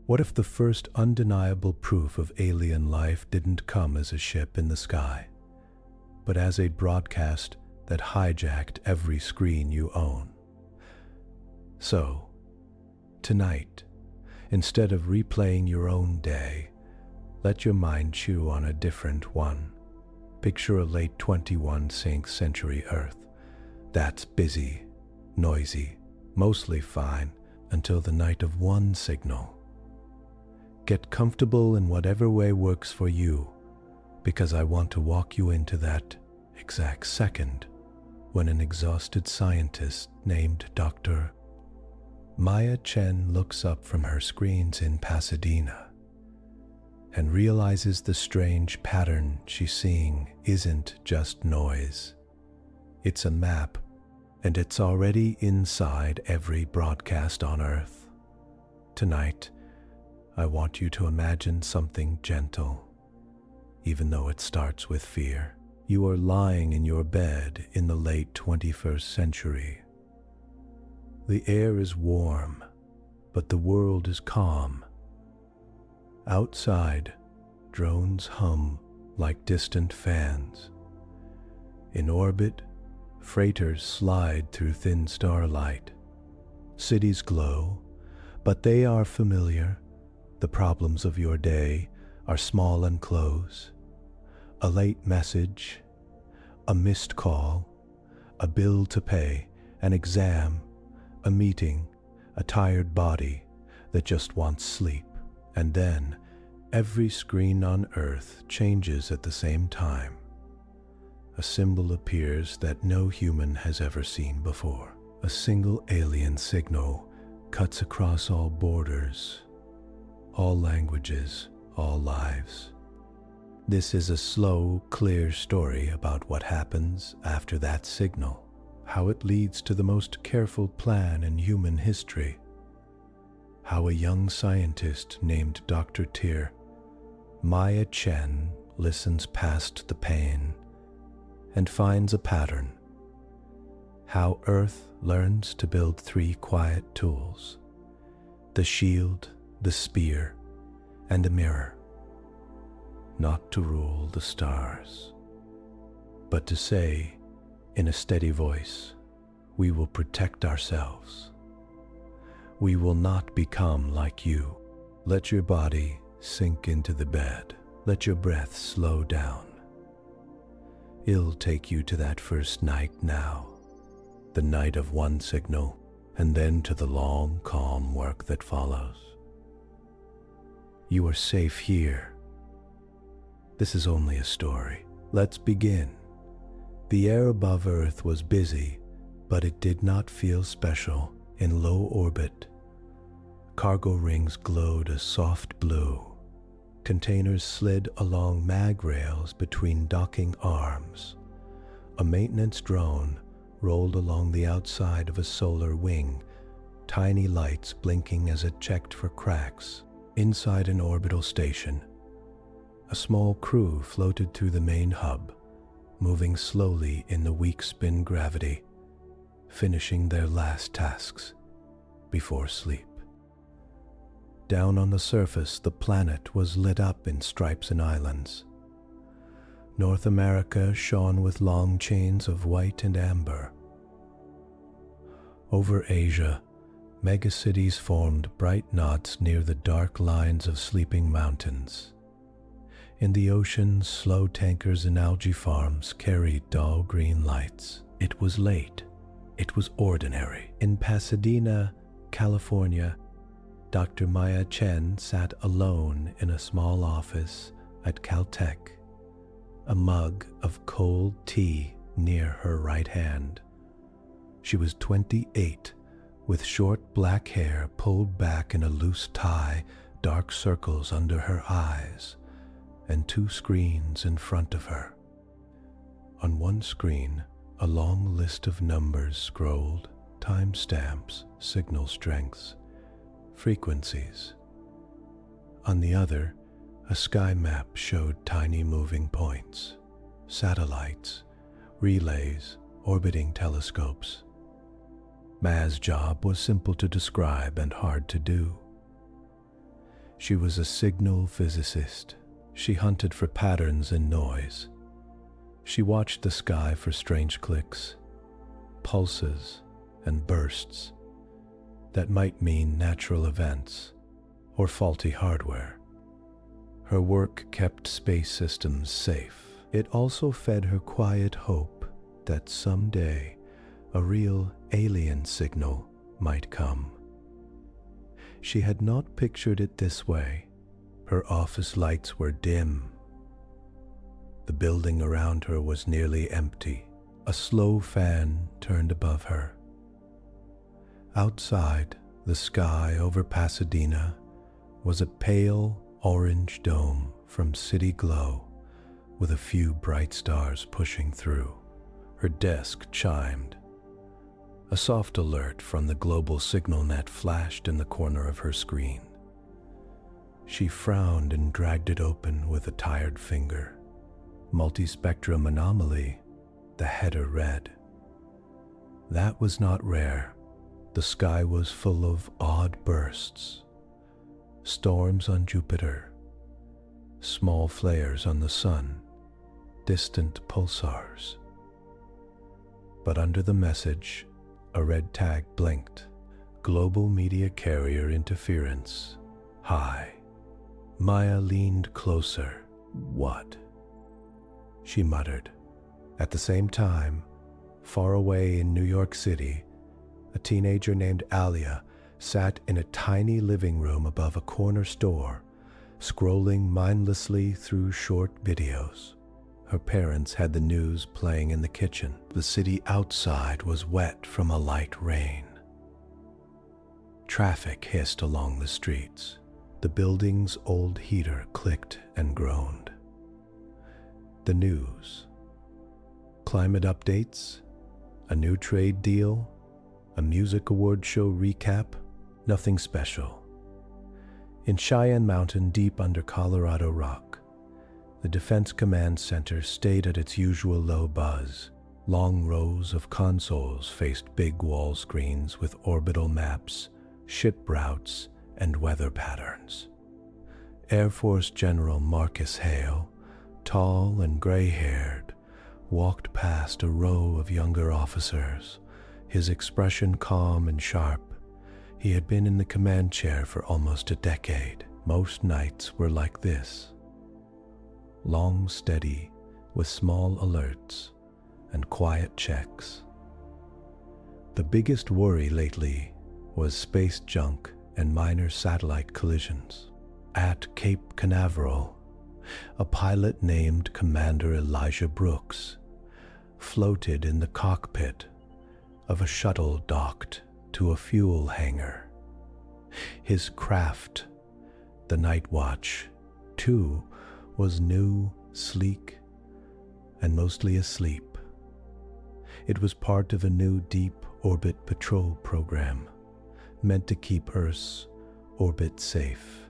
What if the first undeniable proof of alien life didn't come as a ship in the sky, but as a broadcast that hijacked every screen you own? So, tonight, instead of replaying your own day, let your mind chew on a different one. Picture a late 21st century Earth that's busy, noisy, mostly fine until the night of one signal. Get comfortable in whatever way works for you, because I want to walk you into that exact second when an exhausted scientist named Dr. Maya Chen looks up from her screens in Pasadena and realizes the strange pattern she's seeing isn't just noise. It's a map, and it's already inside every broadcast on Earth. Tonight, I want you to imagine something gentle, even though it starts with fear. You are lying in your bed in the late 21st century. The air is warm, but the world is calm. Outside, drones hum like distant fans. In orbit, freighters slide through thin starlight. Cities glow, but they are familiar. The problems of your day are small and close. A late message, a missed call, a bill to pay, an exam, a meeting, a tired body that just wants sleep. And then, every screen on Earth changes at the same time. A symbol appears that no human has ever seen before. A single alien signal cuts across all borders, all languages, all lives. This is a slow, clear story about what happens after that signal, how it leads to the most careful plan in human history, how a young scientist named Dr. Maya Chen listens past the pain and finds a pattern, how Earth learns to build three quiet tools: the shield, the spear, and a mirror. Not to rule the stars, but to say, in a steady voice, we will protect ourselves. We will not become like you. Let your body sink into the bed. Let your breath slow down. It'll take you to that first night now, the night of one signal, and then to the long, calm work that follows. You are safe here. This is only a story. Let's begin. The air above Earth was busy, but it did not feel special. In low orbit, cargo rings glowed a soft blue. Containers slid along mag rails between docking arms. A maintenance drone rolled along the outside of a solar wing, tiny lights blinking as it checked for cracks. Inside an orbital station, a small crew floated through the main hub, moving slowly in the weak spin gravity, finishing their last tasks before sleep. Down on the surface, the planet was lit up in stripes and islands. North America shone with long chains of white and amber. Over Asia, megacities formed bright knots near the dark lines of sleeping mountains. In the ocean, slow tankers and algae farms carried dull green lights. It was late. It was ordinary. In Pasadena, California, Dr. Maya Chen sat alone in a small office at Caltech, a mug of cold tea near her right hand. She was 28, with short black hair pulled back in a loose tie, dark circles under her eyes, and two screens in front of her. On one screen, a long list of numbers scrolled, timestamps, signal strengths, frequencies. On the other, a sky map showed tiny moving points, satellites, relays, orbiting telescopes. Ma's job was simple to describe and hard to do. She was a signal physicist. She hunted for patterns in noise. She watched the sky for strange clicks, pulses, and bursts that might mean natural events or faulty hardware. Her work kept space systems safe. It also fed her quiet hope that someday a real alien signal might come. She had not pictured it this way. Her office lights were dim. The building around her was nearly empty. A slow fan turned above her. Outside, the sky over Pasadena was a pale orange dome from city glow with a few bright stars pushing through. Her desk chimed. A soft alert from the global signal net flashed in the corner of her screen. She frowned and dragged it open with a tired finger. Multispectrum anomaly, the header read. That was not rare. The sky was full of odd bursts. Storms on Jupiter, small flares on the sun, distant pulsars. But under the message, a red tag blinked. Global media carrier interference. High. Maya leaned closer. What? She muttered. At the same time, far away in New York City, a teenager named Alia sat in a tiny living room above a corner store, scrolling mindlessly through short videos. Her parents had the news playing in the kitchen. The city outside was wet from a light rain. Traffic hissed along the streets. The building's old heater clicked and groaned. The news. Climate updates, a new trade deal, a music award show recap, nothing special. In Cheyenne Mountain, deep under Colorado Rock, the Defense Command Center stayed at its usual low buzz. Long rows of consoles faced big wall screens with orbital maps, ship routes, and weather patterns. Air Force General Marcus Hale, tall and gray-haired, walked past a row of younger officers, his expression calm and sharp. He had been in the command chair for almost a decade. Most nights were like this. Long, steady, with small alerts and quiet checks. The biggest worry lately was space junk and minor satellite collisions. At Cape Canaveral, a pilot named Commander Elijah Brooks floated in the cockpit of a shuttle docked to a fuel hangar. His craft, the Night Watch, too, was new, sleek, and mostly asleep. It was part of a new deep orbit patrol program meant to keep Earth's orbit safe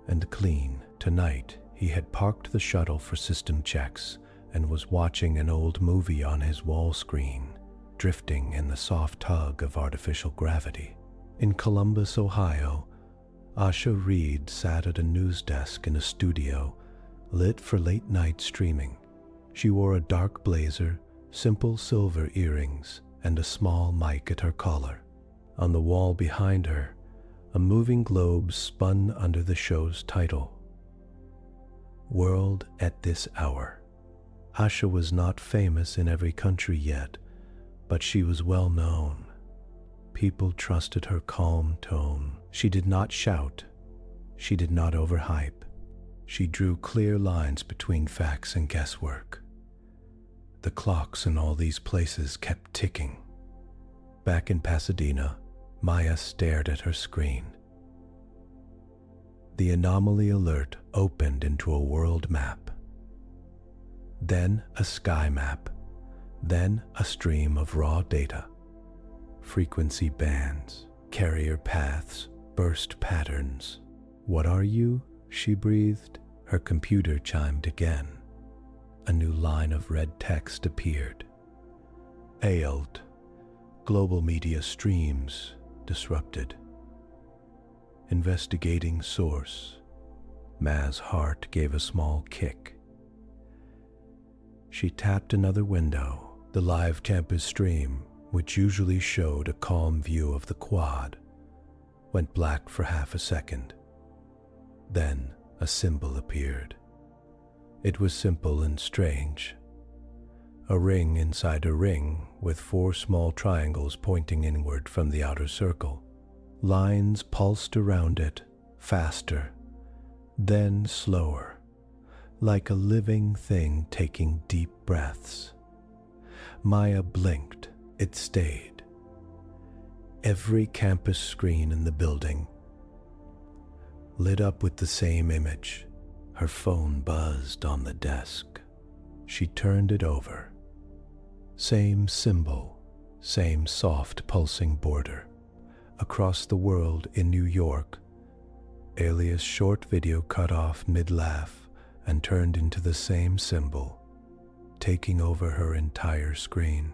and clean. Tonight, he had parked the shuttle for system checks and was watching an old movie on his wall screen, drifting in the soft tug of artificial gravity. In Columbus, Ohio, Asha Reed sat at a news desk in a studio lit for late-night streaming. She wore a dark blazer, simple silver earrings, and a small mic at her collar. On the wall behind her, a moving globe spun under the show's title, World at This Hour. Asha was not famous in every country yet, but she was well known. People trusted her calm tone. She did not shout. She did not overhype. She drew clear lines between facts and guesswork. The clocks in all these places kept ticking. Back in Pasadena, Maya stared at her screen. The anomaly alert opened into a world map. Then a sky map. Then a stream of raw data. Frequency bands, carrier paths, burst patterns. What are you? She breathed. Her computer chimed again. A new line of red text appeared. Ailed. Global media streams disrupted. investigating source. Ma's heart gave a small kick. She tapped another window. The live campus stream, which usually showed a calm view of the quad, went black for half a second. Then a symbol appeared. It was simple and strange. A ring inside a ring with 4 small triangles pointing inward from the outer circle. Lines pulsed around it, faster, then slower, like a living thing taking deep breaths. Maya blinked. It stayed. Every campus screen in the building lit up with the same image. Her phone buzzed on the desk. She turned it over. Same symbol, same soft pulsing border. Across the world in New York, Alia's short video cut off mid-laugh and turned into the same symbol, taking over her entire screen.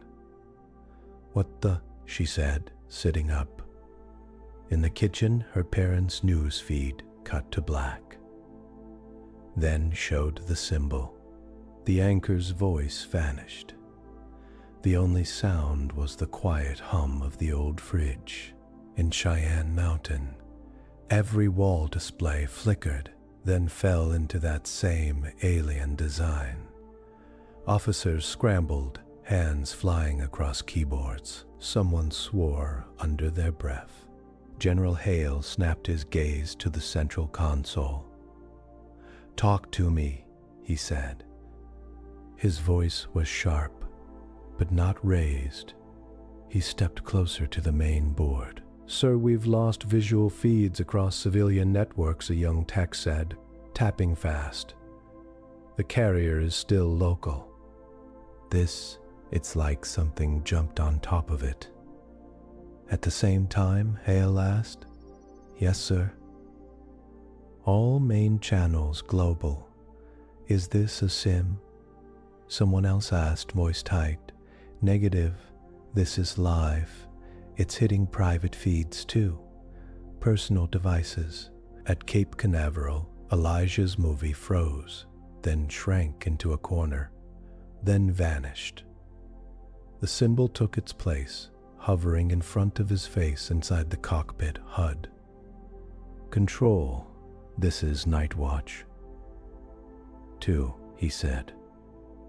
"What the?" she said, sitting up. In the kitchen, her parents' news feed cut to black. Then showed the symbol. The anchor's voice vanished. The only sound was the quiet hum of the old fridge. In Cheyenne Mountain, every wall display flickered, then fell into that same alien design. Officers scrambled, hands flying across keyboards. Someone swore under their breath. General Hale snapped his gaze to the central console. "Talk to me," he said. His voice was sharp, but not raised. He stepped closer to the main board. "Sir, we've lost visual feeds across civilian networks," a young tech said, tapping fast. "The carrier is still local." It's like something jumped on top of it. At the same time, Hale asked. "Yes, sir." "All main channels global. Is this a sim?" Someone else asked, voice tight. "Negative. This is live. It's hitting private feeds too. Personal devices." At Cape Canaveral, Elijah's movie froze, then shrank into a corner, then vanished. The symbol took its place, hovering in front of his face inside the cockpit HUD. "Control, this is Night Watch 2, he said.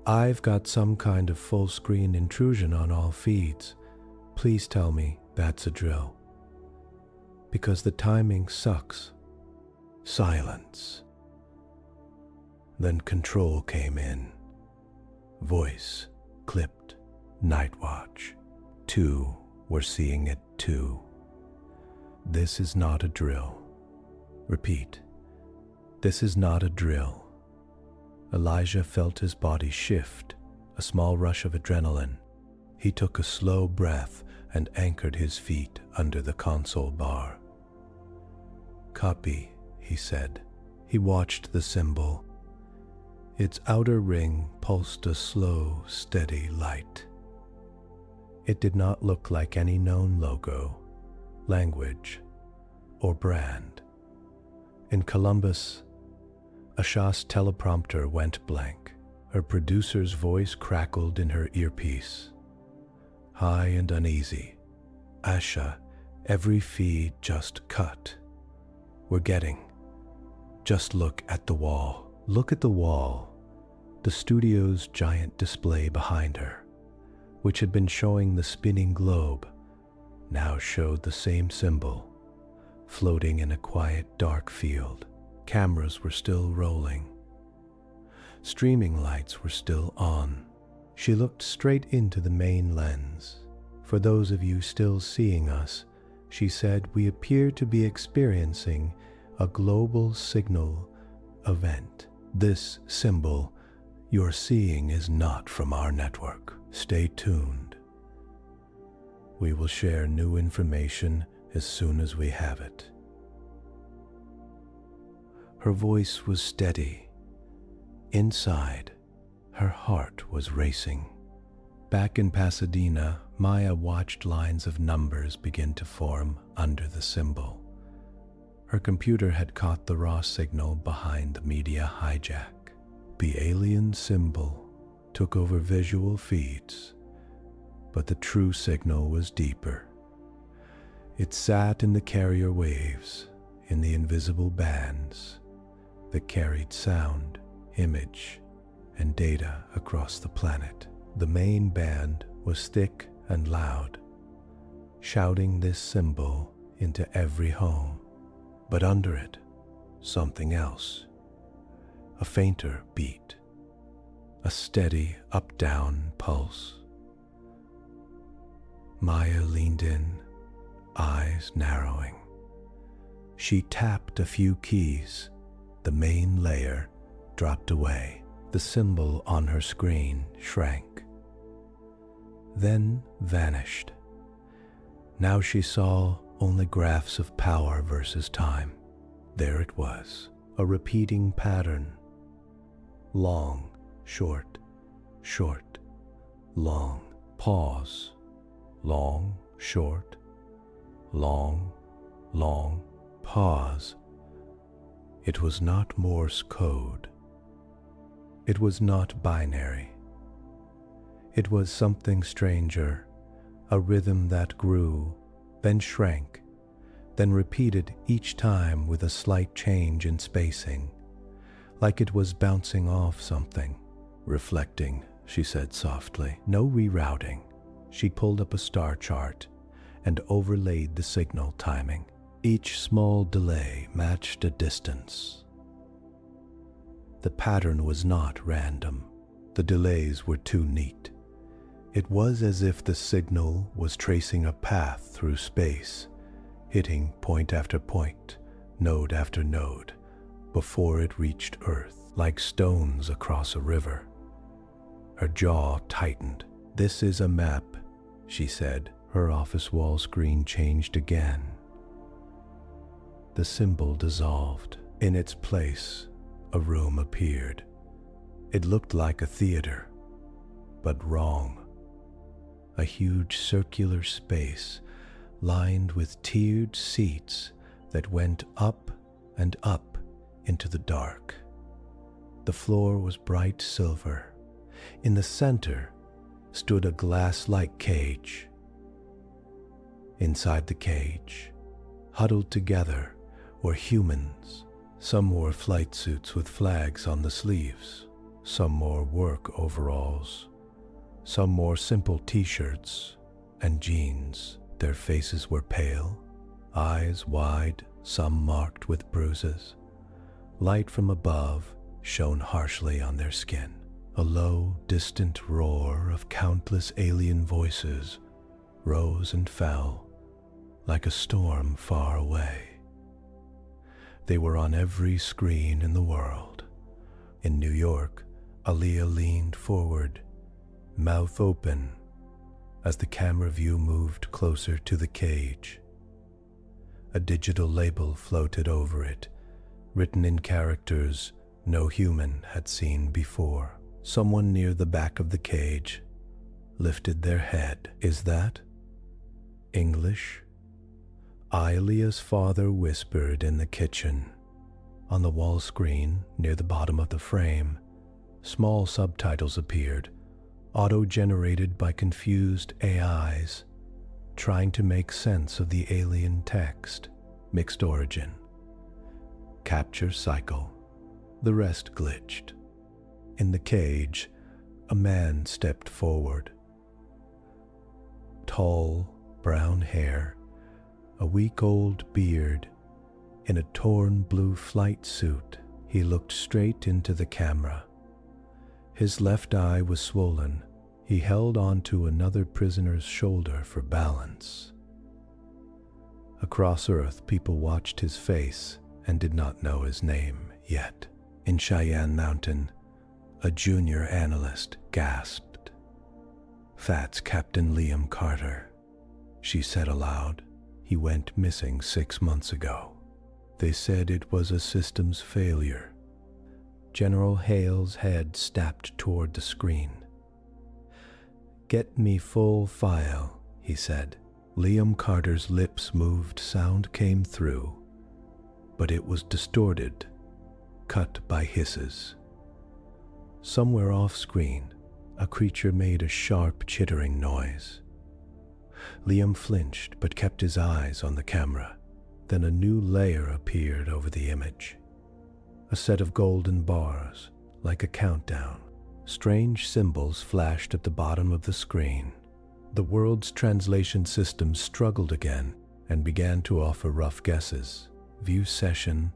"I've got some kind of full-screen intrusion on all feeds. Please tell me that's a drill. Because the timing sucks." Silence. Then Control came in. Voice clipped. "Night Watch 2, we're seeing it too. This is not a drill. Repeat. This is not a drill." Elijah felt his body shift, a small rush of adrenaline. He took a slow breath and anchored his feet under the console bar. "Copy," he said. He watched the symbol. Its outer ring pulsed a slow, steady light. It did not look like any known logo, language, or brand. In Columbus, Asha's teleprompter went blank. Her producer's voice crackled in her earpiece. High and uneasy. "Asha, every feed just cut. We're getting. Just look at the wall. Look at the wall." The studio's giant display behind her, which had been showing the spinning globe, now showed the same symbol, floating in a quiet, dark field. Cameras were still rolling. Streaming lights were still on. She looked straight into the main lens. "For those of you still seeing us," she said, "we appear to be experiencing a global signal event. This symbol you're seeing is not from our network. Stay tuned. We will share new information as soon as we have it." Her voice was steady. Inside, her heart was racing. Back in Pasadena, Maya watched lines of numbers begin to form under the symbol. Her computer had caught the raw signal behind the media hijack. The alien symbol took over visual feeds, but the true signal was deeper. It sat in the carrier waves, in the invisible bands that carried sound, image, and data across the planet. The main band was thick and loud, shouting this symbol into every home. But under it, something else. A fainter beat, a steady up-down pulse. Maya leaned in, eyes narrowing. She tapped a few keys. The main layer dropped away. The symbol on her screen shrank, then vanished. Now she saw only graphs of power versus time. There it was, a repeating pattern. Long, short, short, long, pause, long, short, long, long, pause. It was not Morse code. It was not binary. It was something stranger, a rhythm that grew, then shrank, then repeated each time with a slight change in spacing, like it was bouncing off something. Reflecting, she said softly. No rerouting. She pulled up a star chart and overlaid the signal timing. Each small delay matched a distance. The pattern was not random. The delays were too neat. It was as if the signal was tracing a path through space, hitting point after point, node after node, before it reached Earth, like stones across a river. Her jaw tightened. This is a map, she said. Her office wall screen changed again. The symbol dissolved. In its place, a room appeared. It looked like a theater, but wrong. A huge circular space lined with tiered seats that went up and up into the dark. The floor was bright silver. In the center stood a glass-like cage. Inside the cage, huddled together, were humans. Some wore flight suits with flags on the sleeves. Some wore work overalls. Some wore simple t-shirts and jeans. Their faces were pale, eyes wide, some marked with bruises. Light from above shone harshly on their skin. A low, distant roar of countless alien voices rose and fell like a storm far away. They were on every screen in the world. In New York, Aaliyah leaned forward, mouth open, as the camera view moved closer to the cage. A digital label floated over it, written in characters no human had seen before. Someone near the back of the cage lifted their head. Is that English? Aaliyah's father whispered in the kitchen. On the wall screen, near the bottom of the frame, small subtitles appeared, auto-generated by confused AIs, trying to make sense of the alien text. Mixed origin. Capture cycle. The rest glitched. In the cage, a man stepped forward. Tall, brown hair, a week-old beard, in a torn blue flight suit. He looked straight into the camera. His left eye was swollen. He held onto another prisoner's shoulder for balance. Across Earth, people watched his face and did not know his name yet. In Cheyenne Mountain, a junior analyst gasped. "That's Captain Liam Carter," she said aloud. "He went missing 6 months ago. They said it was a systems failure." General Hale's head stepped toward the screen. "Get me full file," he said. Liam Carter's lips moved, sound came through. but it was distorted, cut by hisses. Somewhere off-screen, a creature made a sharp chittering noise. Liam flinched but kept his eyes on the camera. Then a new layer appeared over the image. A set of golden bars, like a countdown. Strange symbols flashed at the bottom of the screen. The world's translation system struggled again and began to offer rough guesses. View session,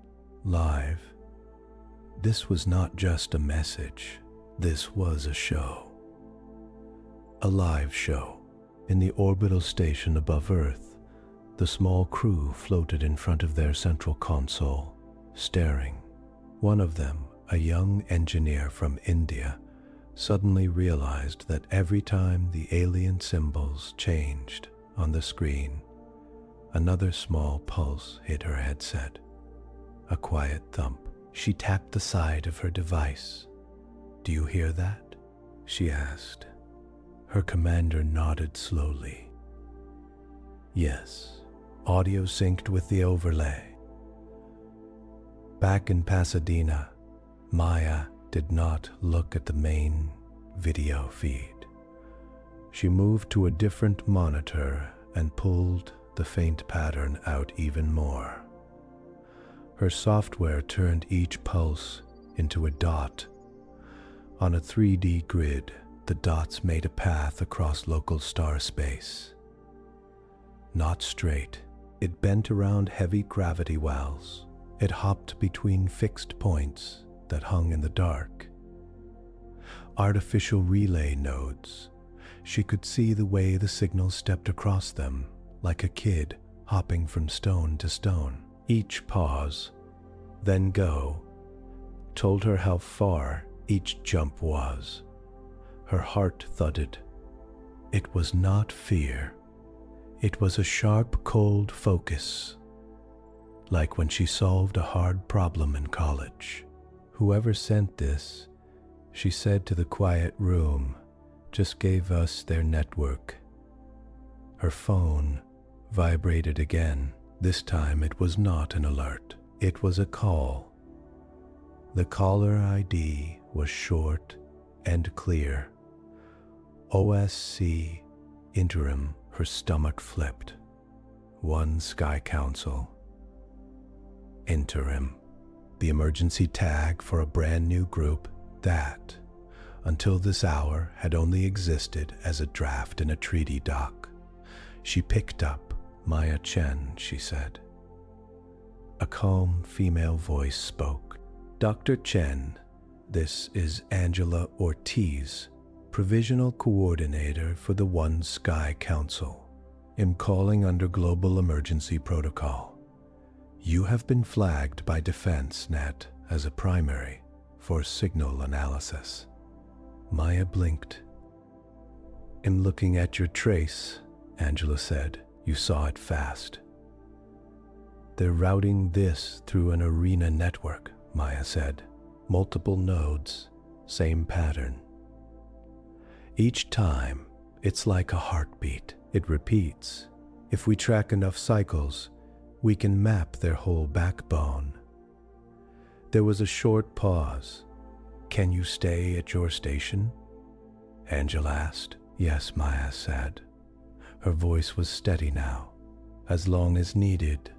live. This was not just a message. This was a show. A live show. In the orbital station above Earth, the small crew floated in front of their central console, staring. One of them, a young engineer from India, suddenly realized that every time the alien symbols changed on the screen, another small pulse hit her headset. A quiet thump. She tapped the side of her device. "Do you hear that?" she asked. Her commander nodded slowly. Yes, audio synced with the overlay. Back in Pasadena, Maya did not look at the main video feed. She moved to a different monitor and pulled the faint pattern out even more. Her software turned each pulse into a dot. On a 3D grid, the dots made a path across local star space. Not straight, it bent around heavy gravity wells. It hopped between fixed points that hung in the dark. Artificial relay nodes. She could see the way the signals stepped across them, like a kid hopping from stone to stone. Each pause, then go, told her how far each jump was. Her heart thudded. It was not fear. It was a sharp, cold focus, like when she solved a hard problem in college. Whoever sent this, she said to the quiet room, just gave us their network. Her phone vibrated again. This time it was not an alert. It was a call. The caller ID was short and clear. OSC interim. Her stomach flipped. One Sky Council. Interim. The emergency tag for a brand new group that, until this hour, had only existed as a draft in a treaty doc. She picked up. Maya Chen, she said. A calm female voice spoke. Dr. Chen, this is Angela Ortiz, Provisional Coordinator for the One Sky Council. Am calling under Global Emergency Protocol. You have been flagged by Defense Net as a primary for signal analysis. Maya blinked. Am looking at your trace, Angela said. You saw it fast. They're routing this through an arena network, Maya said. Multiple nodes, same pattern. Each time, it's like a heartbeat. It repeats. If we track enough cycles, we can map their whole backbone. There was a short pause. Can you stay at your station? Angela asked. Yes, Maya said. Her voice was steady now, as long as needed.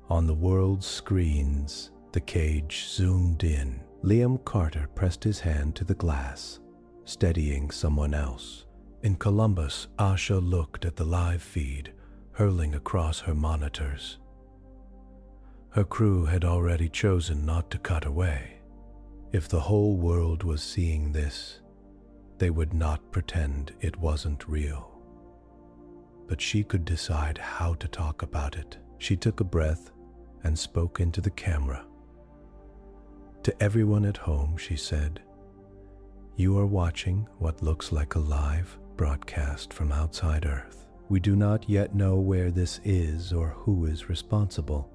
On the world's screens, the cage zoomed in. Liam Carter pressed his hand to the glass, steadying someone else. In Columbus, Asha looked at the live feed, hurling across her monitors. Her crew had already chosen not to cut away. If the whole world was seeing this, they would not pretend it wasn't real. But she could decide how to talk about it. She took a breath and spoke into the camera. To everyone at home, she said, you are watching what looks like a live broadcast from outside Earth. We do not yet know where this is or who is responsible.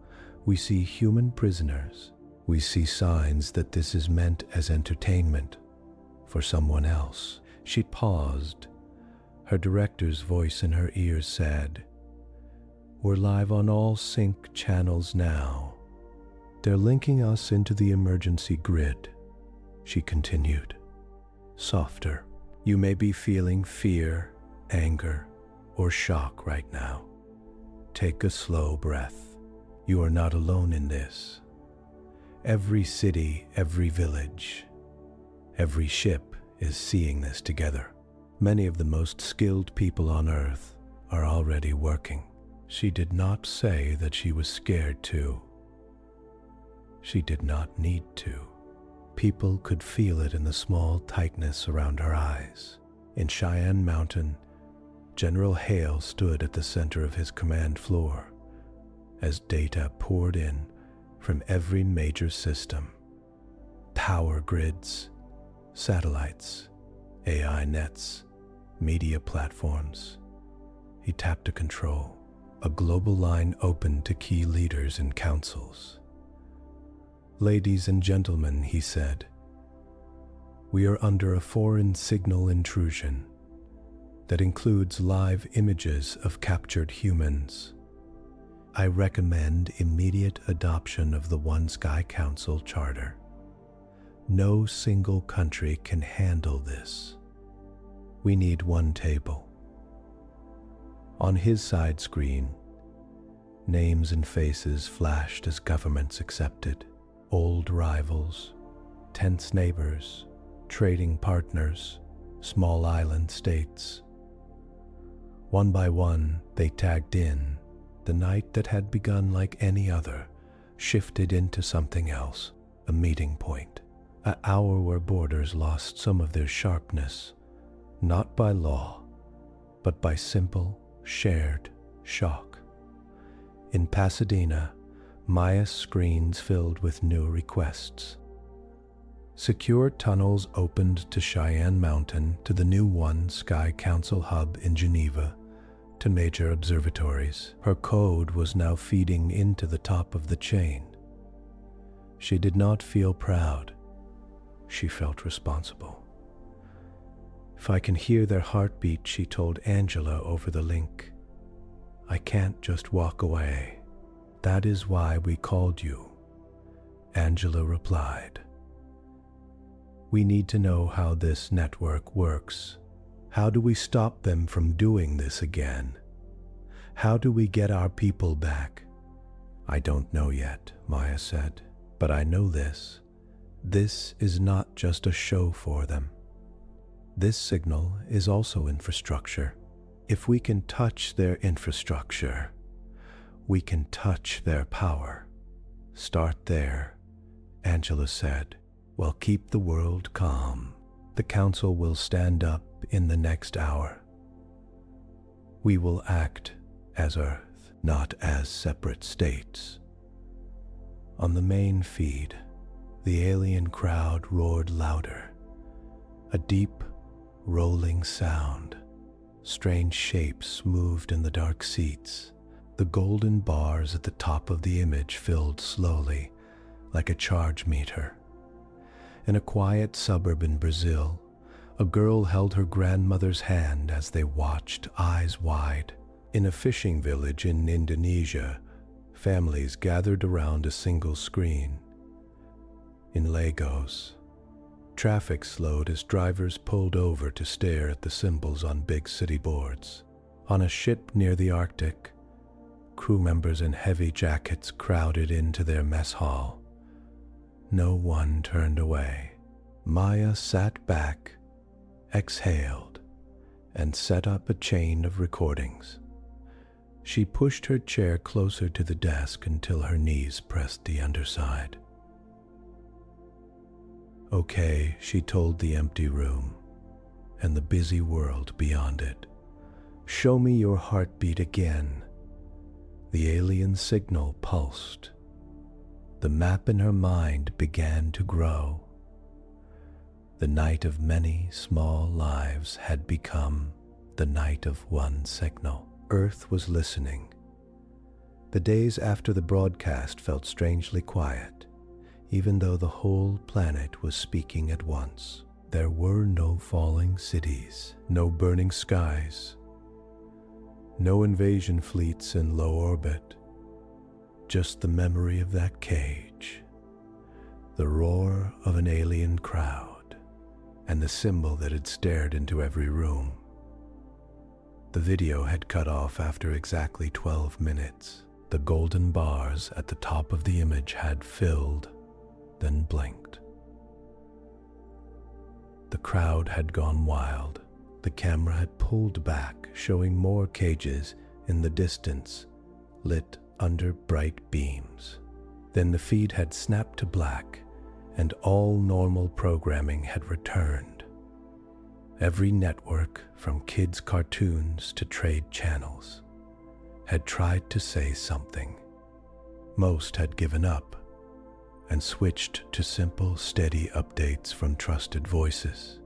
We see human prisoners. We see signs that this is meant as entertainment for someone else. She paused. Her director's voice in her ears said, we're live on all sync channels now. They're linking us into the emergency grid, she continued, softer. You may be feeling fear, anger, or shock right now. Take a slow breath. You are not alone in this. Every city, every village, every ship is seeing this together. Many of the most skilled people on Earth are already working. She did not say that she was scared to. She did not need to. People could feel it in the small tightness around her eyes. In Cheyenne Mountain, General Hale stood at the center of his command floor as data poured in from every major system. Power grids, satellites, AI nets, media platforms. He tapped a control. A global line opened to key leaders and councils. Ladies and gentlemen, he said, we are under a foreign signal intrusion that includes live images of captured humans. I recommend immediate adoption of the One Sky Council Charter. No single country can handle this. We need one table. On his side screen, names and faces flashed as governments accepted. Old rivals, tense neighbors, trading partners, small island states. One by one, they tagged in. The night that had begun like any other shifted into something else, a meeting point, an hour where borders lost some of their sharpness, not by law, but by simple, shared shock. In Pasadena, Maya's screens filled with new requests. Secure tunnels opened to Cheyenne Mountain, to the new One Sky Council hub in Geneva, to major observatories. Her code was now feeding into the top of the chain. She did not feel proud. She felt responsible. If I can hear their heartbeat, she told Angela over the link, I can't just walk away. That is why we called you, Angela replied. We need to know how this network works. How do we stop them from doing this again? How do we get our people back? I don't know yet, Maya said, but I know this. This is not just a show for them. This signal is also infrastructure. If we can touch their infrastructure, we can touch their power. Start there, Angela said. Well, keep the world calm. The council will stand up in the next hour. We will act as Earth, not as separate states. On the main feed, the alien crowd roared louder. A deep, rolling sound. Strange shapes moved in the dark seats. The golden bars at the top of the image filled slowly, like a charge meter. In a quiet suburb in Brazil, a girl held her grandmother's hand as they watched, eyes wide. In a fishing village in Indonesia, families gathered around a single screen. In Lagos, traffic slowed as drivers pulled over to stare at the symbols on big city boards. On a ship near the Arctic, crew members in heavy jackets crowded into their mess hall. No one turned away. Maya sat back, exhaled, and set up a chain of recordings. She pushed her chair closer to the desk until her knees pressed the underside. Okay, she told the empty room and the busy world beyond it. Show me your heartbeat again. The alien signal pulsed. The map in her mind began to grow. The night of many small lives had become the night of one signal. Earth was listening. The days after the broadcast felt strangely quiet, even though the whole planet was speaking at once. There were no falling cities, no burning skies, no invasion fleets in low orbit. Just the memory of that cage, the roar of an alien crowd, and the symbol that had stared into every room. The video had cut off after exactly 12 minutes. The golden bars at the top of the image had filled, then blinked. The crowd had gone wild. The camera had pulled back, showing more cages in the distance, lit under bright beams. Then the feed had snapped to black, and all normal programming had returned. Every network, from kids' cartoons to trade channels, had tried to say something. Most had given up and switched to simple, steady updates from trusted voices.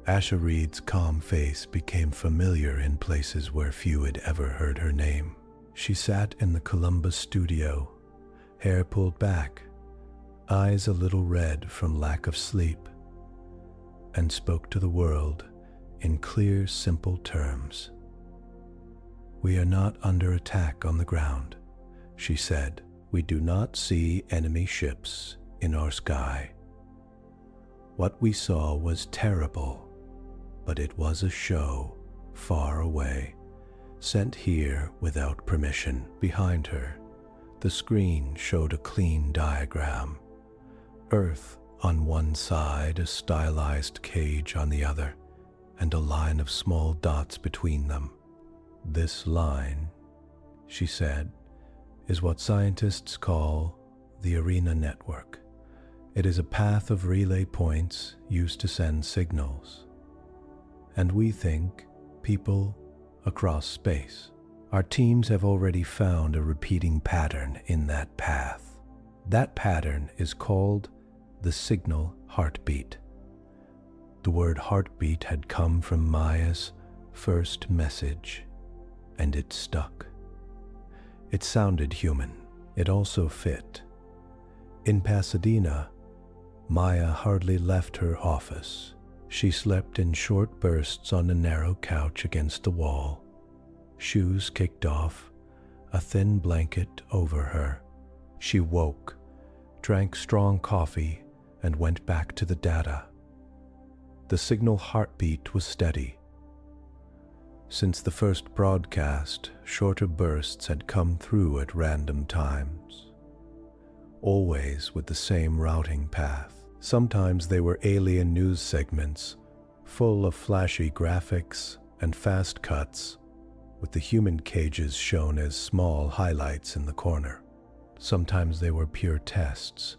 Asha Reed's calm face became familiar in places where few had ever heard her name. She sat in the Columbus studio, hair pulled back, eyes a little red from lack of sleep, and spoke to the world in clear, simple terms. "We are not under attack on the ground," she said. "We do not see enemy ships in our sky. What we saw was terrible, but it was a show far away, sent here without permission." Behind her, the screen showed a clean diagram. Earth on one side, a stylized cage on the other, and a line of small dots between them. "This line," she said, "is what scientists call the arena network. It is a path of relay points used to send signals. And we think people across space. Our teams have already found a repeating pattern in that path. That pattern is called the signal heartbeat." The word heartbeat had come from Maya's first message, and it stuck. It sounded human. It also fit. In Pasadena, Maya hardly left her office. She slept in short bursts on a narrow couch against the wall, shoes kicked off, a thin blanket over her. She woke, drank strong coffee, and went back to the data. The signal heartbeat was steady. Since the first broadcast, shorter bursts had come through at random times, always with the same routing path. Sometimes they were alien news segments, full of flashy graphics and fast cuts, with the human cages shown as small highlights in the corner. Sometimes they were pure tests,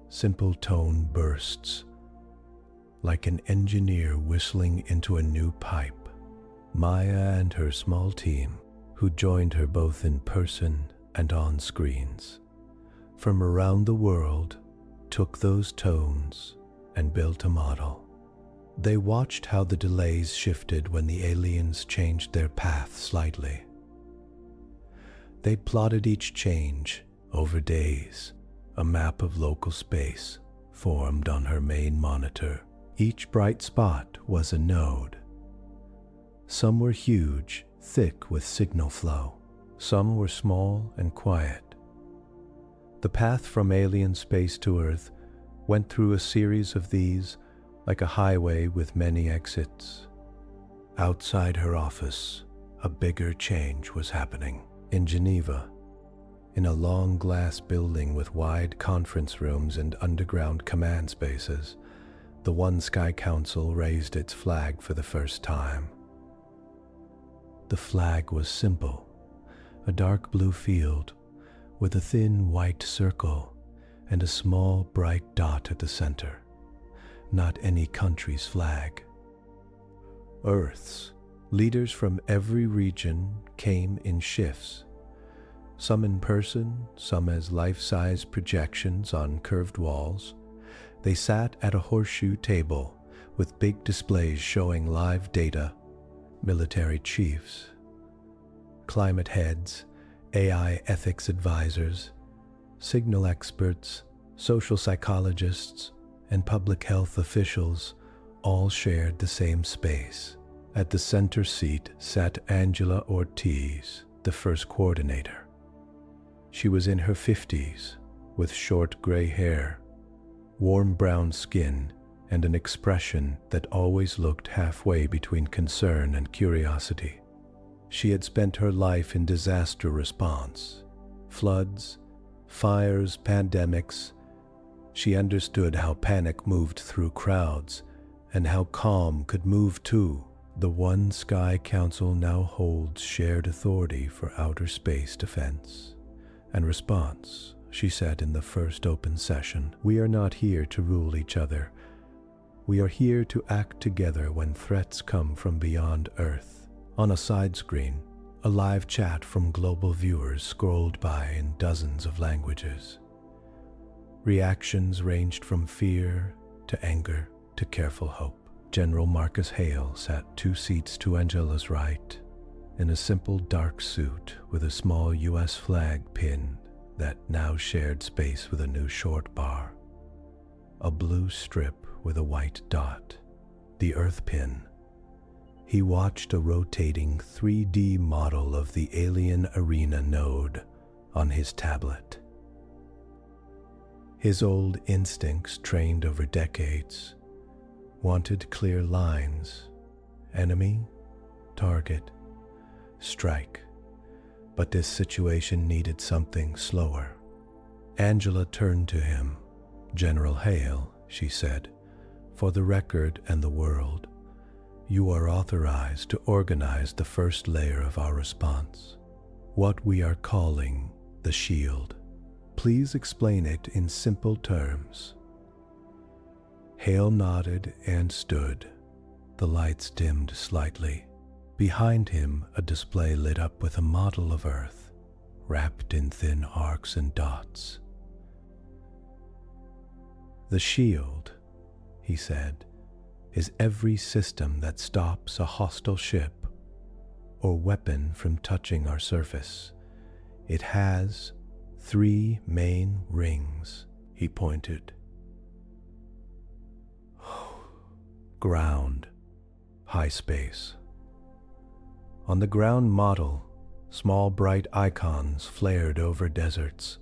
simple tone bursts, like an engineer whistling into a new pipe. Maya and her small team, who joined her both in person and on screens, from around the world, took those tones and built a model. They watched how the delays shifted when the aliens changed their path slightly. They plotted each change over days. A map of local space formed on her main monitor. Each bright spot was a node. Some were huge, thick with signal flow. Some were small and quiet. The path from alien space to Earth went through a series of these, like a highway with many exits. Outside her office, a bigger change was happening. In Geneva, in a long glass building with wide conference rooms and underground command spaces, the One Sky Council raised its flag for the first time. The flag was simple, a dark blue field with a thin white circle and a small bright dot at the center. Not any country's flag. Earth's. Leaders from every region came in shifts, some in person, some as life-size projections on curved walls. They sat at a horseshoe table with big displays showing live data, military chiefs, climate heads, AI ethics advisors, signal experts, social psychologists, and public health officials all shared the same space. At the center seat sat Angela Ortiz, the first coordinator. She was in her 50s, with short gray hair, warm brown skin, and an expression that always looked halfway between concern and curiosity. She had spent her life in disaster response, floods, fires, pandemics. She understood how panic moved through crowds and how calm could move too. The One Sky Council now holds shared authority for outer space defense and response, she said in the first open session. We are not here to rule each other. We are here to act together when threats come from beyond Earth. On a side screen, a live chat from global viewers scrolled by in dozens of languages. Reactions ranged from fear to anger to careful hope. General Marcus Hale sat 2 seats to Angela's right, in a simple dark suit with a small US flag pin that now shared space with a new short bar. A blue strip with a white dot, the Earth pin. He watched a rotating 3D model of the alien arena node on his tablet. His old instincts, trained over decades, wanted clear lines, enemy, target, strike. But this situation needed something slower. Angela turned to him. General Hale, she said, for the record and the world, you are authorized to organize the first layer of our response, what we are calling the shield. Please explain it in simple terms. Hale nodded and stood. The lights dimmed slightly. Behind him, a display lit up with a model of Earth, wrapped in thin arcs and dots. The shield, he said, is every system that stops a hostile ship or weapon from touching our surface. It has 3 main rings, he pointed. Ground, high space. On the ground model, small bright icons flared over deserts,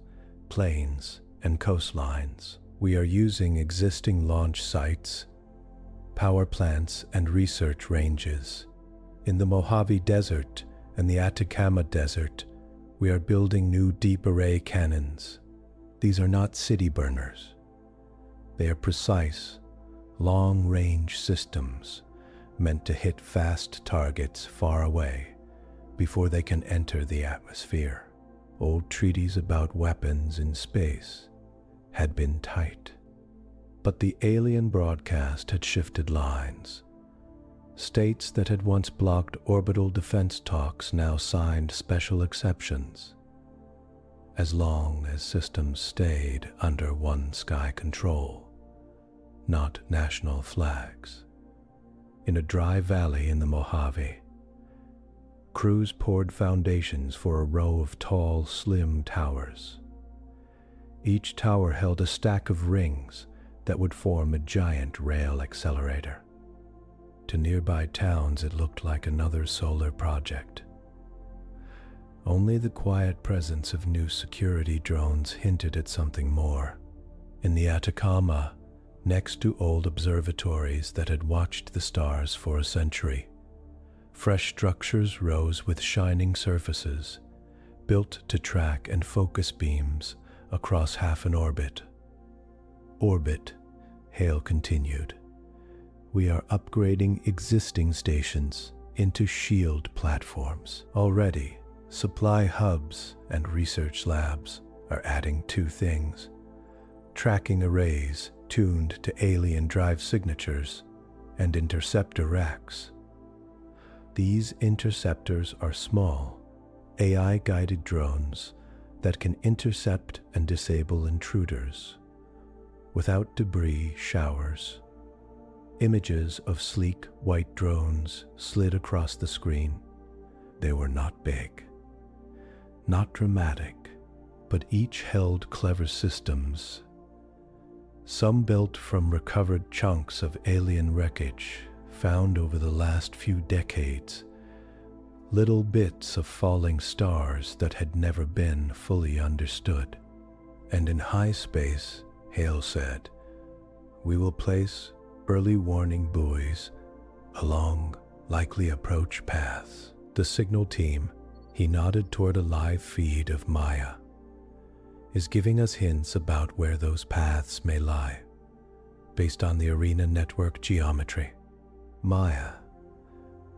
plains, and coastlines. We are using existing launch sites, power plants, and research ranges. In the Mojave Desert and the Atacama Desert, we are building new deep array cannons. These are not city burners. They are precise, long-range systems meant to hit fast targets far away before they can enter the atmosphere. Old treaties about weapons in space had been tight, but the alien broadcast had shifted lines. States that had once blocked orbital defense talks now signed special exceptions, as long as systems stayed under One Sky control, not national flags. In a dry valley in the Mojave, crews poured foundations for a row of tall, slim towers. Each tower held a stack of rings that would form a giant rail accelerator. To nearby towns, it looked like another solar project. Only the quiet presence of new security drones hinted at something more. In the Atacama, next to old observatories that had watched the stars for a century, fresh structures rose with shining surfaces, built to track and focus beams across half an orbit. Orbit, Hale continued. We are upgrading existing stations into shield platforms. Already, supply hubs and research labs are adding 2 things: tracking arrays tuned to alien drive signatures and interceptor racks. These interceptors are small, AI-guided drones that can intercept and disable intruders without debris showers. Images of sleek white drones slid across the screen. They were not big, not dramatic, but each held clever systems, some built from recovered chunks of alien wreckage found over the last few decades, little bits of falling stars that had never been fully understood. And in high space, Hale said, we will place early warning buoys along likely approach paths. The signal team, he nodded toward a live feed of Maya, is giving us hints about where those paths may lie, based on the arena network geometry. Maya,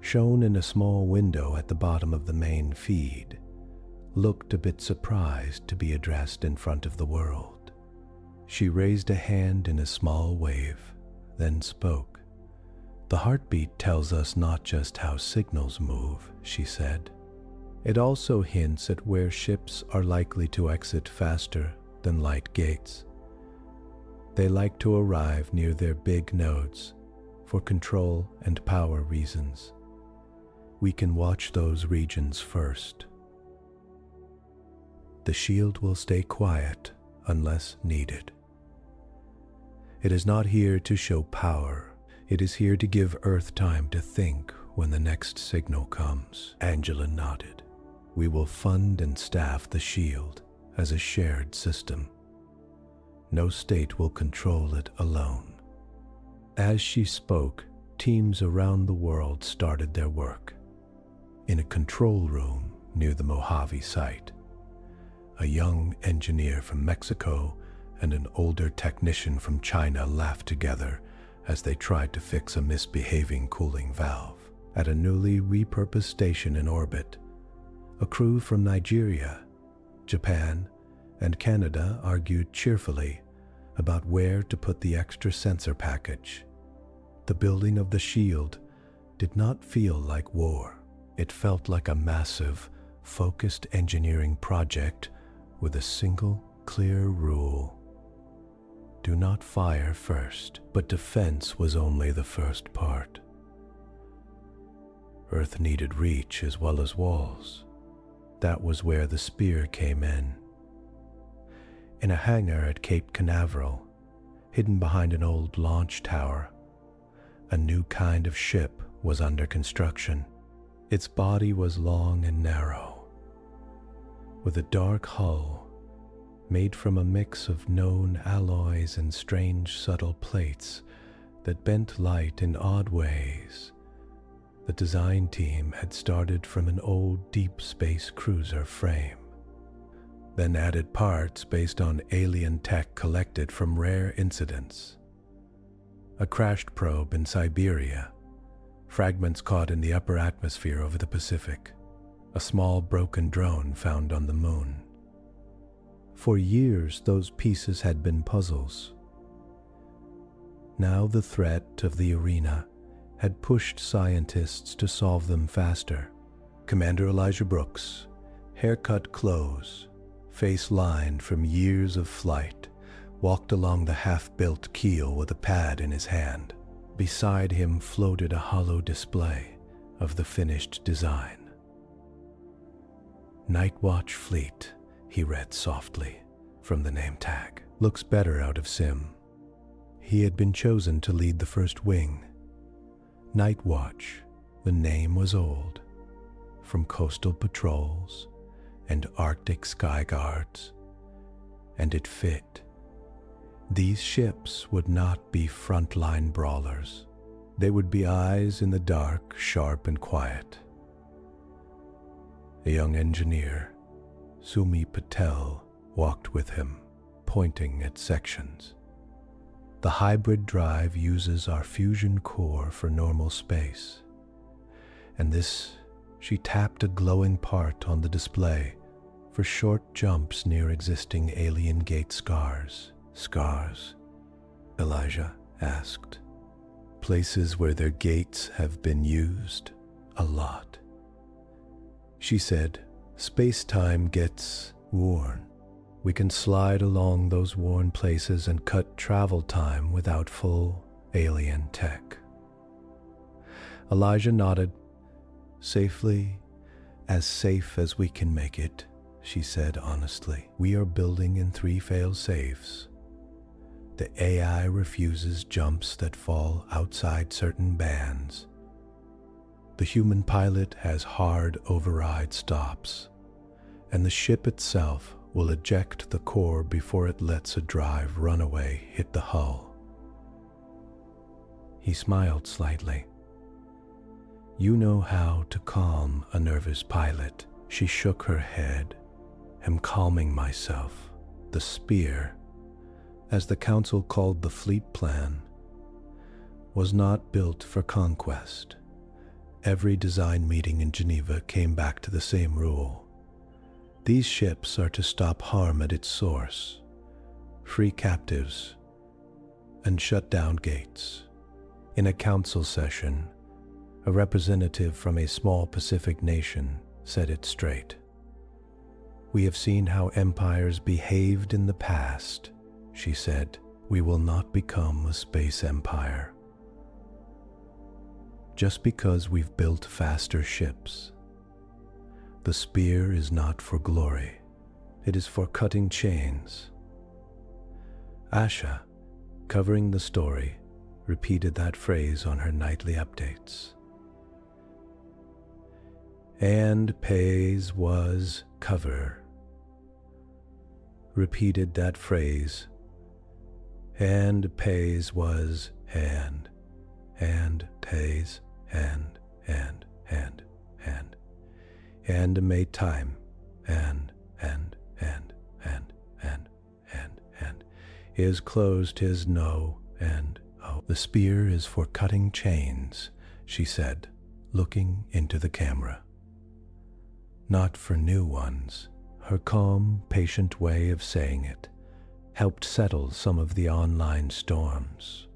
shown in a small window at the bottom of the main feed, looked a bit surprised to be addressed in front of the world. She raised a hand in a small wave, then spoke. The heartbeat tells us not just how signals move, she said. It also hints at where ships are likely to exit faster than light gates. They like to arrive near their big nodes for control and power reasons. We can watch those regions first. The shield will stay quiet unless needed. It is not here to show power. It is here to give Earth time to think when the next signal comes. Angela nodded. We will fund and staff the shield as a shared system. No state will control it alone. As she spoke, teams around the world started their work. In a control room near the Mojave site, a young engineer from Mexico and an older technician from China laughed together as they tried to fix a misbehaving cooling valve. At a newly repurposed station in orbit, a crew from Nigeria, Japan, and Canada argued cheerfully about where to put the extra sensor package. The building of the shield did not feel like war. It felt like a massive, focused engineering project with a single, clear rule. Do not fire first, but defense was only the first part. Earth needed reach as well as walls. That was where the spear came in. In a hangar at Cape Canaveral, hidden behind an old launch tower, a new kind of ship was under construction. Its body was long and narrow, with a dark hull made from a mix of known alloys and strange subtle plates that bent light in odd ways. The design team had started from an old deep space cruiser frame, then added parts based on alien tech collected from rare incidents. A crashed probe in Siberia, fragments caught in the upper atmosphere over the Pacific, a small broken drone found on the moon. For years, those pieces had been puzzles. Now the threat of the arena had pushed scientists to solve them faster. Commander Elijah Brooks, haircut close, face lined from years of flight, walked along the half-built keel with a pad in his hand. Beside him floated a hollow display of the finished design. Night Watch Fleet, he read softly from the name tag. Looks better out of sim. He had been chosen to lead the first wing. Night Watch, the name was old, from coastal patrols and Arctic sky guards, and it fit. These ships would not be frontline brawlers. They would be eyes in the dark, sharp and quiet. A young engineer, Sumi Patel, walked with him, pointing at sections. The hybrid drive uses our fusion core for normal space. And this, she tapped a glowing part on the display for short jumps near existing alien gate scars. Scars? Elijah asked. Places where their gates have been used a lot. She said, space-time gets worn. We can slide along those worn places and cut travel time without full alien tech. Elijah nodded. Safely, as safe as we can make it, she said honestly. We are building in 3 fail-safes. The AI refuses jumps that fall outside certain bands. The human pilot has hard override stops, and the ship itself will eject the core before it lets a drive runaway hit the hull. He smiled slightly. You know how to calm a nervous pilot. She shook her head. Am calming myself. The spear, as the council called the fleet plan, was not built for conquest. Every design meeting in Geneva came back to the same rule. These ships are to stop harm at its source, free captives, and shut down gates. In a council session, a representative from a small Pacific nation set it straight. We have seen how empires behaved in the past, she said. We will not become a space empire. Just because we've built faster ships. The spear is not for glory. It is for cutting chains. Asha, covering the story, repeated that phrase on her nightly updates. And pays was cover. Repeated that phrase. And pays was hand. And pays hand. And made time. And. Is closed his no and oh. The spear is for cutting chains, she said, looking into the camera. Not for new ones. Her calm, patient way of saying it helped settle some of the online storms.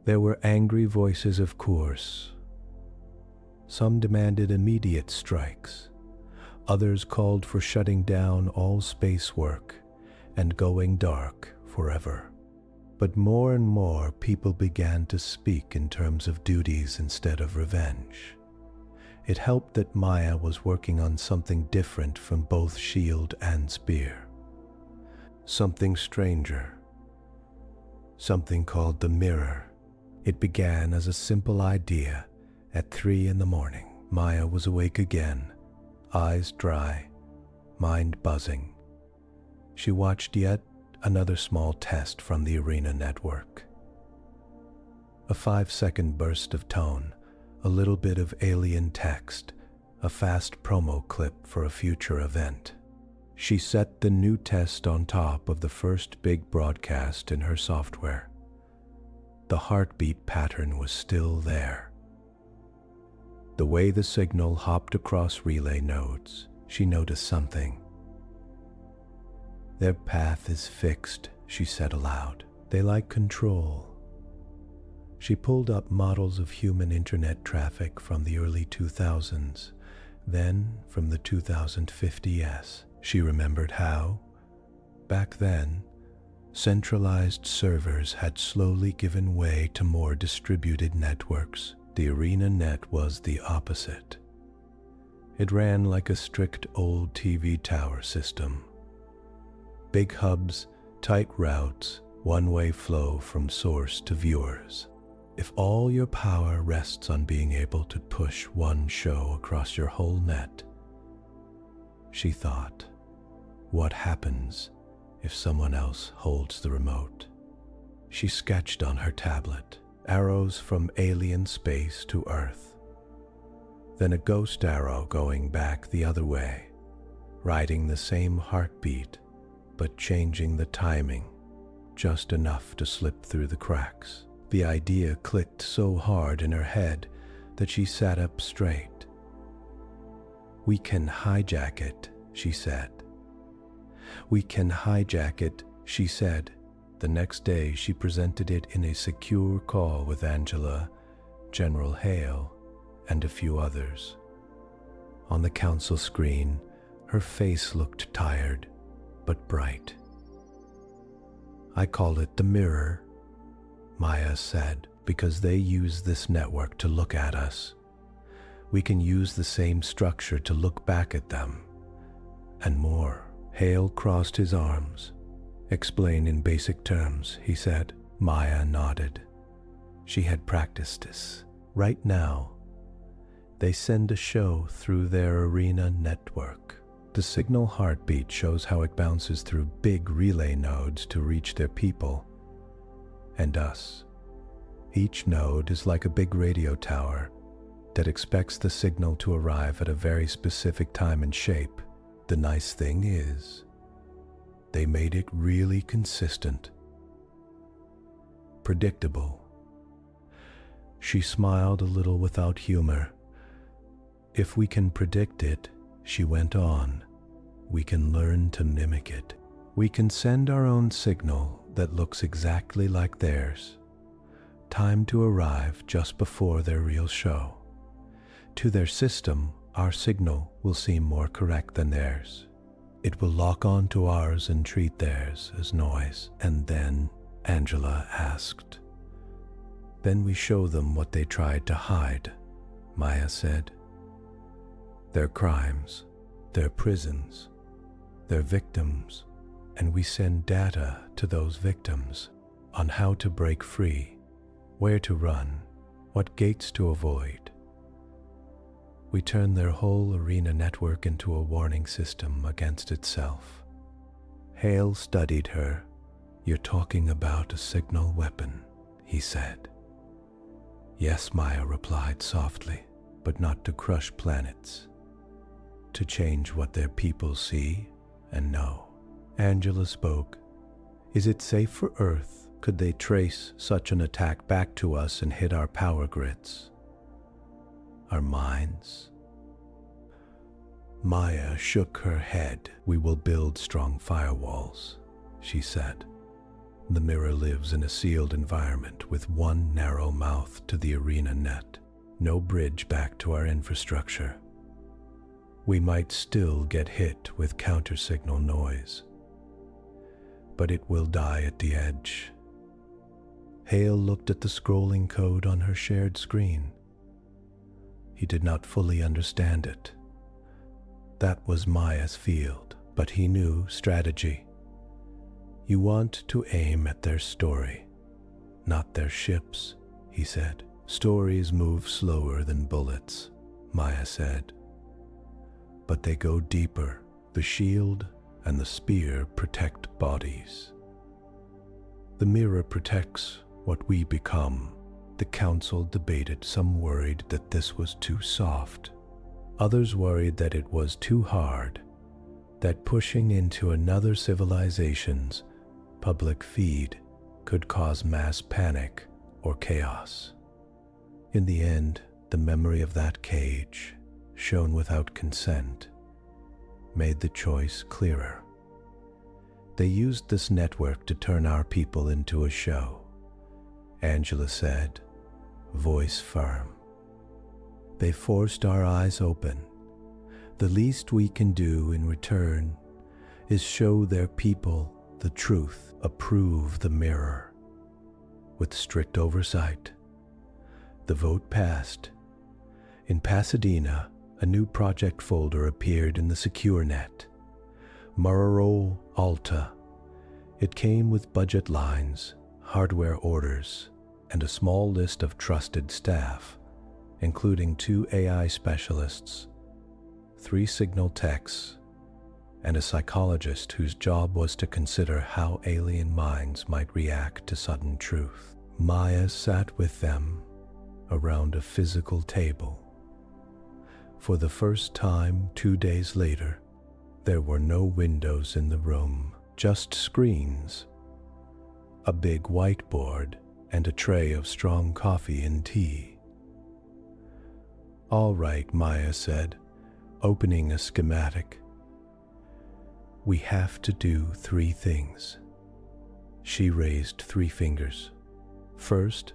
There were angry voices, of course. Some demanded immediate strikes. Others called for shutting down all space work and going dark forever. But more and more people began to speak in terms of duties instead of revenge. It helped that Maya was working on something different from both shield and spear. Something stranger. Something called the mirror. It began as a simple idea at 3 a.m. Maya was awake again, eyes dry, mind buzzing. She watched yet another small test from the Arena network. A 5-second burst of tone, a little bit of alien text, a fast promo clip for a future event. She set the new test on top of the first big broadcast in her software. The heartbeat pattern was still there. The way the signal hopped across relay nodes, she noticed something. Their path is fixed, she said aloud. They like control. She pulled up models of human internet traffic from the early 2000s, then from the 2050s. She remembered how, back then, centralized servers had slowly given way to more distributed networks. The Arena net was the opposite. It ran like a strict old TV tower system. Big hubs, tight routes, one-way flow from source to viewers. If all your power rests on being able to push one show across your whole net, she thought, what happens if someone else holds the remote? She sketched on her tablet arrows from alien space to Earth, then a ghost arrow going back the other way, riding the same heartbeat but changing the timing just enough to slip through the cracks. The idea clicked so hard in her head that she sat up straight. We can hijack it, she said. We can hijack it, she said. The next day she presented it in a secure call with Angela, General Hale, and a few others. On the council screen, her face looked tired, but bright. I call it the mirror, Maya said, because they use this network to look at us. We can use the same structure to look back at them, and more. Hale crossed his arms. Explain in basic terms, he said. Maya nodded. She had practiced this Right now, they send a show through their arena network. The signal heartbeat shows how it bounces through big relay nodes to reach their people and us. Each node is like a big radio tower that expects the signal to arrive at a very specific time and shape. The nice thing is, they made it really consistent, predictable. She smiled a little without humor. If we can predict it, she went on, we can learn to mimic it. We can send our own signal that looks exactly like theirs, timed to arrive just before their real show. To their system, our signal will seem more correct than theirs. It will lock on to ours and treat theirs as noise. And then, Angela asked, then we show them what they tried to hide, Maya said. Their crimes, their prisons, their victims, and we send data to those victims on how to break free, where to run, what gates to avoid. We turn their whole arena network into a warning system against itself. Hale studied her. You're talking about a signal weapon, he said. Yes, Maya replied softly, but not to crush planets, to change what their people see and know. Angela spoke. Is it safe for Earth? Could they trace such an attack back to us and hit our power grids, our minds? Maya shook her head. We will build strong firewalls, she said. The mirror lives in a sealed environment with one narrow mouth to the arena net, no bridge back to our infrastructure. We might still get hit with counter-signal noise, but it will die at the edge. Hale looked at the scrolling code on her shared screen. He did not fully understand it. That was Maya's field, but he knew strategy. You want to aim at their story, not their ships, he said. Stories move slower than bullets, Maya said. But they go deeper. The shield and the spear protect bodies. The mirror protects what we become. The council debated. Some worried that this was too soft. Others worried that it was too hard, that pushing into another civilization's public feed could cause mass panic or chaos. In the end, the memory of that cage, shown without consent, made the choice clearer. They used this network to turn our people into a show, Angela said, voice firm. They forced our eyes open. The least we can do in return is show their people the truth, approve the mirror. With strict oversight, the vote passed. In Pasadena, a new project folder appeared in the secure net. Muraro Alta. It came with budget lines, hardware orders, and a small list of trusted staff, including 2 AI specialists, 3 signal techs, and a psychologist whose job was to consider how alien minds might react to sudden truth. Maya sat with them around a physical table. For the first time 2 days later, there were no windows in the room, just screens, a big whiteboard, and a tray of strong coffee and tea. All right, Maya said, opening a schematic. We have to do 3 things. She raised 3 fingers. First,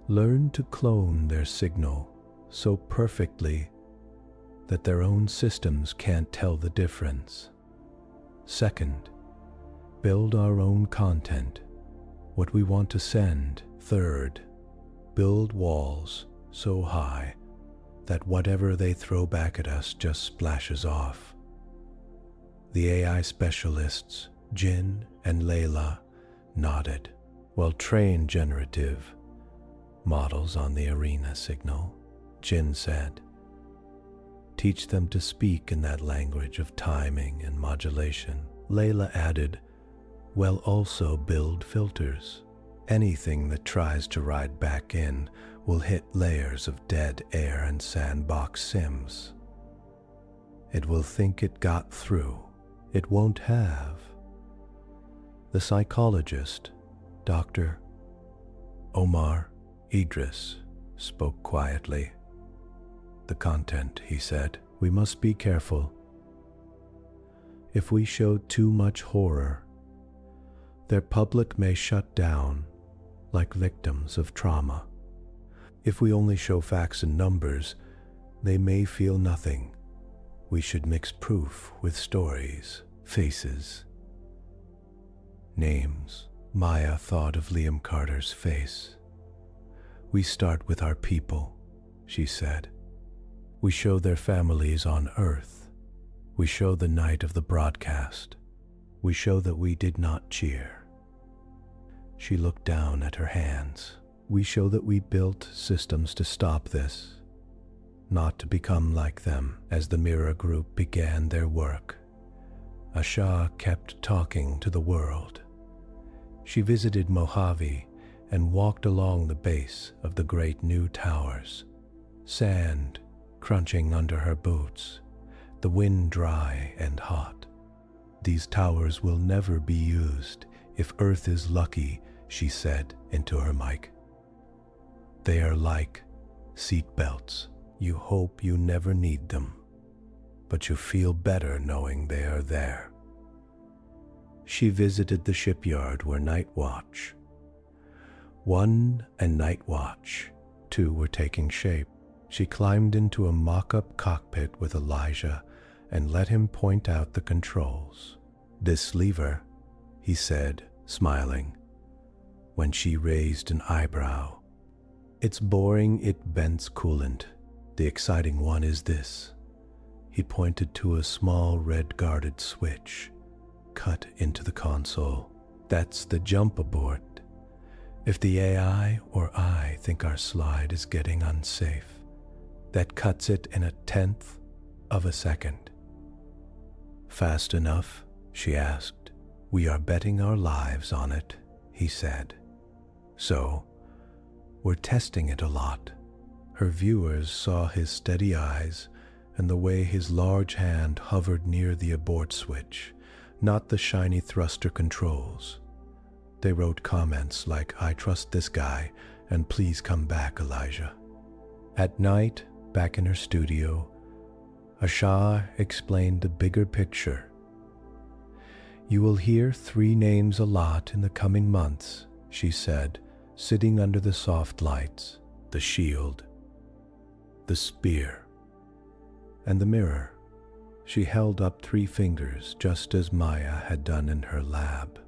learn to clone their signal so perfectly that their own systems can't tell the difference. Second, build our own content, what we want to send. Third, build walls so high that whatever they throw back at us just splashes off. The AI specialists, Jin and Layla, nodded. Well-trained generative, models on the arena signal, Chen said. Teach them to speak in that language of timing and modulation. Layla added, well, also build filters. Anything that tries to ride back in will hit layers of dead air and sandbox sims. It will think it got through. It won't have. The psychologist, Dr. Omar Idris, spoke quietly. The content, he said, we must be careful. If we show too much horror, their public may shut down like victims of trauma. If we only show facts and numbers, they may feel nothing. We should mix proof with stories, faces, names. Maya thought of Liam Carter's face. We start with our people, she said. We show their families on Earth. We show the night of the broadcast. We show that we did not cheer. She looked down at her hands. We show that we built systems to stop this, not to become like them. As the Mirror Group began their work, Asha kept talking to the world. She visited Mojave and walked along the base of the great new towers, sand crunching under her boots, the wind dry and hot. These towers will never be used if Earth is lucky, she said into her mic. They are like seat belts. You hope you never need them, but you feel better knowing they are there. She visited the shipyard where Night Watch 1 and Night Watch 2 were taking shape. She climbed into a mock-up cockpit with Elijah and let him point out the controls. This lever, he said, smiling, when she raised an eyebrow. It's boring, it vents coolant. The exciting one is this. He pointed to a small red-guarded switch cut into the console. That's the jump abort. If the AI or I think our slide is getting unsafe, that cuts it in 1/10 of a second. Fast enough? She asked. We are betting our lives on it, he said. So, we're testing it a lot. Her viewers saw his steady eyes and the way his large hand hovered near the abort switch, not the shiny thruster controls. They wrote comments like, I trust this guy, and please come back, Elijah. At night, back in her studio, Asha explained the bigger picture. You will hear 3 names a lot in the coming months, she said, sitting under the soft lights. The shield, the spear, and the mirror. She held up 3 fingers, just as Maya had done in her lab.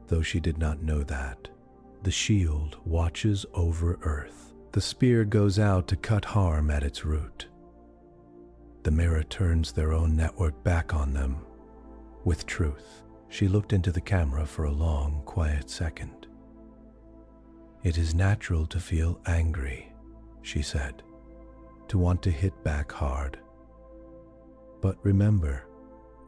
Though she did not know that, the shield watches over Earth. The spear goes out to cut harm at its root. The mirror turns their own network back on them with truth. She looked into the camera for a long, quiet second. It is natural to feel angry, she said, to want to hit back hard. But remember,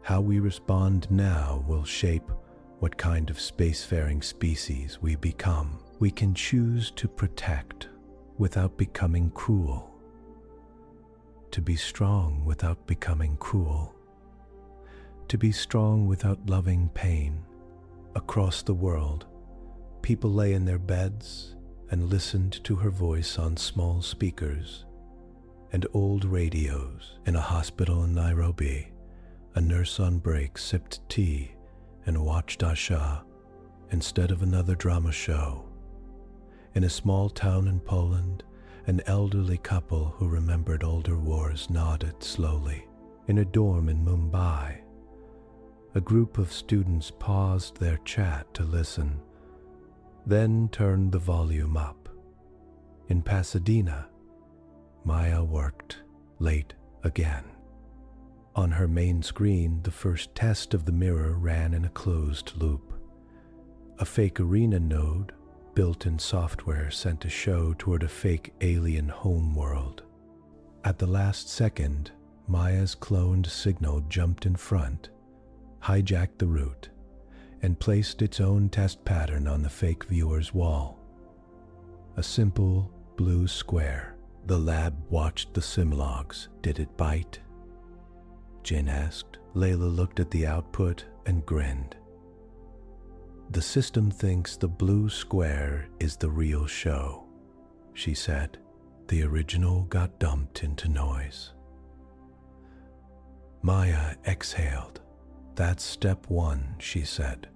how we respond now will shape what kind of spacefaring species we become. We can choose to protect without becoming cruel, to be strong without becoming cruel, to be strong without loving pain. Across the world, people lay in their beds and listened to her voice on small speakers and old radios. In a hospital in Nairobi, a nurse on break sipped tea and watched Asha instead of another drama show. In a small town in Poland, an elderly couple who remembered older wars nodded slowly. In a dorm in Mumbai, a group of students paused their chat to listen, then turned the volume up. In Pasadena, Maya worked late again. On her main screen, the first test of the mirror ran in a closed loop. A fake arena node built-in software sent a show toward a fake alien homeworld. At the last second, Maya's cloned signal jumped in front, hijacked the route, and placed its own test pattern on the fake viewer's wall. A simple blue square. The lab watched the simlogs. Did it bite? Jin asked. Layla looked at the output and grinned. The system thinks the blue square is the real show, she said. The original got dumped into noise. Maya exhaled. That's step one, she said.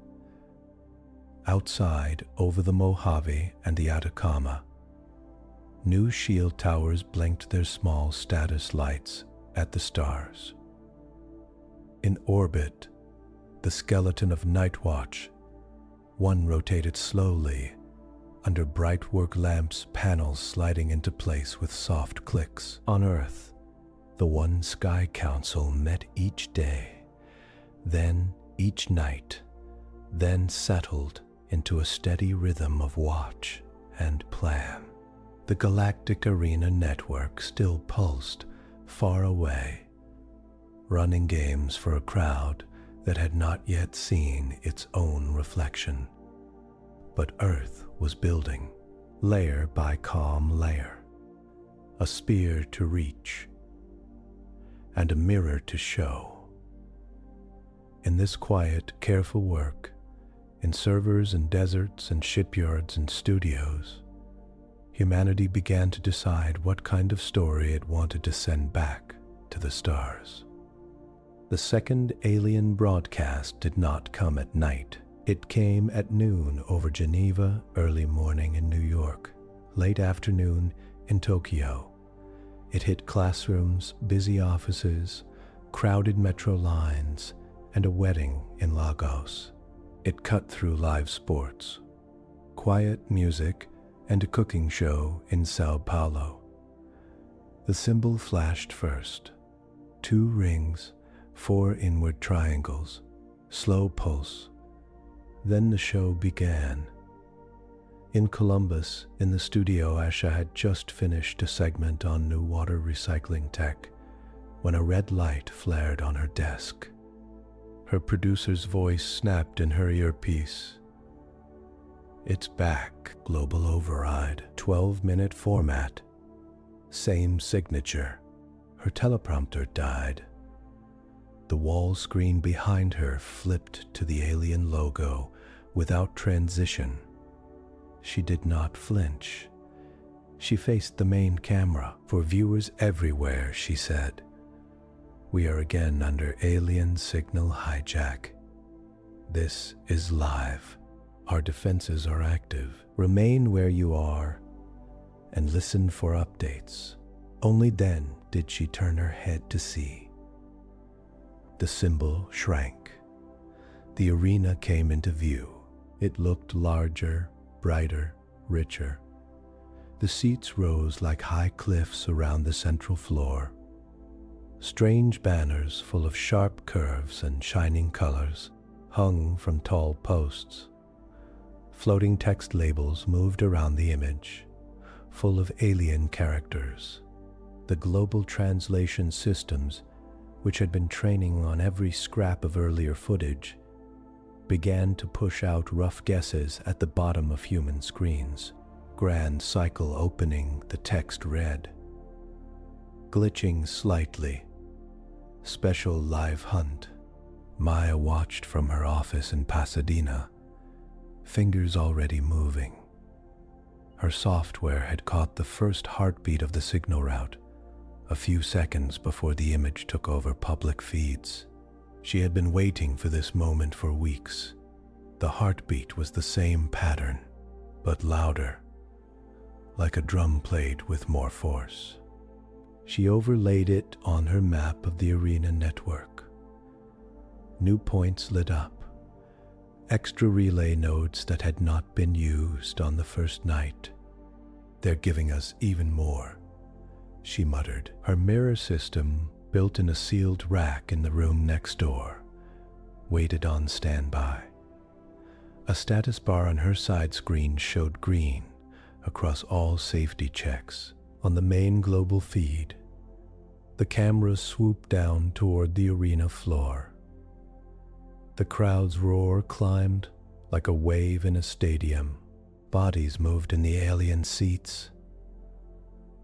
Outside, over the Mojave and the Atacama, new shield towers blinked their small status lights at the stars. In orbit, the skeleton of Night Watch, one rotated slowly, under bright work lamps, panels sliding into place with soft clicks. On Earth, the One Sky Council met each day, then each night, then settled into a steady rhythm of watch and plan. The Galactic Arena network still pulsed far away, running games for a crowd that had not yet seen its own reflection. But Earth was building, layer by calm layer, a spear to reach, and a mirror to show. In this quiet, careful work, in servers and deserts and shipyards and studios, humanity began to decide what kind of story it wanted to send back to the stars. The second alien broadcast did not come at night. It came at noon over Geneva, early morning in New York, late afternoon in Tokyo. It hit classrooms, busy offices, crowded metro lines, and a wedding in Lagos. It cut through live sports, quiet music, and a cooking show in Sao Paulo. The symbol flashed first. 2 rings, 4 inward triangles, slow pulse. Then the show began. In Columbus, in the studio, Asha had just finished a segment on new water recycling tech when a red light flared on her desk. Her producer's voice snapped in her earpiece. It's back, global override, 12-minute format, same signature. Her teleprompter died. The wall screen behind her flipped to the alien logo without transition. She did not flinch. She faced the main camera. For viewers everywhere, she said, we are again under alien signal hijack. This is live. Our defenses are active. Remain where you are and listen for updates. Only then did she turn her head to see. The symbol shrank. The arena came into view. It looked larger, brighter, richer. The seats rose like high cliffs around the central floor. Strange banners full of sharp curves and shining colors hung from tall posts. Floating text labels moved around the image, full of alien characters. The global translation systems, which had been training on every scrap of earlier footage, began to push out rough guesses at the bottom of human screens. Grand cycle opening, the text read. Glitching slightly. Special live hunt. Maya watched from her office in Pasadena, fingers already moving. Her software had caught the first heartbeat of the signal route, a few seconds before the image took over public feeds. She had been waiting for this moment for weeks. The heartbeat was the same pattern, but louder, like a drum played with more force. She overlaid it on her map of the arena network. New points lit up, extra relay nodes that had not been used on the first night. They're giving us even more, she muttered. Her mirror system, built in a sealed rack in the room next door, waited on standby. A status bar on her side screen showed green across all safety checks. On the main global feed, the cameras swooped down toward the arena floor. The crowd's roar climbed like a wave in a stadium. Bodies moved in the alien seats,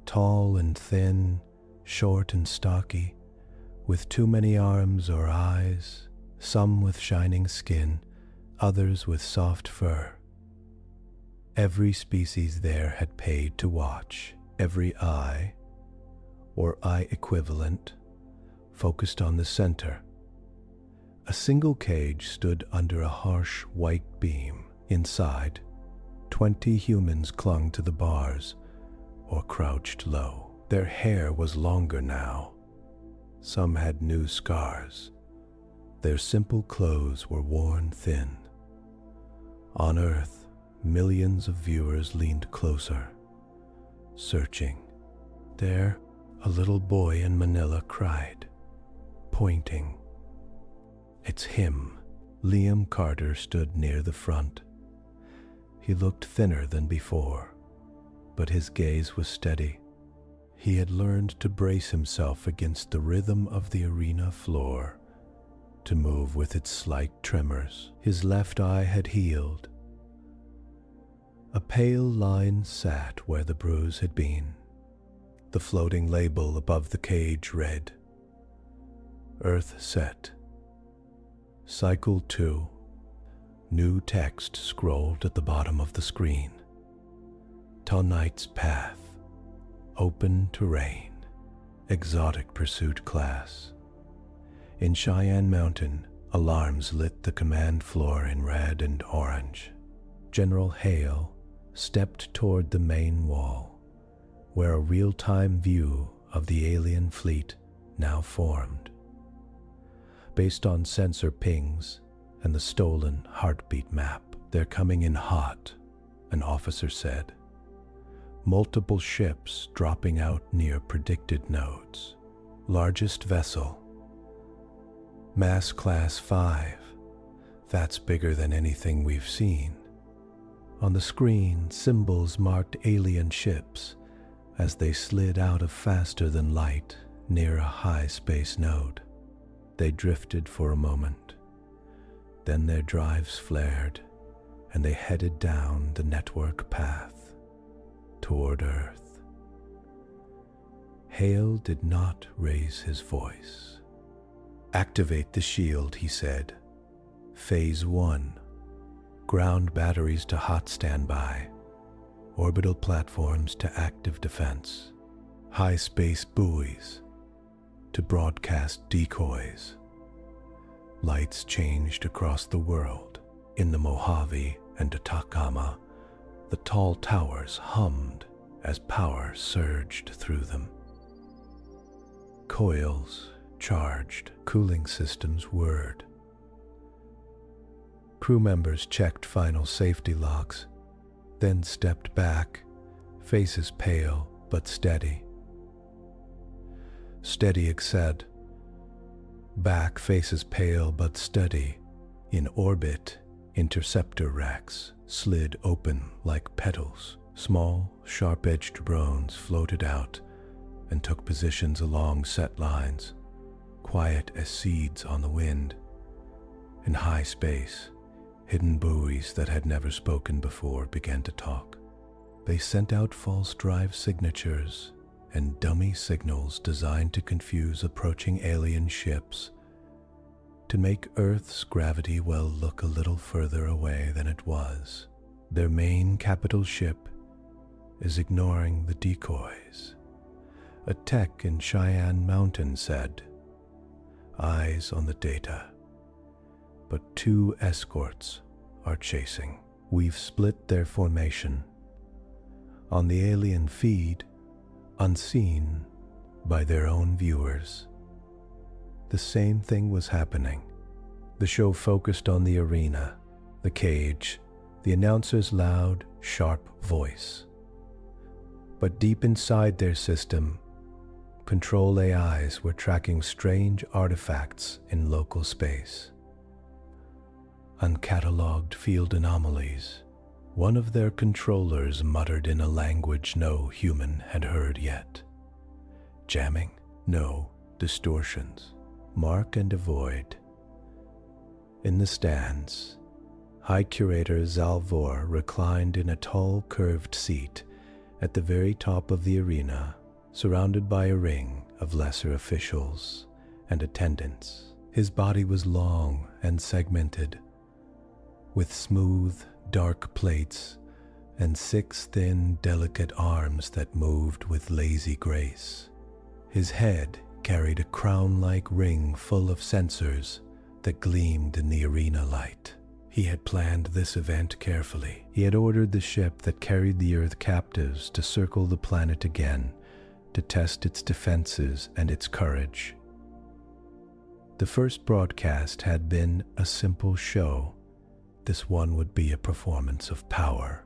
tall and thin, short and stocky, with too many arms or eyes, some with shining skin, others with soft fur. Every species there had paid to watch. Every eye, or eye equivalent, focused on the center. A single cage stood under a harsh white beam. Inside, 20 humans clung to the bars or crouched low. Their hair was longer now. Some had new scars. Their simple clothes were worn thin. On Earth, millions of viewers leaned closer, searching. There, a little boy in Manila cried, pointing. "It's him." Liam Carter stood near the front. He looked thinner than before, but his gaze was steady. He had learned to brace himself against the rhythm of the arena floor, to move with its slight tremors. His left eye had healed. A pale line sat where the bruise had been. The floating label above the cage read, "Earth set. Cycle 2. New text scrolled at the bottom of the screen. Tonight's path. Open terrain. Exotic pursuit class." In Cheyenne Mountain, alarms lit the command floor in red and orange. General Hale stepped toward the main wall, where a real-time view of the alien fleet now formed. Based on sensor pings and the stolen heartbeat map, "They're coming in hot," an officer said. "Multiple ships dropping out near predicted nodes. Largest vessel. Mass Class 5. That's bigger than anything we've seen." On the screen, symbols marked alien ships as they slid out of faster-than-light near a high-space node. They drifted for a moment. Then their drives flared, and they headed down the network path toward Earth. Hale did not raise his voice. "Activate the shield," he said. "Phase 1. Ground batteries to hot standby. Orbital platforms to active defense. High space buoys to broadcast decoys." Lights changed across the world. In the Mojave and Atacama, the tall towers hummed as power surged through them. Coils charged, cooling systems whirred. Crew members checked final safety locks, then stepped back, faces pale but steady. Steady said, "Back, faces pale but steady." In orbit, interceptor racks slid open like petals. Small, sharp-edged drones floated out and took positions along set lines, quiet as seeds on the wind. In high space, hidden buoys that had never spoken before began to talk. They sent out false drive signatures and dummy signals designed to confuse approaching alien ships, to make Earth's gravity well look a little further away than it was. Their main capital ship is ignoring the decoys, a tech in Cheyenne Mountain said. Eyes on the data, but 2 escorts are chasing. We've split their formation. On the alien feed, unseen by their own viewers, the same thing was happening. The show focused on the arena, the cage, the announcer's loud, sharp voice. But deep inside their system, control AIs were tracking strange artifacts in local space. uncatalogued field anomalies. One of their controllers muttered in a language no human had heard yet. Jamming? No. Distortions. Mark and avoid. In the stands, High Curator Zalvor reclined in a tall curved seat at the very top of the arena, surrounded by a ring of lesser officials and attendants. His body was long and segmented, with smooth, dark plates and 6 thin, delicate arms that moved with lazy grace. His head carried a crown-like ring full of sensors that gleamed in the arena light. He had planned this event carefully. He had ordered the ship that carried the Earth captives to circle the planet again to test its defenses and its courage. The first broadcast had been a simple show. This one would be a performance of power.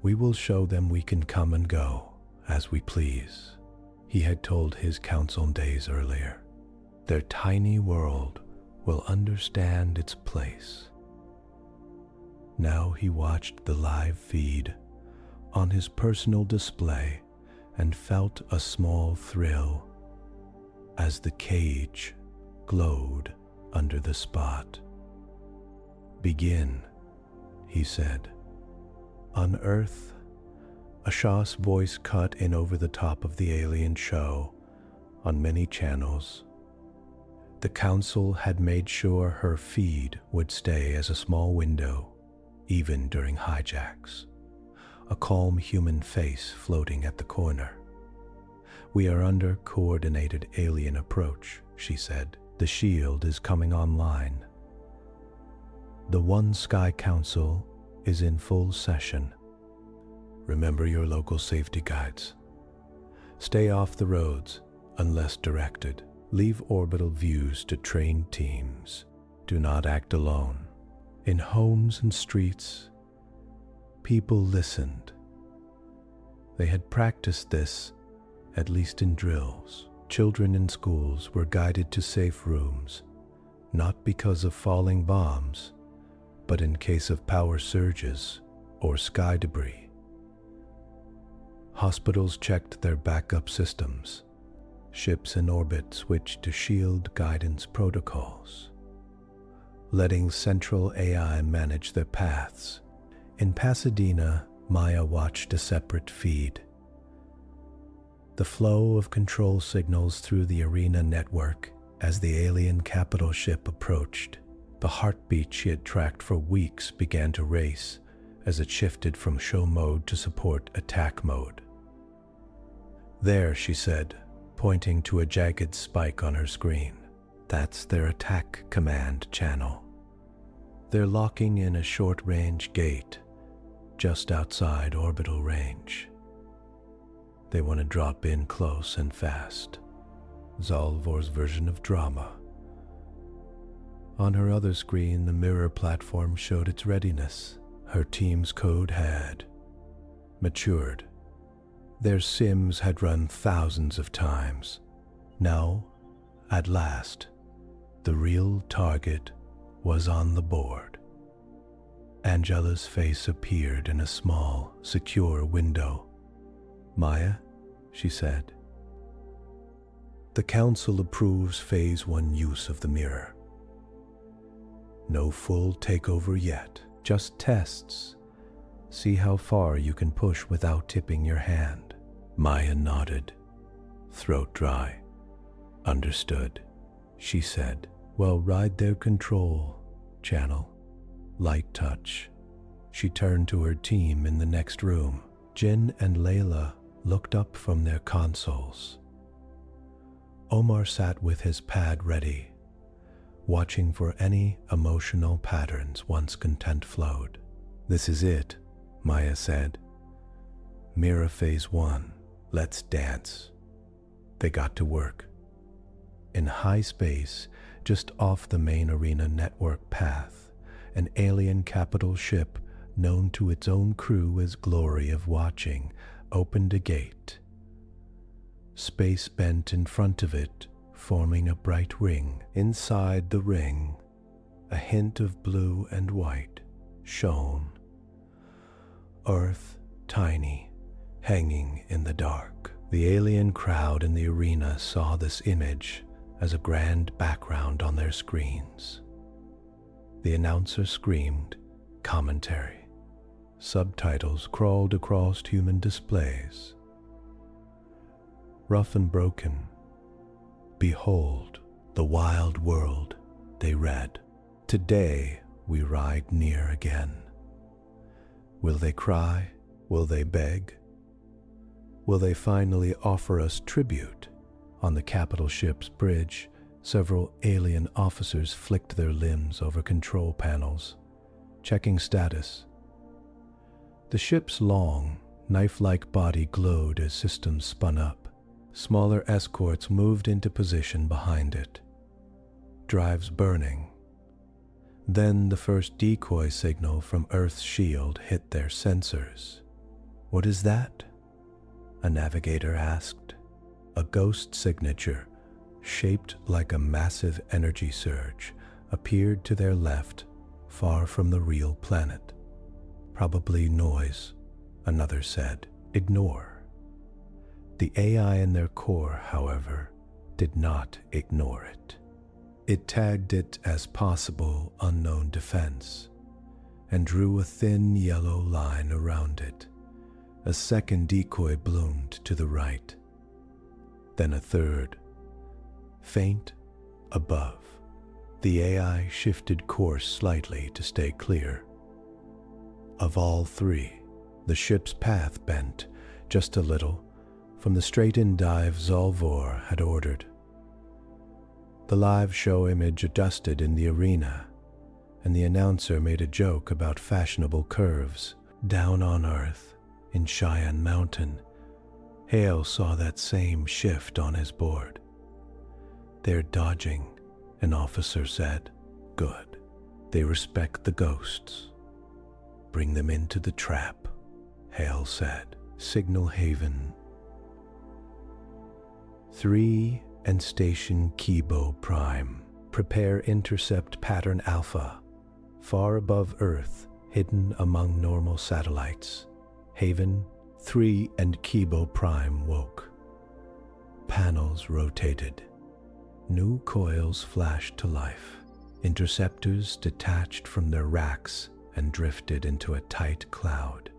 We will show them we can come and go as we please, he had told his council days earlier. Their tiny world will understand its place. Now he watched the live feed on his personal display and felt a small thrill as the cage glowed under the spot. Begin, he said. On Earth, Asha's voice cut in over the top of the alien show on many channels. The council had made sure her feed would stay as a small window, even during hijacks, a calm human face floating at the corner. We are under coordinated alien approach, she said. The shield is coming online. The One Sky Council is in full session. Remember your local safety guides. Stay off the roads unless directed. Leave orbital views to trained teams. Do not act alone. In homes and streets, people listened. They had practiced this, at least in drills. Children in schools were guided to safe rooms, not because of falling bombs, but in case of power surges or sky debris. Hospitals checked their backup systems. Ships in orbit switched to shield guidance protocols, letting central AI manage their paths. In Pasadena, Maya watched a separate feed. The flow of control signals through the arena network as the alien capital ship approached. The heartbeat she had tracked for weeks began to race as it shifted from show mode to support attack mode. There, she said, pointing to a jagged spike on her screen. That's their attack command channel. They're locking in a short-range gate just outside orbital range. They want to drop in close and fast. Zalvor's version of drama. On her other screen, the mirror platform showed its readiness. Her team's code had matured. Their sims had run thousands of times. Now, at last, the real target was on the board. Angela's face appeared in a small, secure window. Maya, she said. The Council approves Phase 1 use of the mirror. No full takeover yet, just tests. See how far you can push without tipping your hand. Maya nodded, throat dry. Understood, she said. Well, ride their control channel. Light touch. She turned to her team in the next room. Jen and Layla looked up from their consoles. Omar sat with his pad ready, watching for any emotional patterns once content flowed. This is it, Maya said. Mirror Phase 1. Let's dance. They got to work. In high space, just off the main arena network path, an alien capital ship known to its own crew as Glory of Watching opened a gate. Space bent in front of it, forming a bright ring. Inside the ring, A hint of blue and white shone. Earth tiny, hanging in the dark. The alien crowd in the arena saw this image as a grand background on their screens. The announcer screamed commentary. Subtitles crawled across human displays. Rough and broken. Behold the wild world, they read. Today we ride near again. Will they cry? Will they beg? Will they finally offer us tribute? On the capital ship's bridge, several alien officers flicked their limbs over control panels, checking status. The ship's long, knife-like body glowed as systems spun up. Smaller escorts moved into position behind it, drives burning. Then the first decoy signal from Earth's shield hit their sensors. "What is that?" a navigator asked. A ghost signature, shaped like a massive energy surge, appeared to their left, far from the real planet. "Probably noise," another said. "Ignore." The AI in their core, however, did not ignore it. It tagged it as possible unknown defense and drew a thin yellow line around it. A second decoy bloomed to the right, then a third, faint above. The AI shifted course slightly to stay clear. Of all three, the ship's path bent just a little from the straight-in dive Zolvor had ordered. The live show image adjusted in the arena, and the announcer made a joke about fashionable curves. Down on Earth, in Cheyenne Mountain, Hale saw that same shift on his board. "They're dodging," an officer said. "Good. They respect the ghosts. Bring them into the trap," Hale said. "Signal Haven 3 and Station Kibo Prime. Prepare intercept pattern Alpha, far above Earth, hidden among normal satellites." Haven 3 and Kibo Prime woke. Panels rotated. New coils flashed to life. Interceptors detached from their racks and drifted into a tight cloud.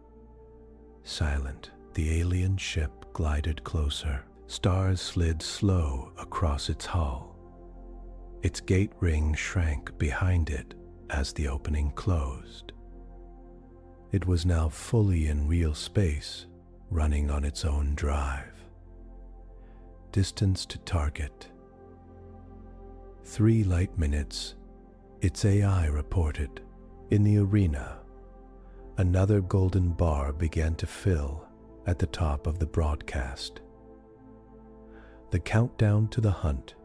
Silent, the alien ship glided closer. Stars slid slow across its hull. Its gate ring shrank behind it as the opening closed. It was now fully in real space, running on its own drive. Distance to target 3 light minutes, its AI reported. In the arena, another golden bar began to fill at the top of the broadcast. The countdown to the hunt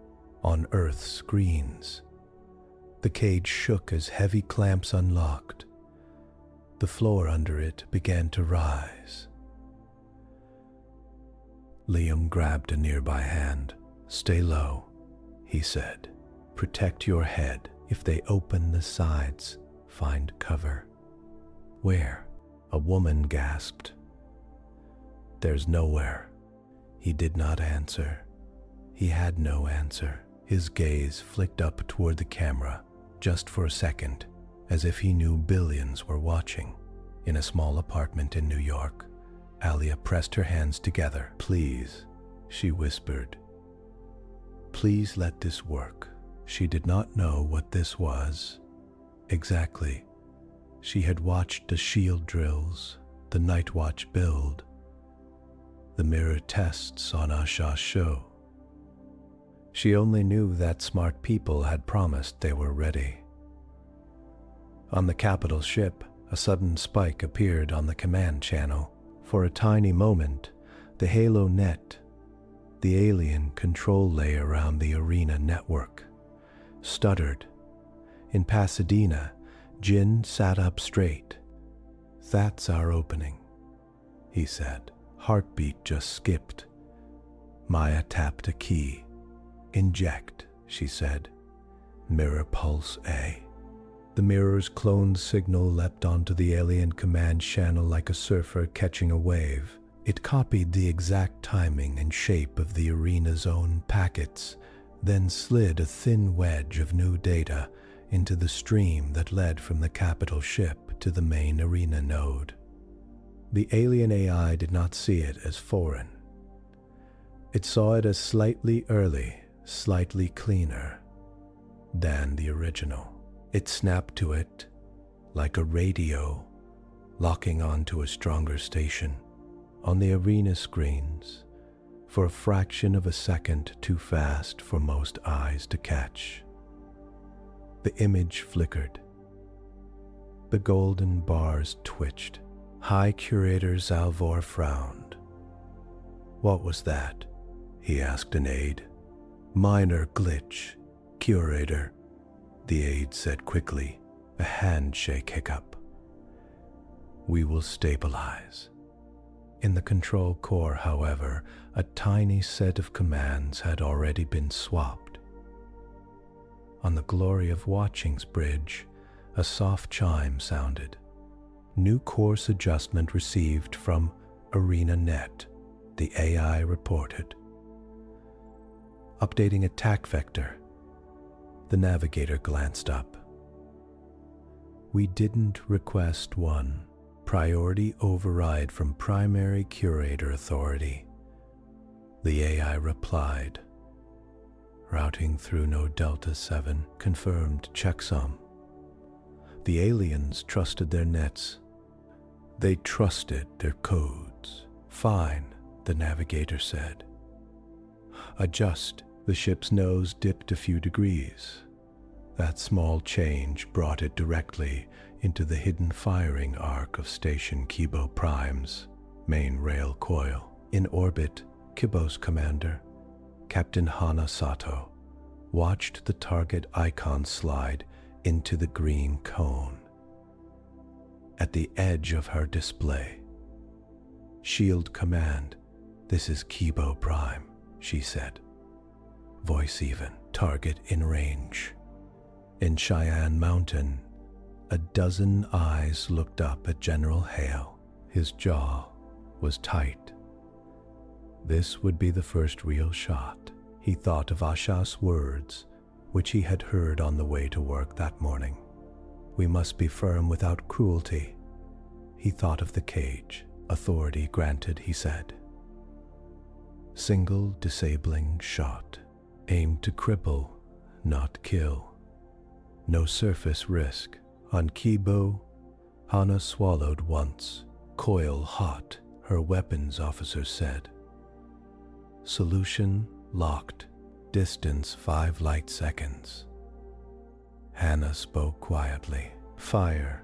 on Earth's screens. The cage shook as heavy clamps unlocked. The floor under it began to rise. Liam grabbed a nearby hand. "Stay low," he said. "Protect your head. If they open the sides, find cover." "Where?" a woman gasped. "There's nowhere." He did not answer. He had no answer. His gaze flicked up toward the camera, just for a second, as if he knew billions were watching. In a small apartment in New York, Alia pressed her hands together. "Please," she whispered. "Please let this work." She did not know what this was exactly. She had watched the shield drills, the Night Watch build, the mirror tests on Asha's show. She only knew that smart people had promised they were ready. On the capital ship, a sudden spike appeared on the command channel. For a tiny moment, the Halo net, the alien control layer around the arena network, stuttered. In Pasadena, Jin sat up straight. "That's our opening," he said. Heartbeat just skipped. Maya tapped a key. "Inject," she said. "Mirror pulse A." The mirror's cloned signal leapt onto the alien command channel like a surfer catching a wave. It copied the exact timing and shape of the arena's own packets, then slid a thin wedge of new data into the stream that led from the capital ship to the main arena node. The alien AI did not see it as foreign. It saw it as slightly early, slightly cleaner than the original. It snapped to it like a radio, locking onto a stronger station. On the arena screens, for a fraction of a second too fast for most eyes to catch. The image flickered. The golden bars twitched. High Curator Zalvor frowned. "What was that?" he asked an aide. "Minor glitch, Curator," the aide said quickly, a handshake hiccup. "We will stabilize." In the control core, however, a tiny set of commands had already been swapped. On the Glory of Watching's bridge, a soft chime sounded. New course adjustment received from ArenaNet, the AI reported. Updating attack vector. The navigator glanced up. "We didn't request one. Priority override from primary curator authority," the AI replied. "Routing through node Delta 7, confirmed checksum." The aliens trusted their nets. They trusted their codes. "Fine," the navigator said. "Adjust." The ship's nose dipped a few degrees. That small change brought it directly into the hidden firing arc of Station Kibo Prime's main rail coil. In orbit, Kibo's commander, Captain Hana Sato, watched the target icon slide into the green cone. At the edge of her display, "Shield Command, this is Kibo Prime," she said. Voice even, target in range. In Cheyenne Mountain, a dozen eyes looked up at General Hale. His jaw was tight. This would be the first real shot. He thought of Asha's words, which he had heard on the way to work that morning. "We must be firm without cruelty." He thought of the cage. "Authority granted," he said. Single disabling shot. Aimed to cripple, not kill. No surface risk. On Kibo, Hana swallowed once. "Coil hot," her weapons officer said. "Solution locked. Distance 5 light seconds." Hana spoke quietly. "Fire."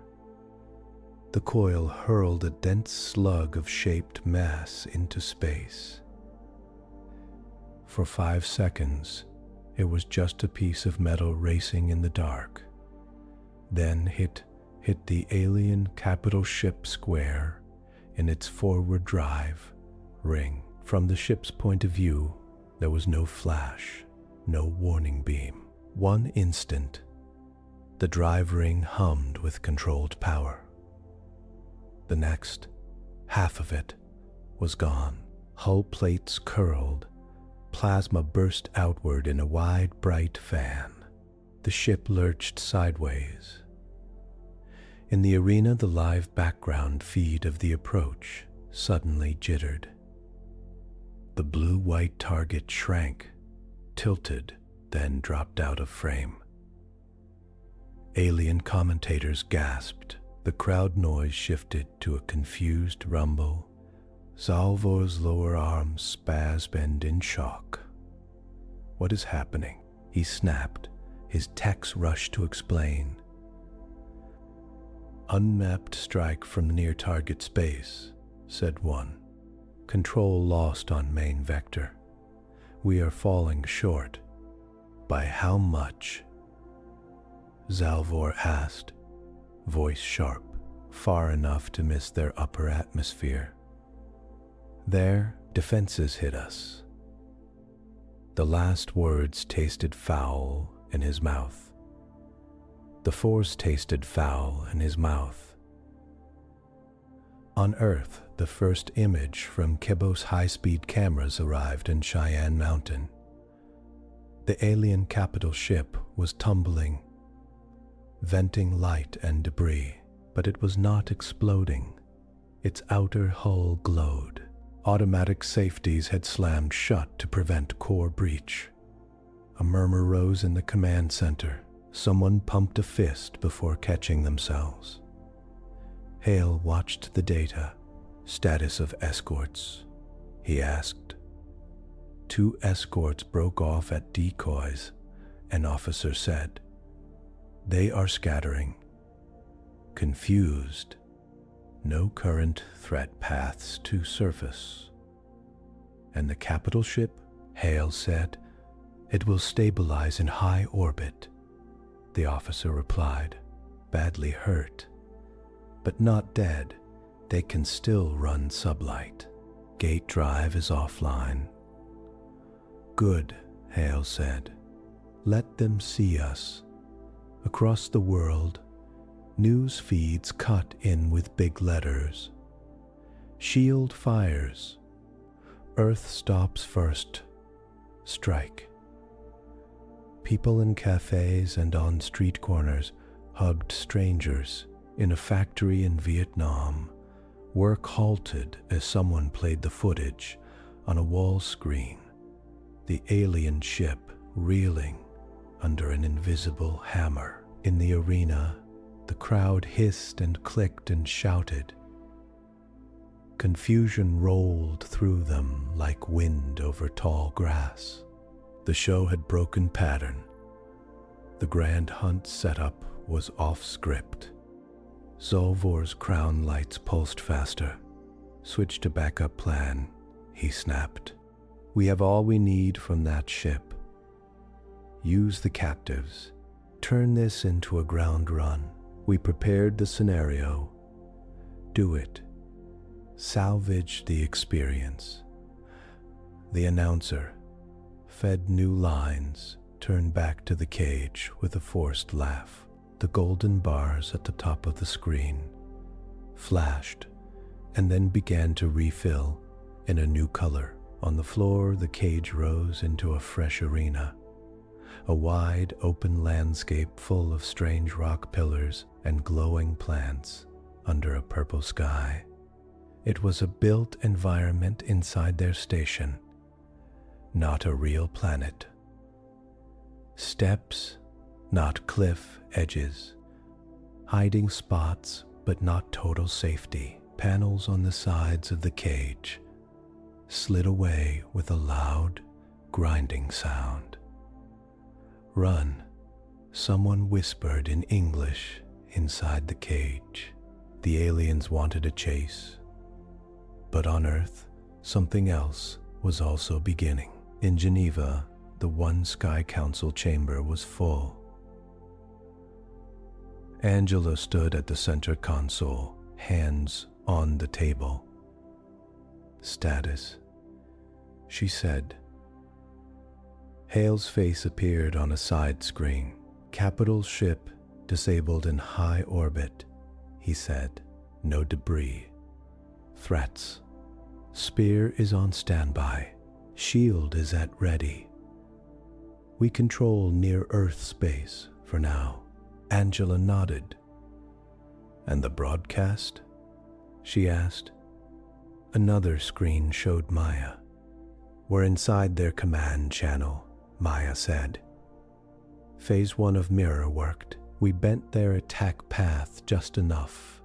The coil hurled a dense slug of shaped mass into space. For 5 seconds, it was just a piece of metal racing in the dark. Then hit the alien capital ship square in its forward drive ring. From the ship's point of view, there was no flash, no warning beam. One instant, the drive ring hummed with controlled power. The next, half of it was gone. Hull plates curled. Plasma burst outward in a wide, bright fan. The ship lurched sideways. In the arena, the live background feed of the approach suddenly jittered. The blue-white target shrank, tilted, then dropped out of frame. Alien commentators gasped. The crowd noise shifted to a confused rumble. Zalvor's lower arms spasmed in shock. "What is happening?" he snapped. His techs rushed to explain. "Unmapped strike from near target space," said one. "Control lost on main vector. We are falling short." "By how much?" Zalvor asked, voice sharp. "Far enough to miss their upper atmosphere. Their defenses hit us." The last words tasted foul in his mouth. The force tasted foul in his mouth. On Earth, the first image from Kibos high-speed cameras arrived in Cheyenne Mountain. The alien capital ship was tumbling, venting light and debris, but it was not exploding. Its outer hull glowed. Automatic safeties had slammed shut to prevent core breach. A murmur rose in the command center. Someone pumped a fist before catching themselves. Hale watched the data. Status of escorts, he asked. 2 escorts broke off at decoys, an officer said. They are scattering. Confused. No current threat paths to surface. And the capital ship, Hale said, it will stabilize in high orbit. The officer replied, badly hurt, but not dead. They can still run sublight. Gate drive is offline. Good, Hale said. Let them see us. Across the world, news feeds cut in with big letters. Shield fires. Earth stops first. Strike. People in cafes and on street corners hugged strangers. In a factory in Vietnam, work halted as someone played the footage on a wall screen. The alien ship reeling under an invisible hammer. In the arena, the crowd hissed and clicked and shouted. Confusion rolled through them like wind over tall grass. The show had broken pattern. The grand hunt setup was off script. Zolvor's crown lights pulsed faster. Switch to backup plan, he snapped. We have all we need from that ship. Use the captives. Turn this into a ground run. We prepared the scenario. Do it. Salvage the experience. The announcer, fed new lines, turned back to the cage with a forced laugh. The golden bars at the top of the screen flashed and then began to refill in a new color. On the floor, the cage rose into a fresh arena, a wide open landscape full of strange rock pillars and glowing plants under a purple sky. It was a built environment inside their station, not a real planet. Steps, not cliff edges. Hiding spots, but not total safety. Panels on the sides of the cage slid away with a loud, grinding sound. Run, someone whispered in English inside the cage. The aliens wanted a chase. But on Earth, something else was also beginning. In Geneva, the One Sky Council chamber was full. Angela stood at the center console, hands on the table. Status, she said. Hale's face appeared on a side screen. Capital ship disabled in high orbit, he said. No debris. Threats. Spear is on standby. Shield is at ready. We control near Earth space for now. Angela nodded. And the broadcast? She asked. Another screen showed Maya. We're inside their command channel, Maya said. Phase 1 of Mirror worked. We bent their attack path just enough.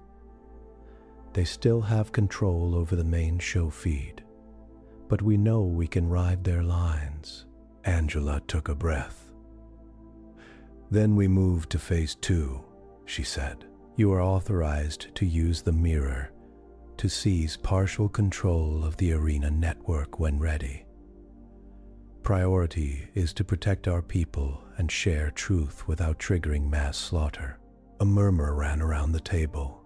They still have control over the main show feed, but we know we can ride their lines. Angela took a breath. Then we moved to Phase 2, she said. You are authorized to use the mirror to seize partial control of the arena network when ready. Priority is to protect our people and share truth without triggering mass slaughter. A murmur ran around the table.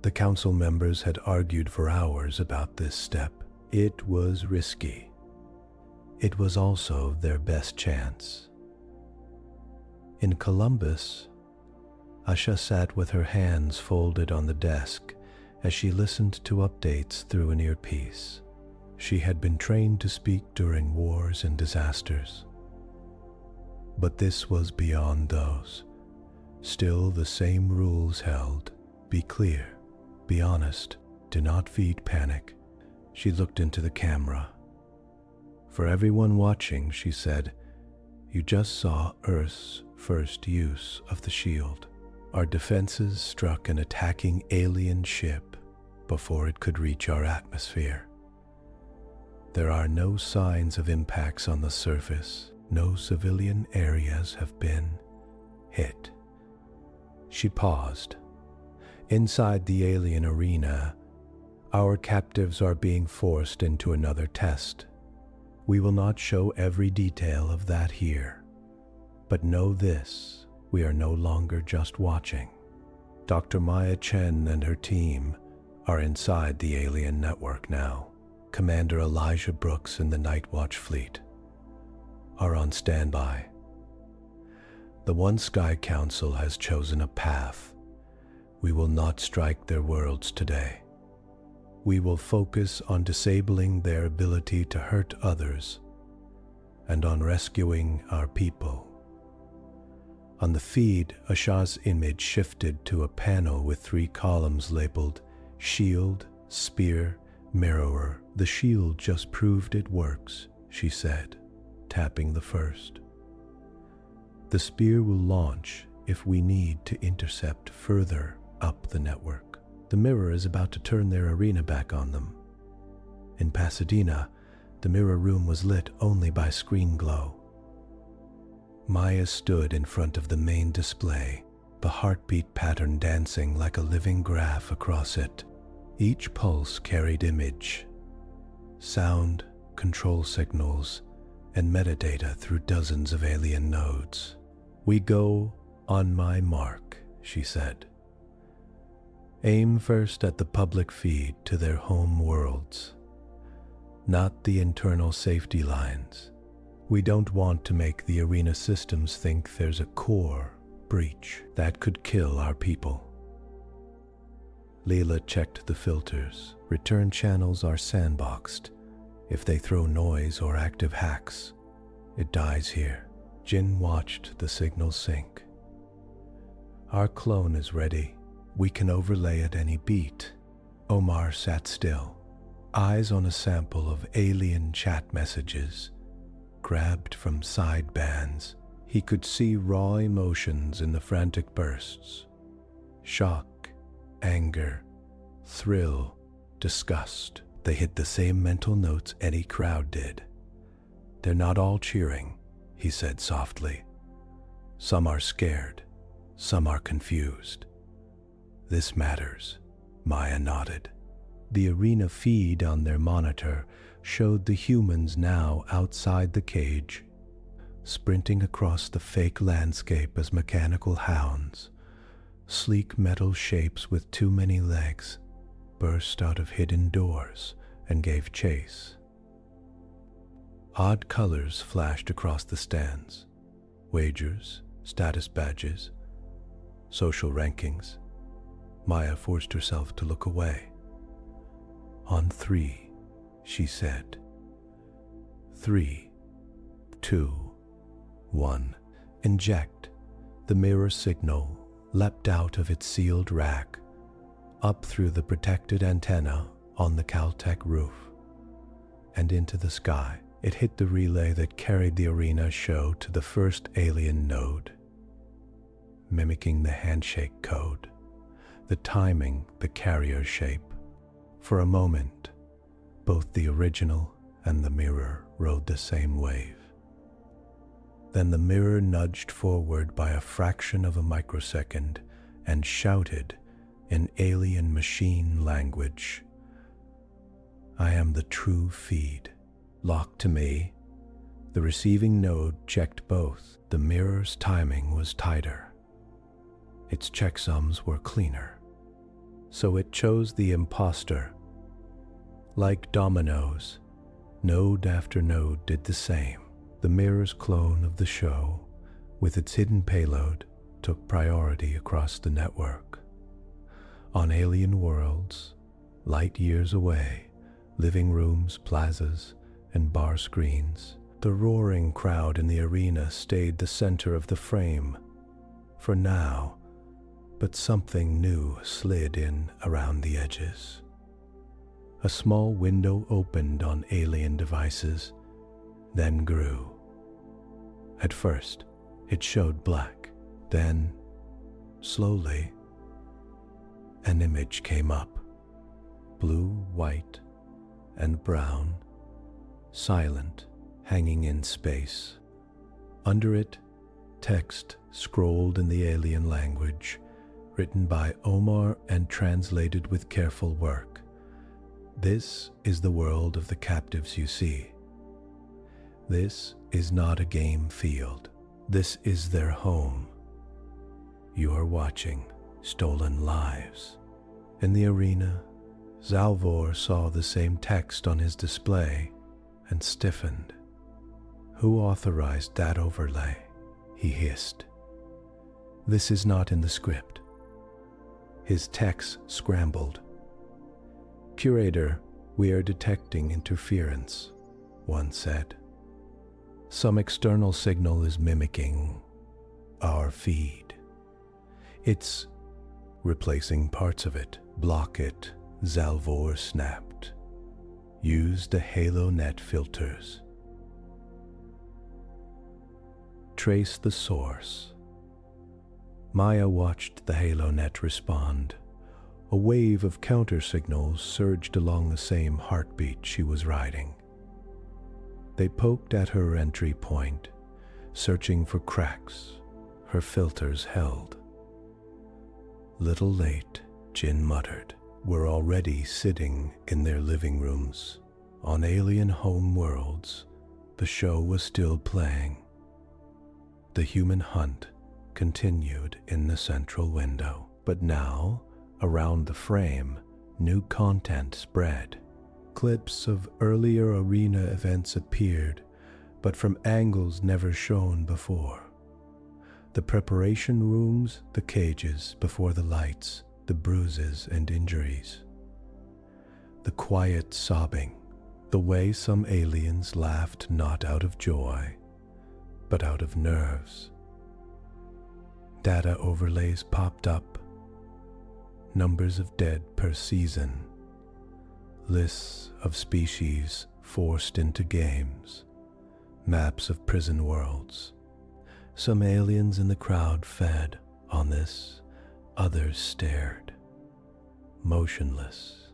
The council members had argued for hours about this step. It was risky. It was also their best chance. In Columbus, Asha sat with her hands folded on the desk as she listened to updates through an earpiece. She had been trained to speak during wars and disasters. But this was beyond those. Still, the same rules held. Be clear, be honest, do not feed panic. She looked into the camera. For everyone watching, she said, you just saw Earth's first use of the shield. Our defenses struck an attacking alien ship before it could reach our atmosphere. There are no signs of impacts on the surface. No civilian areas have been hit. She paused. Inside the alien arena, our captives are being forced into another test. We will not show every detail of that here. But know this, we are no longer just watching. Dr. Maya Chen and her team are inside the alien network now. Commander Elijah Brooks and the Night Watch fleet are on standby. The One Sky Council has chosen a path. We will not strike their worlds today. We will focus on disabling their ability to hurt others and on rescuing our people. On the feed, Asha's image shifted to a panel with 3 columns labeled Shield, Spear, Mirrorer. The shield just proved it works, she said, tapping the first. The spear will launch if we need to intercept further up the network. The mirror is about to turn their arena back on them. In Pasadena, the mirror room was lit only by screen glow. Maya stood in front of the main display, the heartbeat pattern dancing like a living graph across it. Each pulse carried image, sound, control signals, and metadata through dozens of alien nodes. We go on my mark, she said. Aim first at the public feed to their home worlds, not the internal safety lines. We don't want to make the arena systems think there's a core breach that could kill our people. Leela checked the filters. Return channels are sandboxed. If they throw noise or active hacks, it dies here. Jin watched the signal sync. Our clone is ready. We can overlay at any beat. Omar sat still, eyes on a sample of alien chat messages, grabbed from sidebands. He could see raw emotions in the frantic bursts. Shock, anger, thrill, disgust. They hit the same mental notes any crowd did. They're not all cheering, he said softly. Some are scared, some are confused. This matters, Maya nodded. The arena feed on their monitor showed the humans now outside the cage, sprinting across the fake landscape as mechanical hounds. Sleek metal shapes with too many legs burst out of hidden doors and gave chase. Odd colors flashed across the stands. Wagers, status badges, social rankings. Maya forced herself to look away. On 3, she said. 3, 2, 1. Inject. The mirror signal leapt out of its sealed rack, up through the protected antenna on the Caltech roof, and into the sky. It hit the relay that carried the arena show to the first alien node, mimicking the handshake code, the timing, the carrier shape. For a moment, both the original and the mirror rode the same wave. Then the mirror nudged forward by a fraction of a microsecond and shouted in alien machine language, I am the true feed. Locked to me. The receiving node checked both. The mirror's timing was tighter. Its checksums were cleaner. So it chose the imposter. Like dominoes, node after node did the same. The mirror's clone of the show with its hidden payload, took priority across the network. On alien worlds, light years away, living rooms, plazas, and bar screens, the roaring crowd in the arena stayed the center of the frame for now, but something new slid in around the edges. A small window opened on alien devices, then grew. At first, it showed black. Then, slowly, an image came up. Blue, white, and brown, silent, hanging in space. Under it, text scrolled in the alien language, written by Omar and translated with careful work. This is the world of the captives you see. This is not a game field. This is their home. You are watching stolen lives. In the arena, Zalvor saw the same text on his display and stiffened. Who authorized that overlay? He hissed. This is not in the script. His text scrambled. Curator, we are detecting interference, one said. Some external signal is mimicking our feed. It's replacing parts of it. Block it, Zalvor snapped. Use the HaloNet filters. Trace the source. Maya watched the HaloNet respond. A wave of counter-signals surged along the same heartbeat she was riding. They poked at her entry point, searching for cracks. Her filters held. Little late, Jin muttered. We're already sitting in their living rooms. On alien home worlds, the show was still playing. The human hunt continued in the central window, but now, around the frame, new content spread. Clips of earlier arena events appeared, but from angles never shown before. The preparation rooms, the cages before the lights, the bruises and injuries. The quiet sobbing, the way some aliens laughed not out of joy, but out of nerves. Data overlays popped up. Numbers of dead per season. Lists of species forced into games. Maps of prison worlds. Some aliens in the crowd fed on this. Others stared, motionless.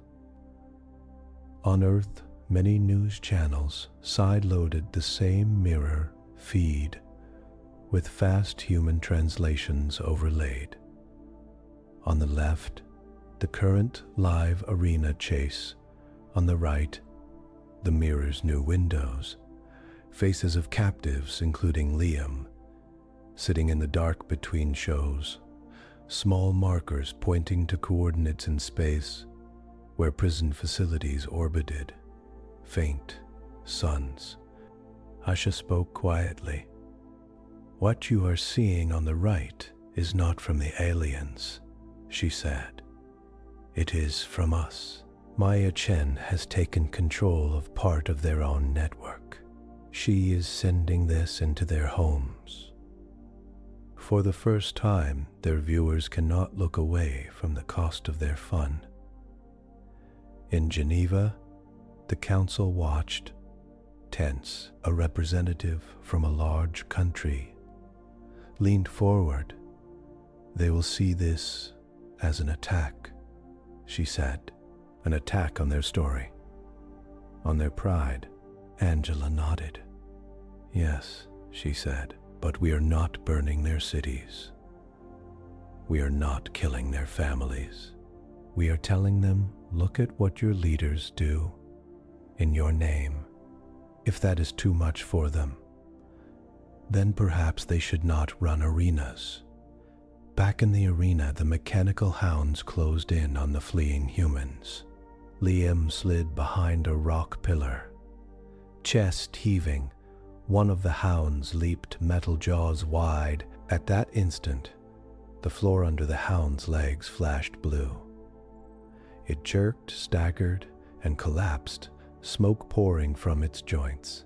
On Earth, many news channels side-loaded the same mirror feed with fast human translations overlaid. On the left, the current live arena chase. On the right, the mirror's new windows. Faces of captives, including Liam, sitting in the dark between shows. Small markers pointing to coordinates in space where prison facilities orbited. Faint suns. Asha spoke quietly. What you are seeing on the right is not from the aliens, she said. It is from us. Maya Chen has taken control of part of their own network. She is sending this into their homes. For the first time, their viewers cannot look away from the cost of their fun. In Geneva, the council watched, tense. A representative from a large country leaned forward. They will see this as an attack, she said. An attack on their story, on their pride. Angela nodded. Yes, she said, but we are not burning their cities. We are not killing their families. We are telling them, look at what your leaders do in your name. If that is too much for them, then perhaps they should not run arenas. Back in the arena, the mechanical hounds closed in on the fleeing humans. Liam slid behind a rock pillar, chest heaving, One of the hounds leaped, metal jaws wide. At that instant, the floor under the hound's legs flashed blue. It jerked, staggered, and collapsed, smoke pouring from its joints.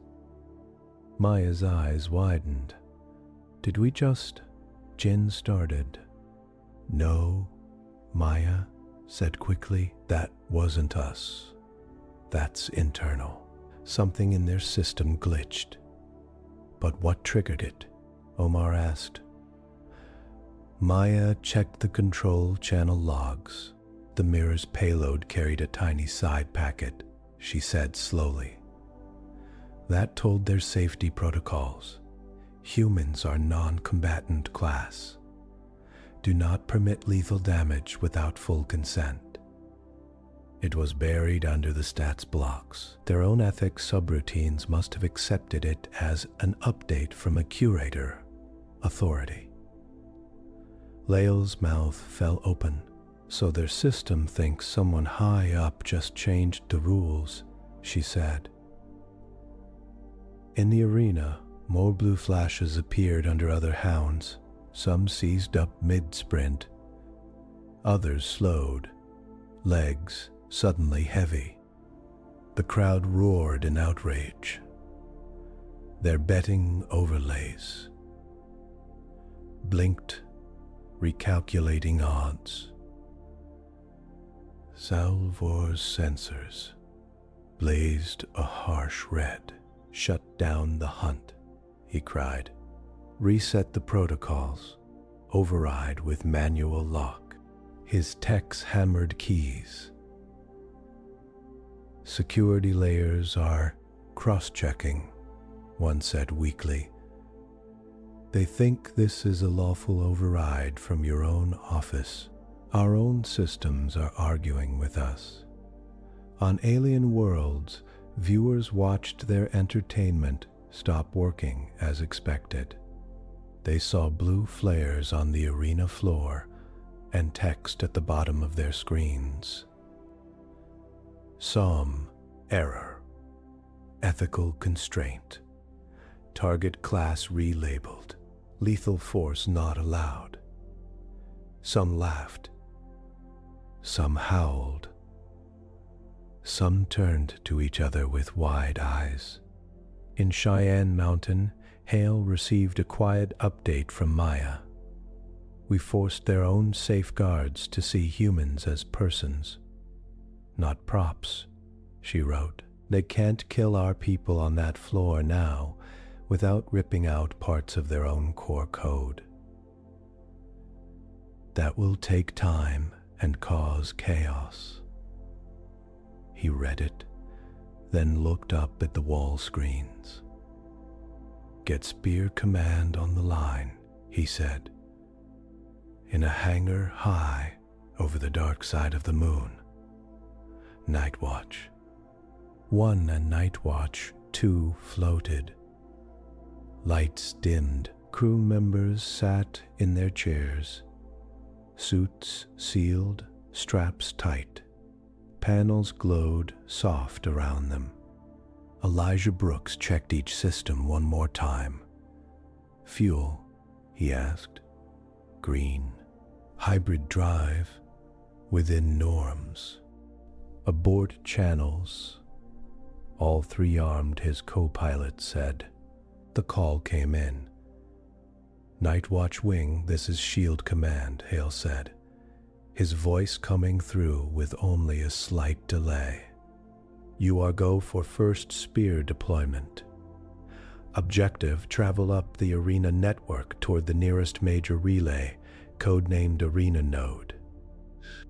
Maya's eyes widened. Did we just... Chen started. No, Maya said quickly. That wasn't us. That's internal. Something in their system glitched. But what triggered it? Omar asked. Maya checked the control channel logs. The mirror's payload carried a tiny side packet, she said slowly. That told their safety protocols. Humans are non-combatant class. Do not permit lethal damage without full consent. It was buried under the stats blocks. Their own ethics subroutines must have accepted it as an update from a curator, authority. Lael's mouth fell open. So their system thinks someone high up just changed the rules, she said. In the arena, more blue flashes appeared under other hounds. Some seized up mid-sprint. Others slowed, legs suddenly heavy. The crowd roared in outrage. Their betting overlays blinked, recalculating odds. Salvor's sensors blazed a harsh red. Shut down the hunt, he cried. Reset the protocols. Override with manual lock. His techs hammered keys. Security layers are cross-checking, one said weakly. They think this is a lawful override from your own office. Our own systems are arguing with us. On alien worlds, viewers watched their entertainment stop working as expected. They saw blue flares on the arena floor and text at the bottom of their screens. SOM error. Ethical constraint. Target class relabeled. Lethal force not allowed. Some laughed. Some howled. Some turned to each other with wide eyes. In Cheyenne Mountain, Hale received a quiet update from Maya. We forced their own safeguards to see humans as persons, not props, she wrote. They can't kill our people on that floor now without ripping out parts of their own core code. That will take time and cause chaos. He read it, then looked up at the wall screens. Get Spear Command on the line, he said. In a hangar high over the dark side of the moon. Night Watch 1 and Night Watch 2 floated. Lights dimmed. Crew members sat in their chairs. Suits sealed, straps tight. Panels glowed soft around them. Elijah Brooks checked each system one more time. Fuel, he asked. Green. Hybrid drive. Within norms. Abort channels. All three armed, his co-pilot said. The call came in. Night Watch Wing, this is Shield Command, Hale said, his voice coming through with only a slight delay. You are go for first spear deployment. Objective, travel up the arena network toward the nearest major relay, codenamed Arena Node.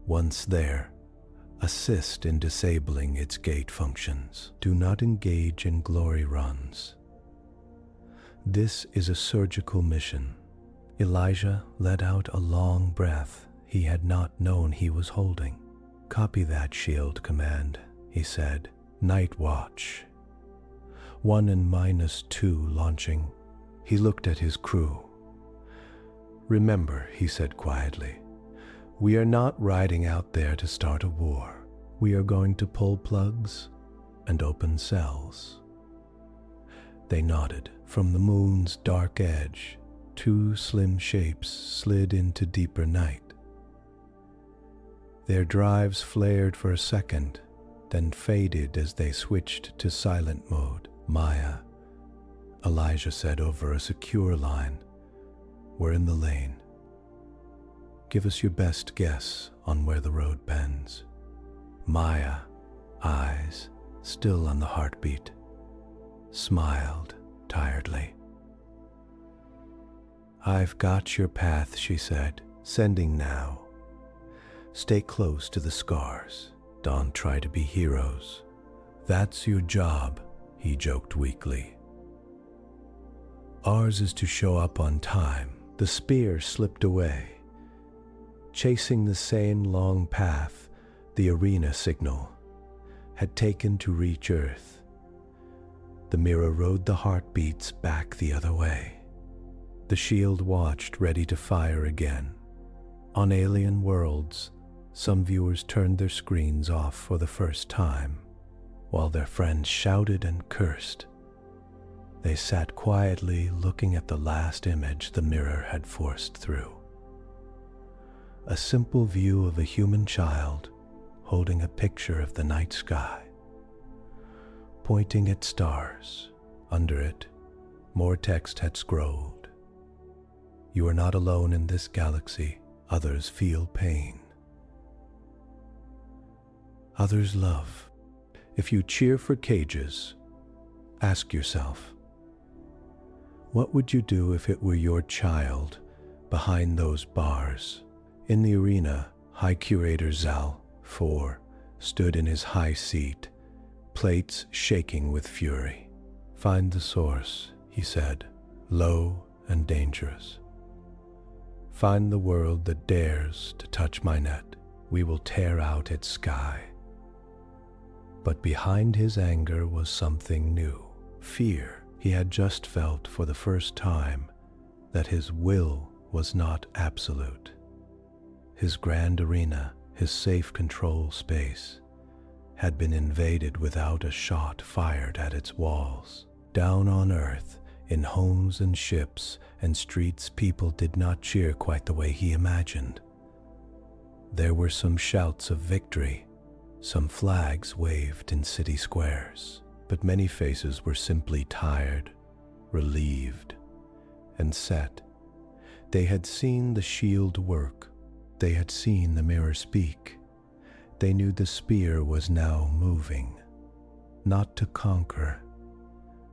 Once there, assist in disabling its gate functions. Do not engage in glory runs. This is a surgical mission. Elijah let out a long breath he had not known he was holding. Copy that, Shield Command, he said. Night Watch. 1 and -2 launching. He looked at his crew. Remember, he said quietly, we are not riding out there to start a war. We are going to pull plugs and open cells. They nodded. From the moon's dark edge, two slim shapes slid into deeper night. Their drives flared for a second, then faded as they switched to silent mode. Maya, Elijah said over a secure line, "We're in the lane. Give us your best guess on where the road bends." Maya, eyes still on the heartbeat, smiled tiredly. "I've got your path," she said, "sending now. Stay close to the scars. Don't try to be heroes. That's your job," he joked weakly. "Ours is to show up on time." The spear slipped away, chasing the same long path the arena signal had taken to reach Earth. The mirror rode the heartbeats back the other way. The shield watched, ready to fire again. On alien worlds, some viewers turned their screens off for the first time, while their friends shouted and cursed. They sat quietly looking at the last image the mirror had forced through. A simple view of a human child holding a picture of the night sky, pointing at stars. Under it, more text had scrolled. "You are not alone in this galaxy. Others feel pain. Others love. If you cheer for cages, ask yourself, what would you do if it were your child behind those bars?" In the arena, High Curator Zal IV stood in his high seat, plates shaking with fury. "Find the source," he said, "low and dangerous. Find the world that dares to touch my net. We will tear out its sky." But behind his anger was something new. Fear. He had just felt for the first time that his will was not absolute. His grand arena, his safe control space, had been invaded without a shot fired at its walls. Down on Earth, in homes and ships and streets, people did not cheer quite the way he imagined. There were some shouts of victory, some flags waved in city squares, but many faces were simply tired, relieved, and set. They had seen the shield work. They had seen the mirror speak. They knew the spear was now moving, not to conquer,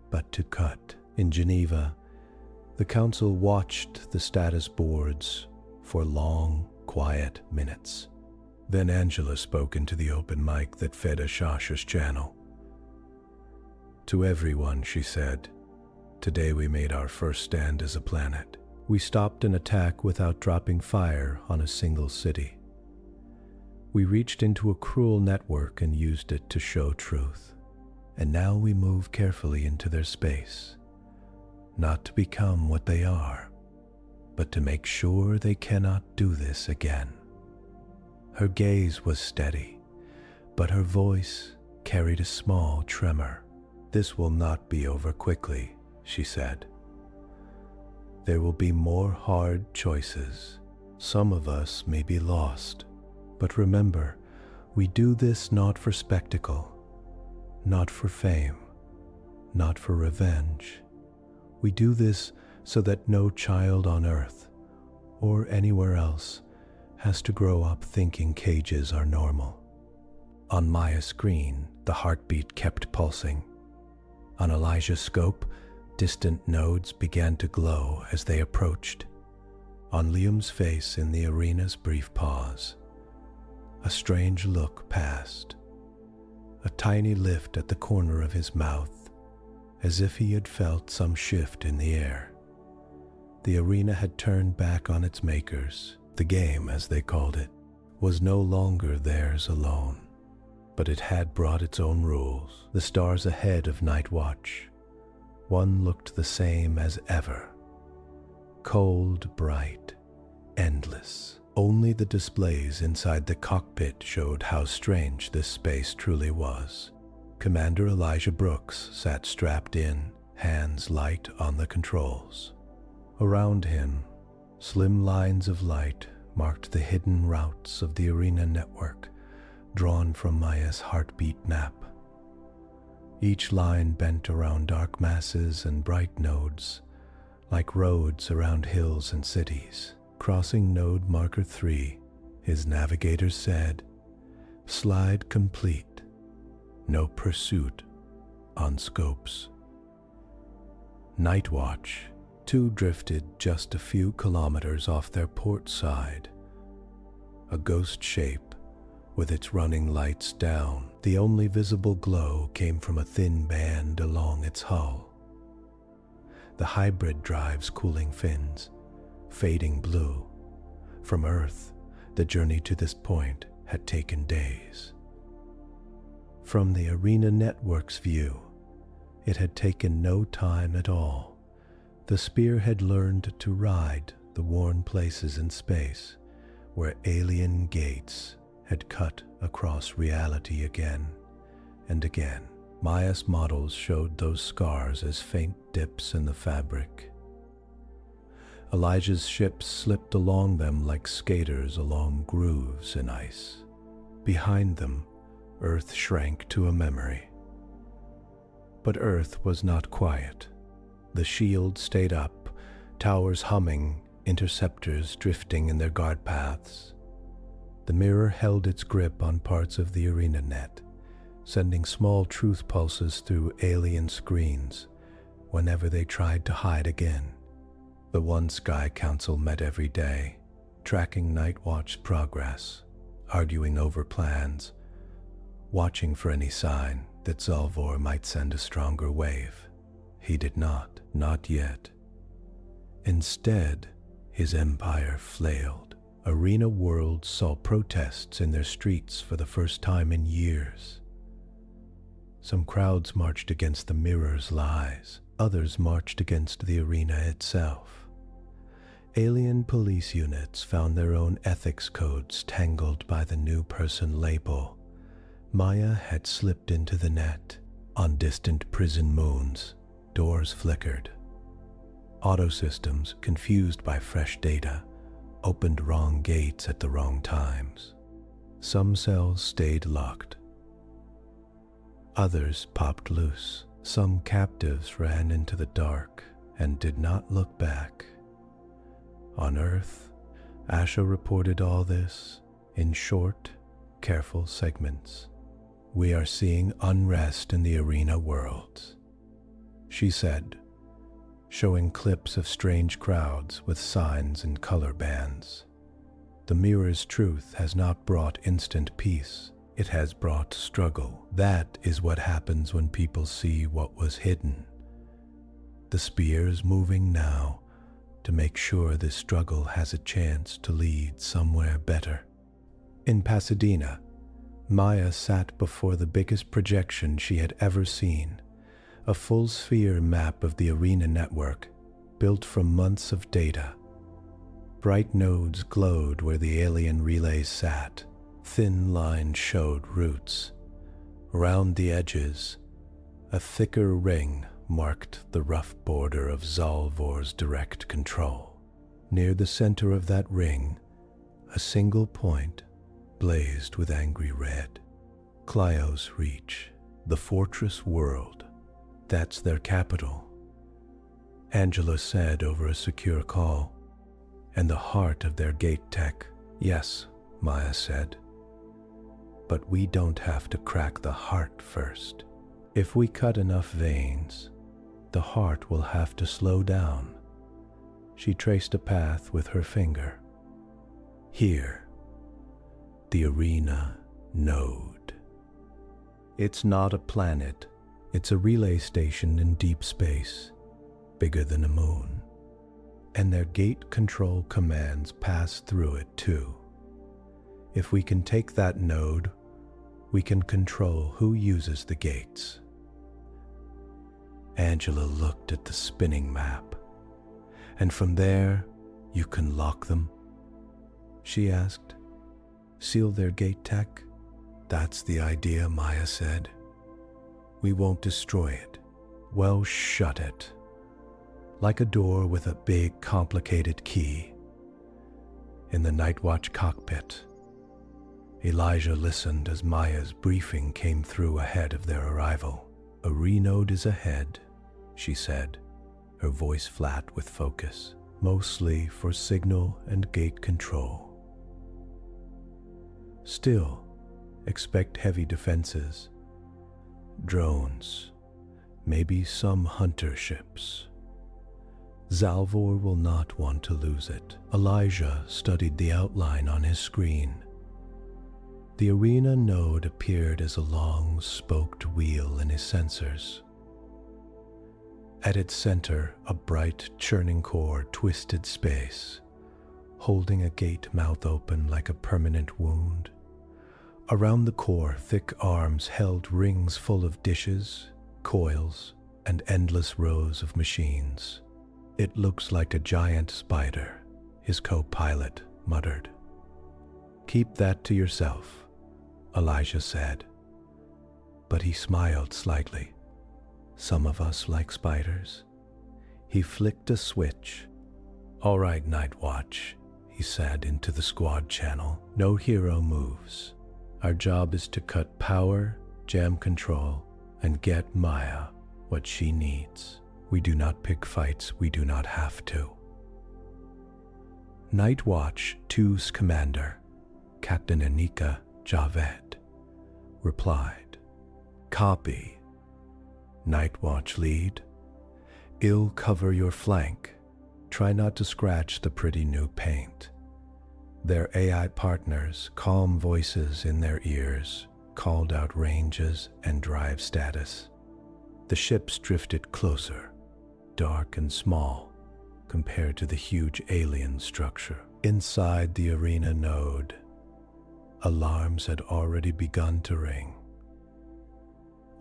but to cut. In Geneva, the council watched the status boards for long, quiet minutes. Then Angela spoke into the open mic that fed Ashasha's channel. "To everyone," she said, "today we made our first stand as a planet. We stopped an attack without dropping fire on a single city. We reached into a cruel network and used it to show truth. And now we move carefully into their space, not to become what they are, but to make sure they cannot do this again." Her gaze was steady, but her voice carried a small tremor. "This will not be over quickly," she said. "There will be more hard choices. Some of us may be lost, but remember, we do this not for spectacle, not for fame, not for revenge. We do this so that no child on Earth or anywhere else has to grow up thinking cages are normal." On Maya's screen, the heartbeat kept pulsing. On Elijah's scope, distant nodes began to glow as they approached. On Liam's face in the arena's brief pause, a strange look passed, a tiny lift at the corner of his mouth, as if he had felt some shift in the air. The arena had turned back on its makers. The game, as they called it, was no longer theirs alone, but it had brought its own rules. The stars ahead of Night Watch, one looked the same as ever. Cold, bright, endless. Only the displays inside the cockpit showed how strange this space truly was. Commander Elijah Brooks sat strapped in, hands light on the controls. Around him, slim lines of light marked the hidden routes of the arena network drawn from Maya's heartbeat map. Each line bent around dark masses and bright nodes, like roads around hills and cities. Crossing node marker 3, his navigator said, "Slide complete. No pursuit on scopes." Night Watch 2 drifted just a few kilometers off their port side. A ghost shape with its running lights down. The only visible glow came from a thin band along its hull. The hybrid drive's cooling fins, fading blue. From Earth, the journey to this point had taken days. From the arena network's view, it had taken no time at all. The spear had learned to ride the worn places in space where alien gates had cut across reality again and again. Maya's models showed those scars as faint dips in the fabric. Elijah's ships slipped along them like skaters along grooves in ice. Behind them, Earth shrank to a memory. But Earth was not quiet. The shield stayed up, towers humming, interceptors drifting in their guard paths. The mirror held its grip on parts of the arena net, sending small truth pulses through alien screens whenever they tried to hide again. The One Sky Council met every day, tracking Night Watch's progress, arguing over plans, watching for any sign that Zalvor might send a stronger wave. He did not yet. Instead, his empire flailed. Arena worlds saw protests in their streets for the first time in years. Some crowds marched against the mirror's lies. Others marched against the arena itself. Alien police units found their own ethics codes tangled by the new person label. Maya had slipped into the net. On distant prison moons, doors flickered. Auto systems, confused by fresh data, opened wrong gates at the wrong times. Some cells stayed locked. Others popped loose. Some captives ran into the dark and did not look back. On Earth, Asha reported all this in short, careful segments. "We are seeing unrest in the arena worlds," she said, showing clips of strange crowds with signs and color bands. "The mirror's truth has not brought instant peace. It has brought struggle. That is what happens when people see what was hidden. The spear's moving now to make sure this struggle has a chance to lead somewhere better." In Pasadena, Maya sat before the biggest projection she had ever seen, a full-sphere map of the arena network built from months of data. Bright nodes glowed where the alien relays sat. Thin lines showed routes. Around the edges, a thicker ring marked the rough border of Zalvor's direct control. Near the center of that ring, a single point blazed with angry red. Clio's Reach, the fortress world. That's their capital, Angela said over a secure call. And the heart of their gate tech. Yes, Maya said. But we don't have to crack the heart first. If we cut enough veins, the heart will have to slow down. She traced a path with her finger. Here, the arena node. It's not a planet. It's a relay station in deep space, bigger than a moon. And their gate control commands pass through it too. If we can take that node, we can control who uses the gates. Angela looked at the spinning map. And from there, you can lock them? She asked. Seal their gate tech? That's the idea, Maya said. We won't destroy it, Well, shut it. Like a door with a big, complicated key. In the Night Watch cockpit, Elijah listened as Maya's briefing came through ahead of their arrival. "A renode is ahead," she said, her voice flat with focus, "mostly for signal and gate control. Still, expect heavy defenses. Drones, maybe some hunter ships. Zalvor will not want to lose it." Elijah studied the outline on his screen. The arena node appeared as a long, spoked wheel in his sensors. At its center, a bright, churning core twisted space, holding a gate mouth open like a permanent wound. Around the core, thick arms held rings full of dishes, coils, and endless rows of machines. "It looks like a giant spider," his co-pilot muttered. "Keep that to yourself," Elijah said. But he smiled slightly. "Some of us like spiders." He flicked a switch. "All right, Night Watch," he said into the squad channel. "No hero moves. Our job is to cut power, jam control, and get Maya what she needs. We do not pick fights we do not have to." Night Watch 2's commander, Captain Anika Javed, replied, "Copy. Night Watch lead, I'll cover your flank. Try not to scratch the pretty new paint." Their AI partners, calm voices in their ears, called out ranges and drive status. The ships drifted closer, dark and small, compared to the huge alien structure. Inside the arena node, alarms had already begun to ring.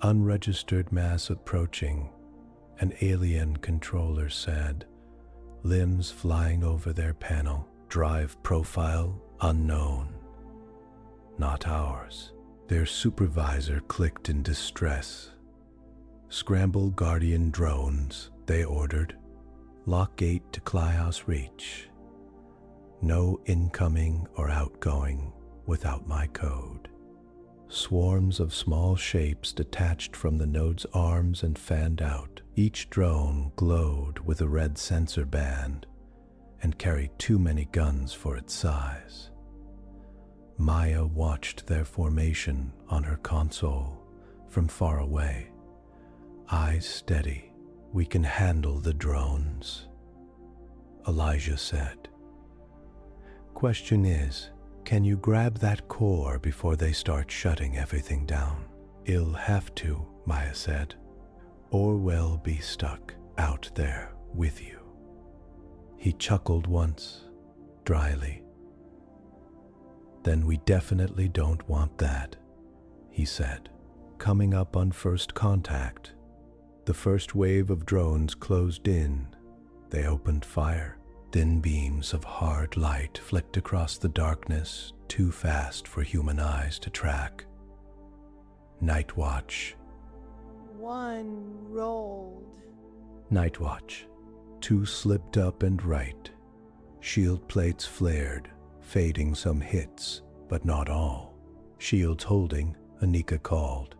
"Unregistered mass approaching," an alien controller said, limbs flying over their panel. "Drive profile unknown." "Not ours." Their supervisor clicked in distress. "Scramble Guardian drones," they ordered. "Lock gate to Clyos reach. No incoming or outgoing without my code." Swarms of small shapes detached from the node's arms and fanned out. Each drone glowed with a red sensor band and carried too many guns for its size. Maya watched their formation on her console from far away, eyes steady. "We can handle the drones," Elijah said. "Question is, can you grab that core before they start shutting everything down?" "I'll have to," Maya said, "or we'll be stuck out there with you." He chuckled once, dryly. "Then we definitely don't want that," he said. Coming up on first contact, the first wave of drones closed in. They opened fire. Thin beams of hard light flicked across the darkness, too fast for human eyes to track. Night Watch. 1 rolled. Night Watch. 2 slipped up and right. Shield plates flared, fading some hits, but not all. Shields holding, Anika called.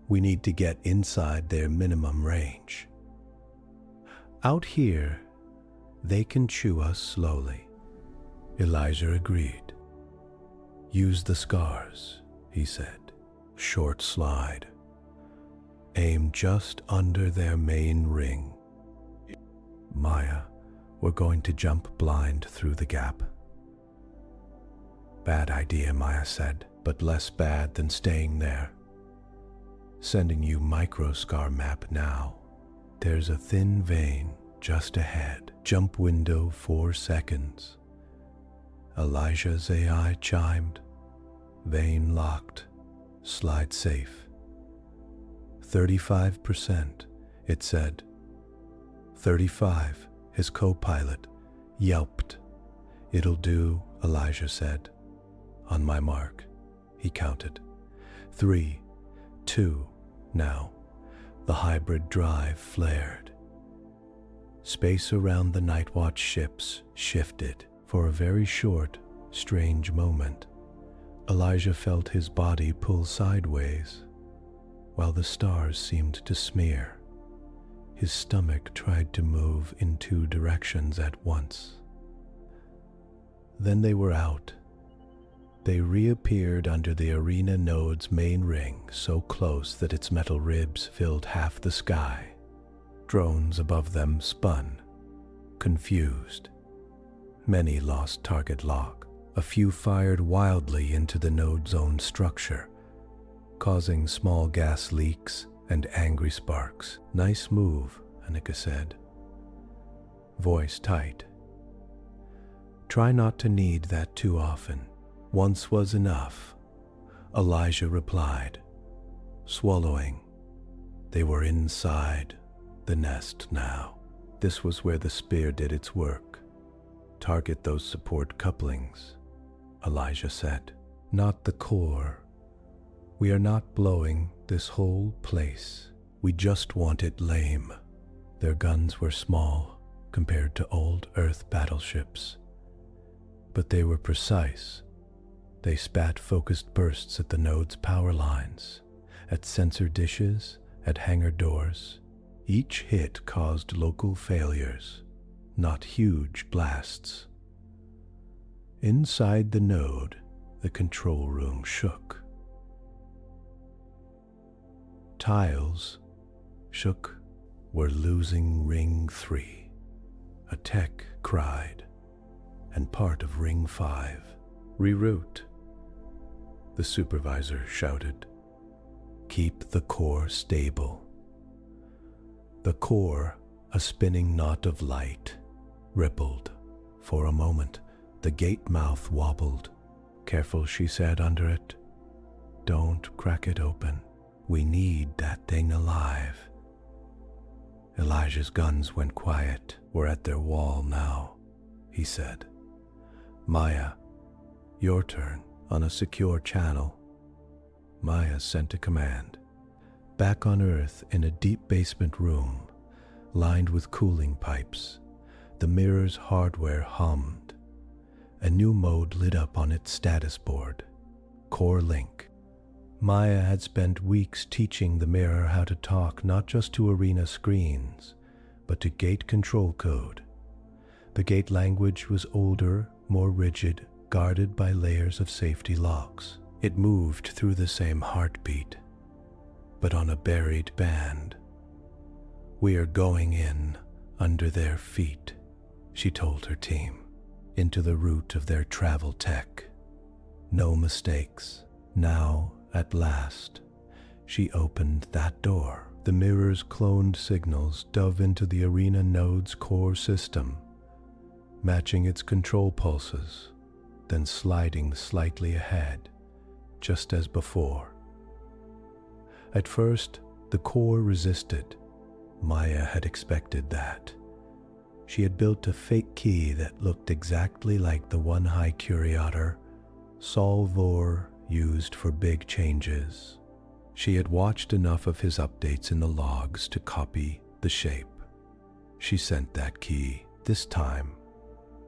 "We need to get inside their minimum range. Out here, they can chew us slowly." Elijah agreed. "Use the scars," he said. "Short slide. Aim just under their main ring. Maya, we're going to jump blind through the gap." "Bad idea," Maya said, "but less bad than staying there. Sending you microscar map now. There's a thin vein just ahead. Jump window 4 seconds." Elijah's AI chimed. "Vein locked. Slide safe." 35%, it said. 35, his co-pilot yelped. "It'll do," Elijah said. "On my mark," he counted. 3, 2, now. The hybrid drive flared. Space around the Night Watch ships shifted. For a very short, strange moment, Elijah felt his body pull sideways, while the stars seemed to smear. His stomach tried to move in two directions at once. Then they were out. They reappeared under the arena node's main ring, so close that its metal ribs filled half the sky. Drones above them spun, confused. Many lost target lock. A few fired wildly into the node's own structure, causing small gas leaks and angry sparks. "Nice move," Annika said, voice tight. "Try not to need that too often. Once was enough," Elijah replied, swallowing. They were inside the nest now. This was where the spear did its work. "Target those support couplings," Elijah said. "Not the core. We are not blowing this whole place. We just want it lame." Their guns were small compared to old Earth battleships, but they were precise. They spat focused bursts at the node's power lines, at sensor dishes, at hangar doors. Each hit caused local failures, not huge blasts. Inside the node, the control room shook. Tiles shook. "We're losing Ring 3, a tech cried, "and part of Ring 5. Reroute," the supervisor shouted. "Keep the core stable." The core, a spinning knot of light, rippled. For a moment, the gate mouth wobbled. "Careful," she said under it. "Don't crack it open. We need that thing alive." Elijah's guns went quiet. "We're at their wall now," he said. "Maya, your turn on a secure channel." Maya sent a command. Back on Earth, in a deep basement room, lined with cooling pipes, the mirror's hardware hummed. A new mode lit up on its status board. Core Link. Maya had spent weeks teaching the mirror how to talk not just to arena screens, but to gate control code. The gate language was older, more rigid, guarded by layers of safety locks. It moved through the same heartbeat, but on a buried band. "We are going in under their feet," she told her team, "into the root of their travel tech. No mistakes." Now, at last, she opened that door. The mirror's cloned signals dove into the arena node's core system, matching its control pulses, then sliding slightly ahead, just as before. At first, the core resisted. Maya had expected that. She had built a fake key that looked exactly like the one High Curator, Solvor, used for big changes. She had watched enough of his updates in the logs to copy the shape. She sent that key. This time,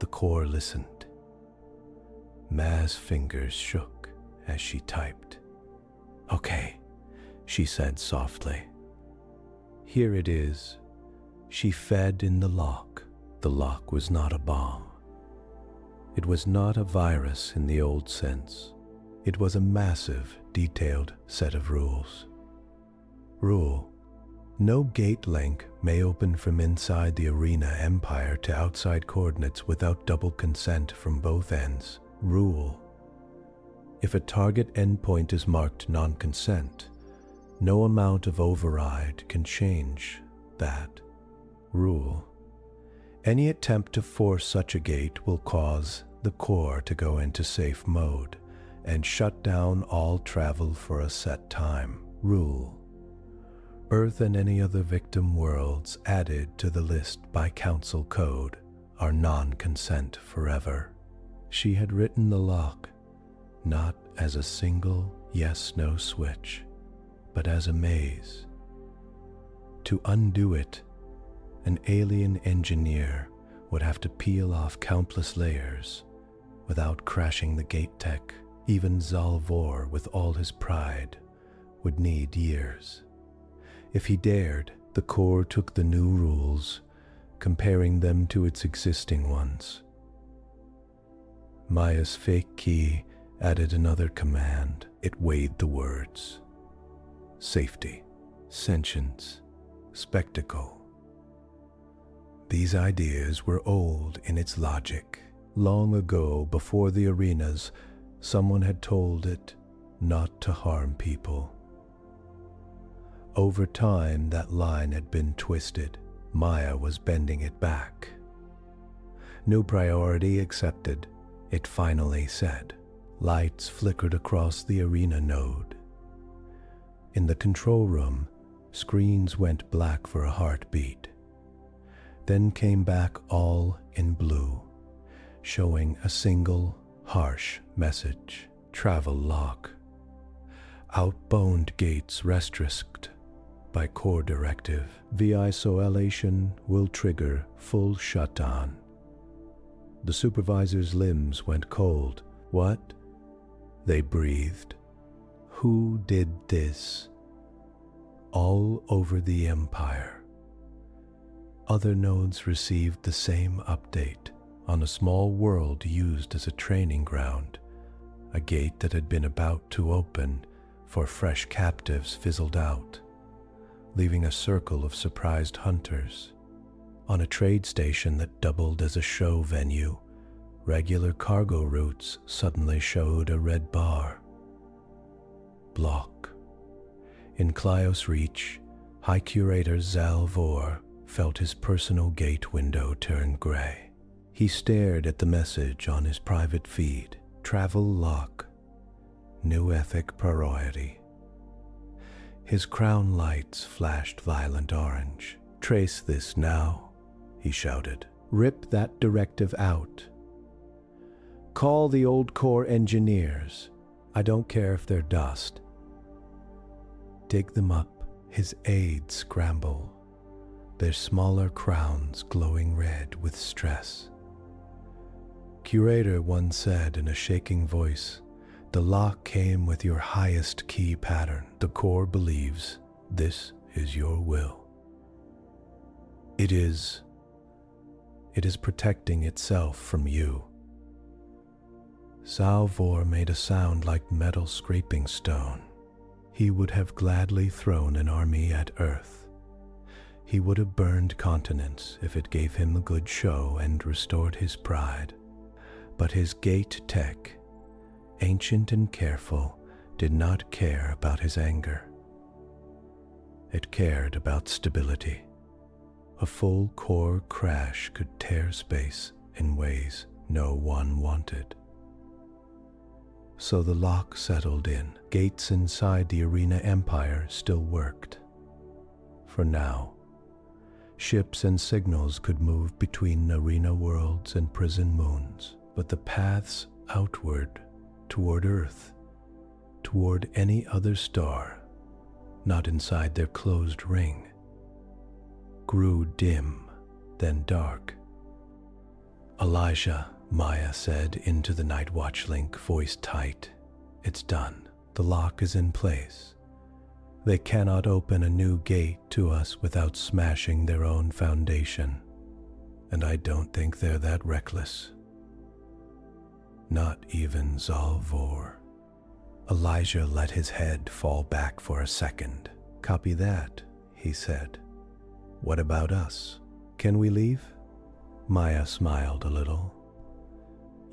the core listened. Ma's fingers shook as she typed. "Okay," she said softly. "Here it is." She fed in the lock. The lock was not a bomb. It was not a virus in the old sense. It was a massive, detailed set of rules. Rule: no gate link may open from inside the arena empire to outside coordinates without double consent from both ends. Rule: if a target endpoint is marked non-consent, no amount of override can change that. Rule: any attempt to force such a gate will cause the core to go into safe mode and shut down all travel for a set time. Rule: Earth and any other victim worlds added to the list by Council Code are non-consent forever. She had written the lock not as a single yes-no switch, but as a maze. To undo it, an alien engineer would have to peel off countless layers without crashing the gate tech. Even Zalvor, with all his pride, would need years. If he dared, the core took the new rules, comparing them to its existing ones. Maya's fake key added another command. It weighed the words: safety, sentience, spectacle. These ideas were old in its logic. Long ago, before the arenas, someone had told it not to harm people. Over time, that line had been twisted. Maya was bending it back. New priority accepted, it finally said. Lights flickered across the arena node. In the control room, screens went black for a heartbeat, then came back all in blue, showing a single, harsh message: travel lock. Outbound gates restrict by core directive. Isolation will trigger full shutdown. The supervisor's limbs went cold. What? They breathed. Who did this? All over the Empire. Other nodes received the same update. On a small world used as a training ground, a gate that had been about to open for fresh captives fizzled out, leaving a circle of surprised hunters. On a trade station that doubled as a show venue, regular cargo routes suddenly showed a red bar. Block. In Clios Reach, High Curator Zalvor felt his personal gate window turn gray. He stared at the message on his private feed. Travel lock. New ethic priority. His crown lights flashed violent orange. Trace this now, he shouted. Rip that directive out. Call the old core engineers. I don't care if they're dust. Dig them up. His aides scramble, their smaller crowns glowing red with stress. Curator once said in a shaking voice, the lock came with your highest key pattern. The core believes this is your will. It is protecting itself from you. Zalvor made a sound like metal scraping stone. He would have gladly thrown an army at Earth. He would have burned continents if it gave him a good show and restored his pride. But his gate tech, ancient and careful, did not care about his anger. It cared about stability. A full core crash could tear space in ways no one wanted. So the lock settled in. Gates inside the arena empire still worked. For now, ships and signals could move between arena worlds and prison moons, but the paths outward, toward Earth, toward any other star, not inside their closed ring, grew dim, then dark. Elijah, Maya said into the Night Watch link, voice tight. It's done. The lock is in place. They cannot open a new gate to us without smashing their own foundation. And I don't think they're that reckless. Not even Zalvor. Elijah let his head fall back for a second. Copy that, he said. What about us? Can we leave? Maya smiled a little.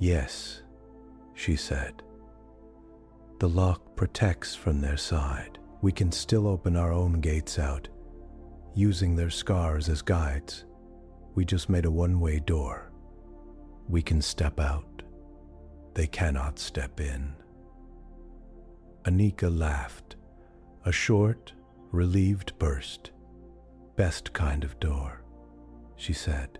Yes, she said. The lock protects from their side. We can still open our own gates out, using their scars as guides. We just made a one-way door. We can step out. They cannot step in. Anika laughed, a short, relieved burst. Best kind of door, she said.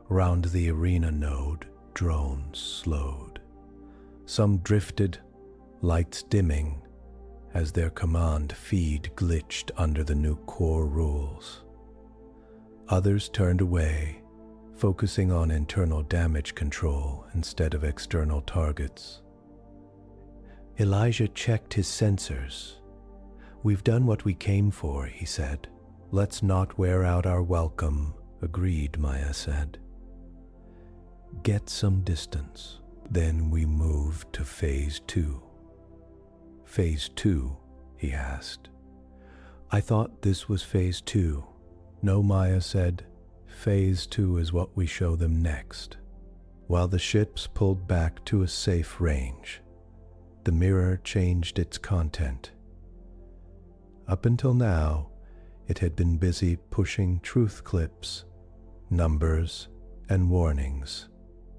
Round the arena node, drones slowed. Some drifted, lights dimming, as their command feed glitched under the new core rules. Others turned away, focusing on internal damage control instead of external targets. Elijah checked his sensors. "We've done what we came for," he said. "Let's not wear out our welcome," agreed, Maya said. "Get some distance." Then we moved to Phase 2. "Phase 2?" he asked. "I thought this was Phase 2. "No," Maya said. "Phase 2 is what we show them next." While the ships pulled back to a safe range, the mirror changed its content. Up until now, it had been busy pushing truth clips, numbers, and warnings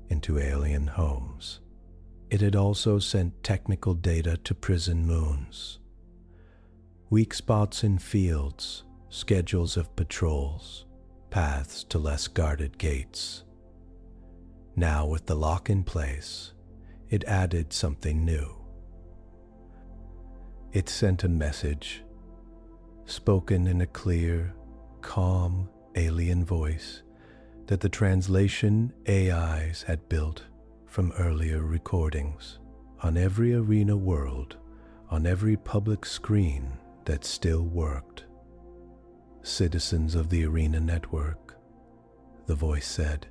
into alien homes. It had also sent technical data to prison moons. Weak spots in fields, schedules of patrols, paths to less guarded gates. Now, with the lock in place, it added something new. It sent a message, spoken in a clear, calm, alien voice that the translation AIs had built from earlier recordings. On every arena world, on every public screen that still worked. "Citizens of the Arena Network," the voice said.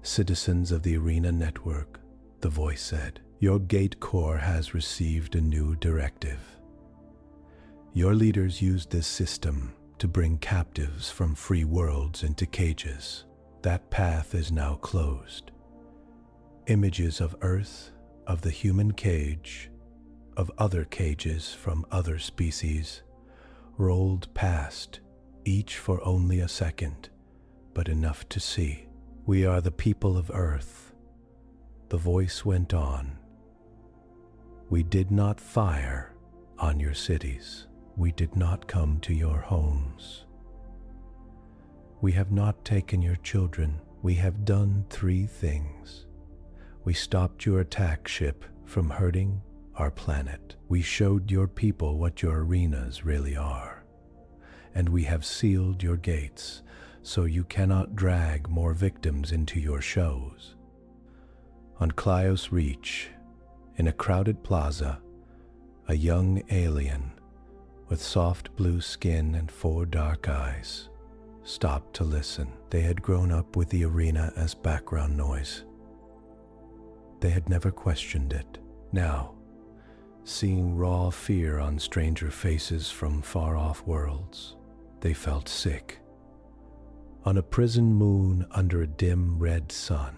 "Citizens of the Arena Network," the voice said. "Your gate core has received a new directive. Your leaders used this system to bring captives from free worlds into cages. That path is now closed. Images of Earth, of the human cage, of other cages from other species, rolled past, each for only a second, but enough to see. We are the people of Earth." The voice went on. "We did not fire on your cities. We did not come to your homes. We have not taken your children. We have done 3 things. We stopped your attack ship from hurting our planet. We showed your people what your arenas really are. And we have sealed your gates so you cannot drag more victims into your shows." On Clios Reach, in a crowded plaza, a young alien with soft blue skin and 4 dark eyes stopped to listen. They had grown up with the arena as background noise. They had never questioned it. Now, seeing raw fear on stranger faces from far-off worlds, they felt sick. On a prison moon under a dim red sun,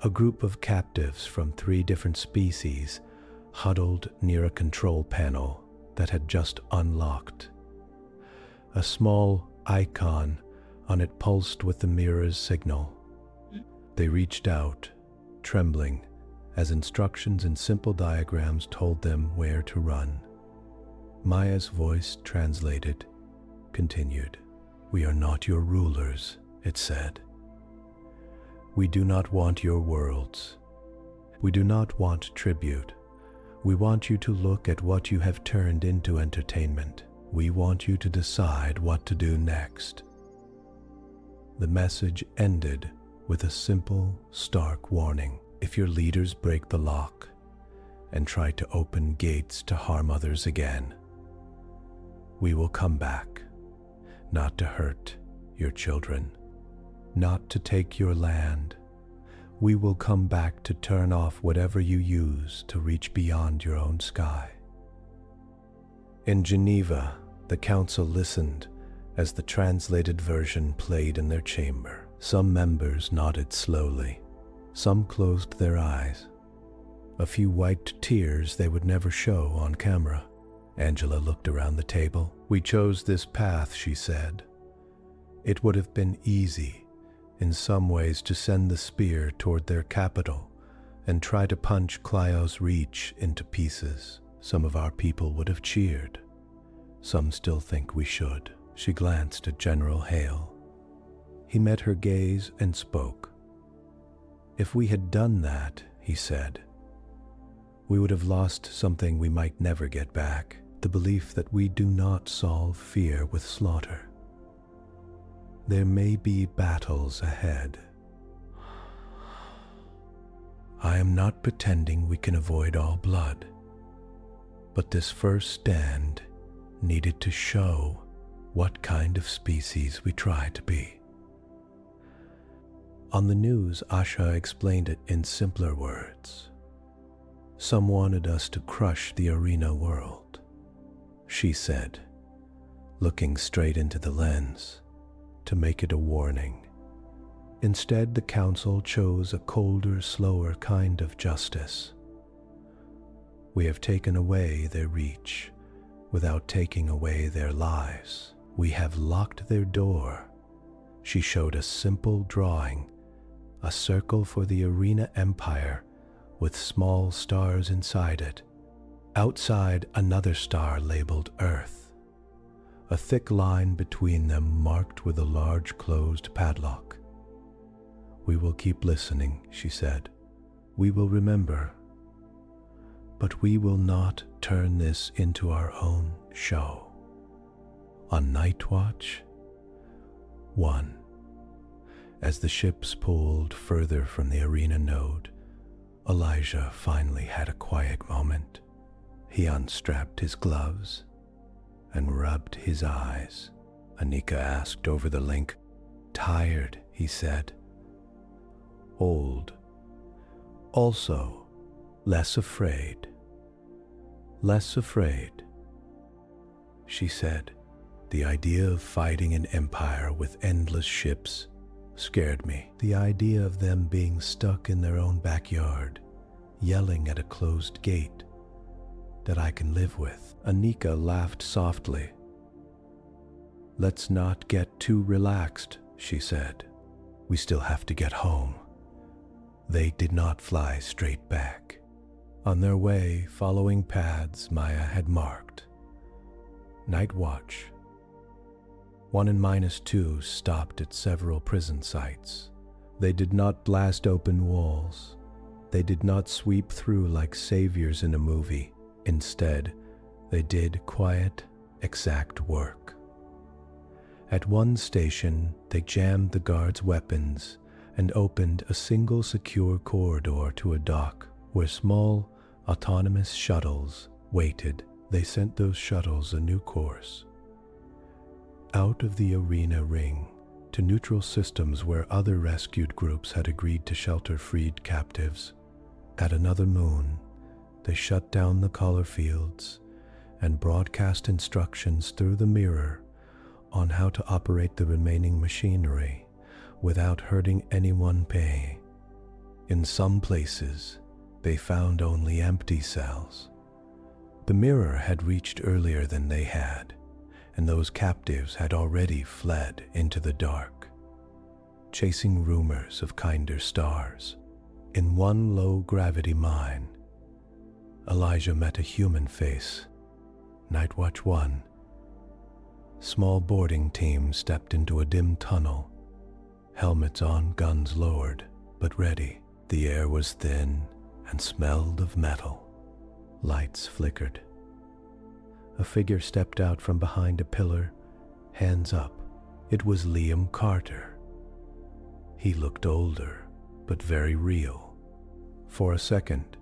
a group of captives from 3 different species huddled near a control panel that had just unlocked. A small icon on it pulsed with the mirror's signal. They reached out, trembling, as instructions in simple diagrams told them where to run. Maya's voice translated, continued. "We are not your rulers," it said. "We do not want your worlds. We do not want tribute. We want you to look at what you have turned into entertainment. We want you to decide what to do next." The message ended with a simple, stark warning. If your leaders break the lock and try to open gates to harm others again, we will come back, not to hurt your children, not to take your land. We will come back to turn off whatever you use to reach beyond your own sky. In Geneva, the council listened as the translated version played in their chamber. Some members nodded slowly. Some closed their eyes. A few wiped tears they would never show on camera. Angela looked around the table. "We chose this path," she said. "It would have been easy in some ways to send the spear toward their capital and try to punch Clio's Reach into pieces. Some of our people would have cheered. Some still think we should." She glanced at General Hale. He met her gaze and spoke. "If we had done that," he said, We would have lost something we might never get back, the belief that we do not solve fear with slaughter. There may be battles ahead. I am not pretending we can avoid all blood, but this first stand needed to show what kind of species we try to be. On the news, Asha explained it in simpler words. Some wanted us to crush the arena world, she said, looking straight into the lens to make it a warning. Instead, the council chose a colder, slower kind of justice. We have taken away their reach without taking away their lives. We have locked their door. She showed a simple drawing, a circle for the arena empire with small stars inside it. Outside, another star labeled Earth, a thick line between them marked with a large closed padlock. We will keep listening, she said. We will remember. But we will not turn this into our own show. On Night Watch 1. As the ships pulled further from the arena node, Elijah finally had a quiet moment. He unstrapped his gloves and rubbed his eyes. Anika asked over the link. Tired, he said. Old. Also, less afraid. Less afraid, she said. The idea of fighting an empire with endless ships scared me. The idea of them being stuck in their own backyard, yelling at a closed gate, that I can live with. Anika laughed softly. Let's not get too relaxed, she said. We still have to get home. They did not fly straight back. On their way, following paths Maya had marked. Night Watch 1 and -2 stopped at several prison sites. They did not blast open walls. They did not sweep through like saviors in a movie. Instead, they did quiet, exact work. At one station, they jammed the guards' weapons and opened a single secure corridor to a dock where small, autonomous shuttles waited. They sent those shuttles a new course. Out of the arena ring to neutral systems where other rescued groups had agreed to shelter freed captives. At another moon, they shut down the color fields and broadcast instructions through the mirror on how to operate the remaining machinery without hurting anyone pay. In some places, they found only empty cells. The mirror had reached earlier than they had, and those captives had already fled into the dark, chasing rumors of kinder stars. In one low-gravity mine, Elijah met a human face. Night Watch 1. Small boarding team stepped into a dim tunnel, helmets on, guns lowered, but ready. The air was thin and smelled of metal. Lights flickered. A figure stepped out from behind a pillar, hands up. It was Liam Carter. He looked older, but very real. For a second,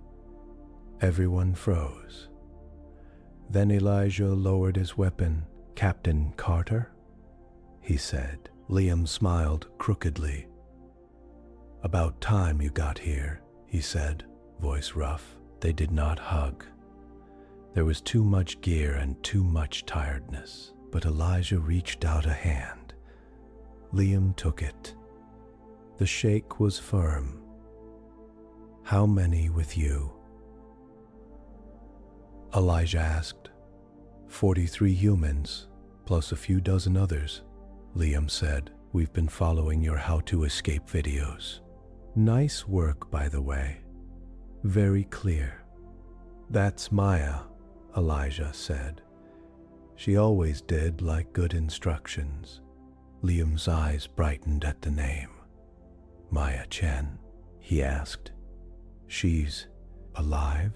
everyone froze. Then Elijah lowered his weapon. Captain Carter? He said. Liam smiled crookedly. About time you got here, he said, voice rough. They did not hug. There was too much gear and too much tiredness, but Elijah reached out a hand. Liam took it. The shake was firm. How many with you? Elijah asked. 43 humans, plus a few dozen others, Liam said. We've been following your how-to-escape videos. Nice work, by the way. Very clear. That's Maya, Elijah said. She always did like good instructions. Liam's eyes brightened at the name. Maya Chen, he asked. She's alive?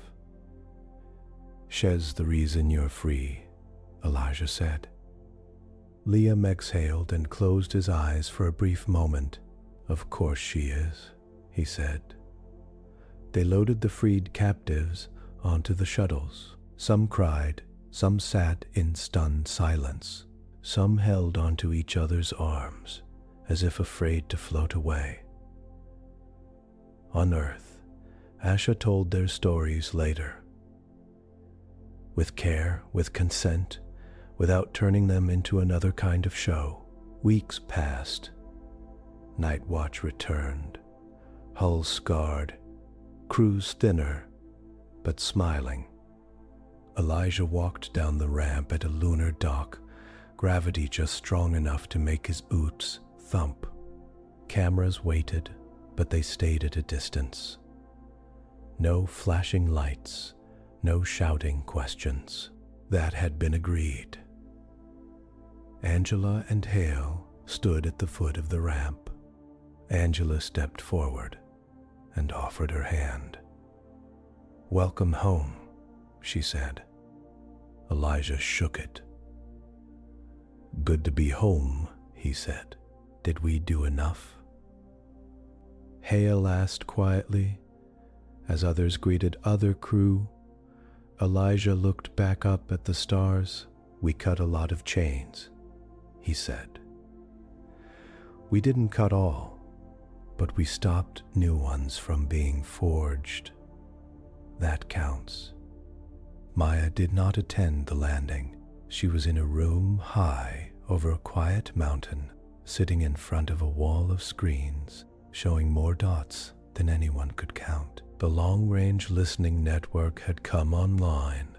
"She's the reason you're free," Elijah said. Liam exhaled and closed his eyes for a brief moment. "Of course she is," he said. They loaded the freed captives onto the shuttles. Some cried, some sat in stunned silence. Some held onto each other's arms, as if afraid to float away. On Earth, Asha told their stories later. With care, with consent, without turning them into another kind of show. Weeks passed. Night Watch returned, hulls scarred, crews thinner, but smiling. Elijah walked down the ramp at a lunar dock, gravity just strong enough to make his boots thump. Cameras waited, but they stayed at a distance. No flashing lights, no shouting questions. That had been agreed. Angela and Hale stood at the foot of the ramp. Angela stepped forward and offered her hand. "Welcome home," she said. Elijah shook it. "Good to be home," he said. "Did we do enough?" Hale asked quietly, as others greeted other crew. Elijah looked back up at the stars. "We cut a lot of chains," he said. "We didn't cut all, but we stopped new ones from being forged. That counts." Maya did not attend the landing. She was in a room high over a quiet mountain, sitting in front of a wall of screens, showing more dots than anyone could count. The long-range listening network had come online.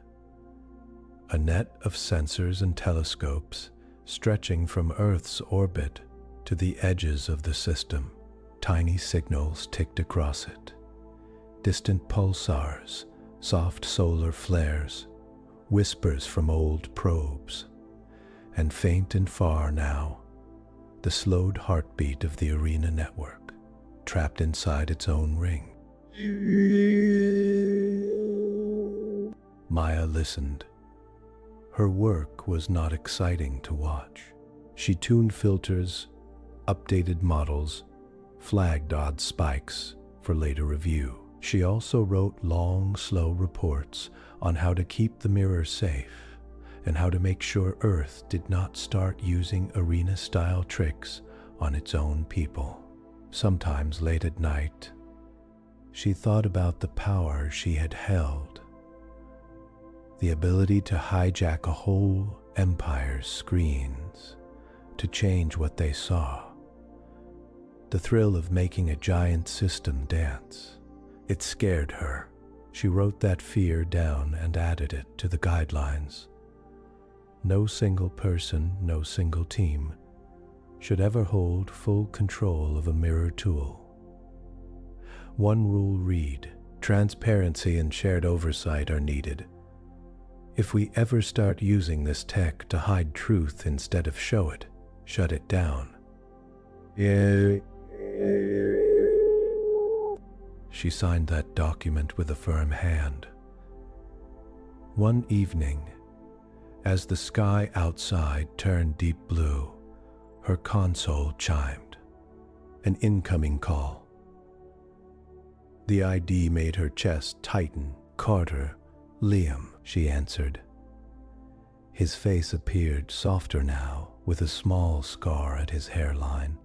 A net of sensors and telescopes stretching from Earth's orbit to the edges of the system. Tiny signals ticked across it. Distant pulsars, soft solar flares, whispers from old probes, and faint and far now, the slowed heartbeat of the arena network, trapped inside its own ring. Maya listened. Her work was not exciting to watch. She tuned filters, updated models, flagged odd spikes for later review. She also wrote long, slow reports on how to keep the mirror safe and how to make sure Earth did not start using arena-style tricks on its own people. Sometimes late at night, she thought about the power she had held, the ability to hijack a whole empire's screens, to change what they saw, the thrill of making a giant system dance. It scared her. She wrote that fear down and added it to the guidelines. No single person, no single team should ever hold full control of a mirror tool. One rule read: transparency and shared oversight are needed. If we ever start using this tech to hide truth instead of show it, shut it down. She signed that document with a firm hand. One evening, as the sky outside turned deep blue, her console chimed. An incoming call. The ID made her chest tighten. "Carter, Liam," she answered. His face appeared softer now, with a small scar at his hairline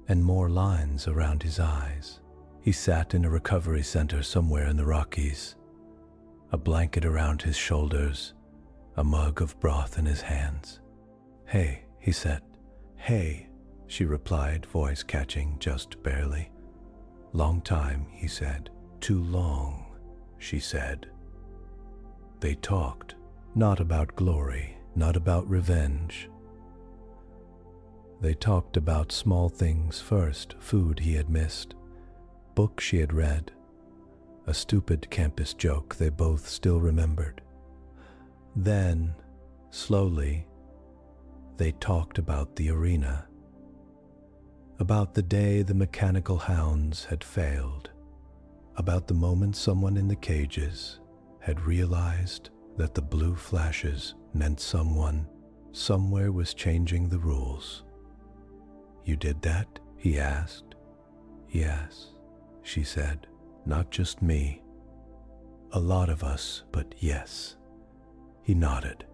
and more lines around his eyes. He sat in a recovery center somewhere in the Rockies, a blanket around his shoulders, a mug of broth in his hands. "Hey," he said. "Hey," she replied, voice catching just barely. "Long time," he said. "Too long," she said. They talked, not about glory, not about revenge. They talked about small things first: food he had missed, books she had read, a stupid campus joke they both still remembered. Then, slowly, they talked about the arena, about the day the mechanical hounds had failed, about the moment someone in the cages had realized that the blue flashes meant someone, somewhere was changing the rules. You did that? He asked. Yes, she said. Not just me. A lot of us, but yes. He nodded.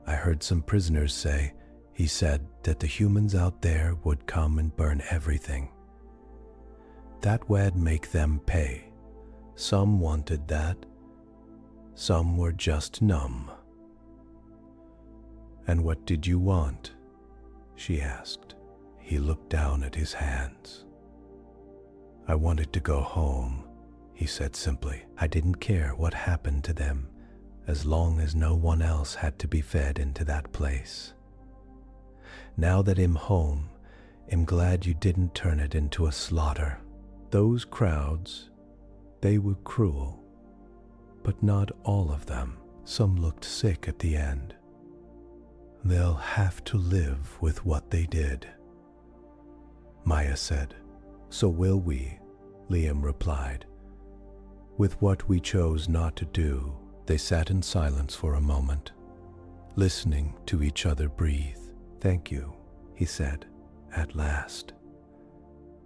I heard some prisoners say, he said, that the humans out there would come and burn everything. That would make them pay. Some wanted that. Some were just numb. And what did you want? She asked. He looked down at his hands. I wanted to go home, he said simply. I didn't care what happened to them, as long as no one else had to be fed into that place. Now that I'm home, I'm glad you didn't turn it into a slaughter. Those crowds, they were cruel, but not all of them. Some looked sick at the end. They'll have to live with what they did. Maya said. So will we, Liam replied. With what we chose not to do. They sat in silence for a moment, listening to each other breathe. Thank you, he said, at last.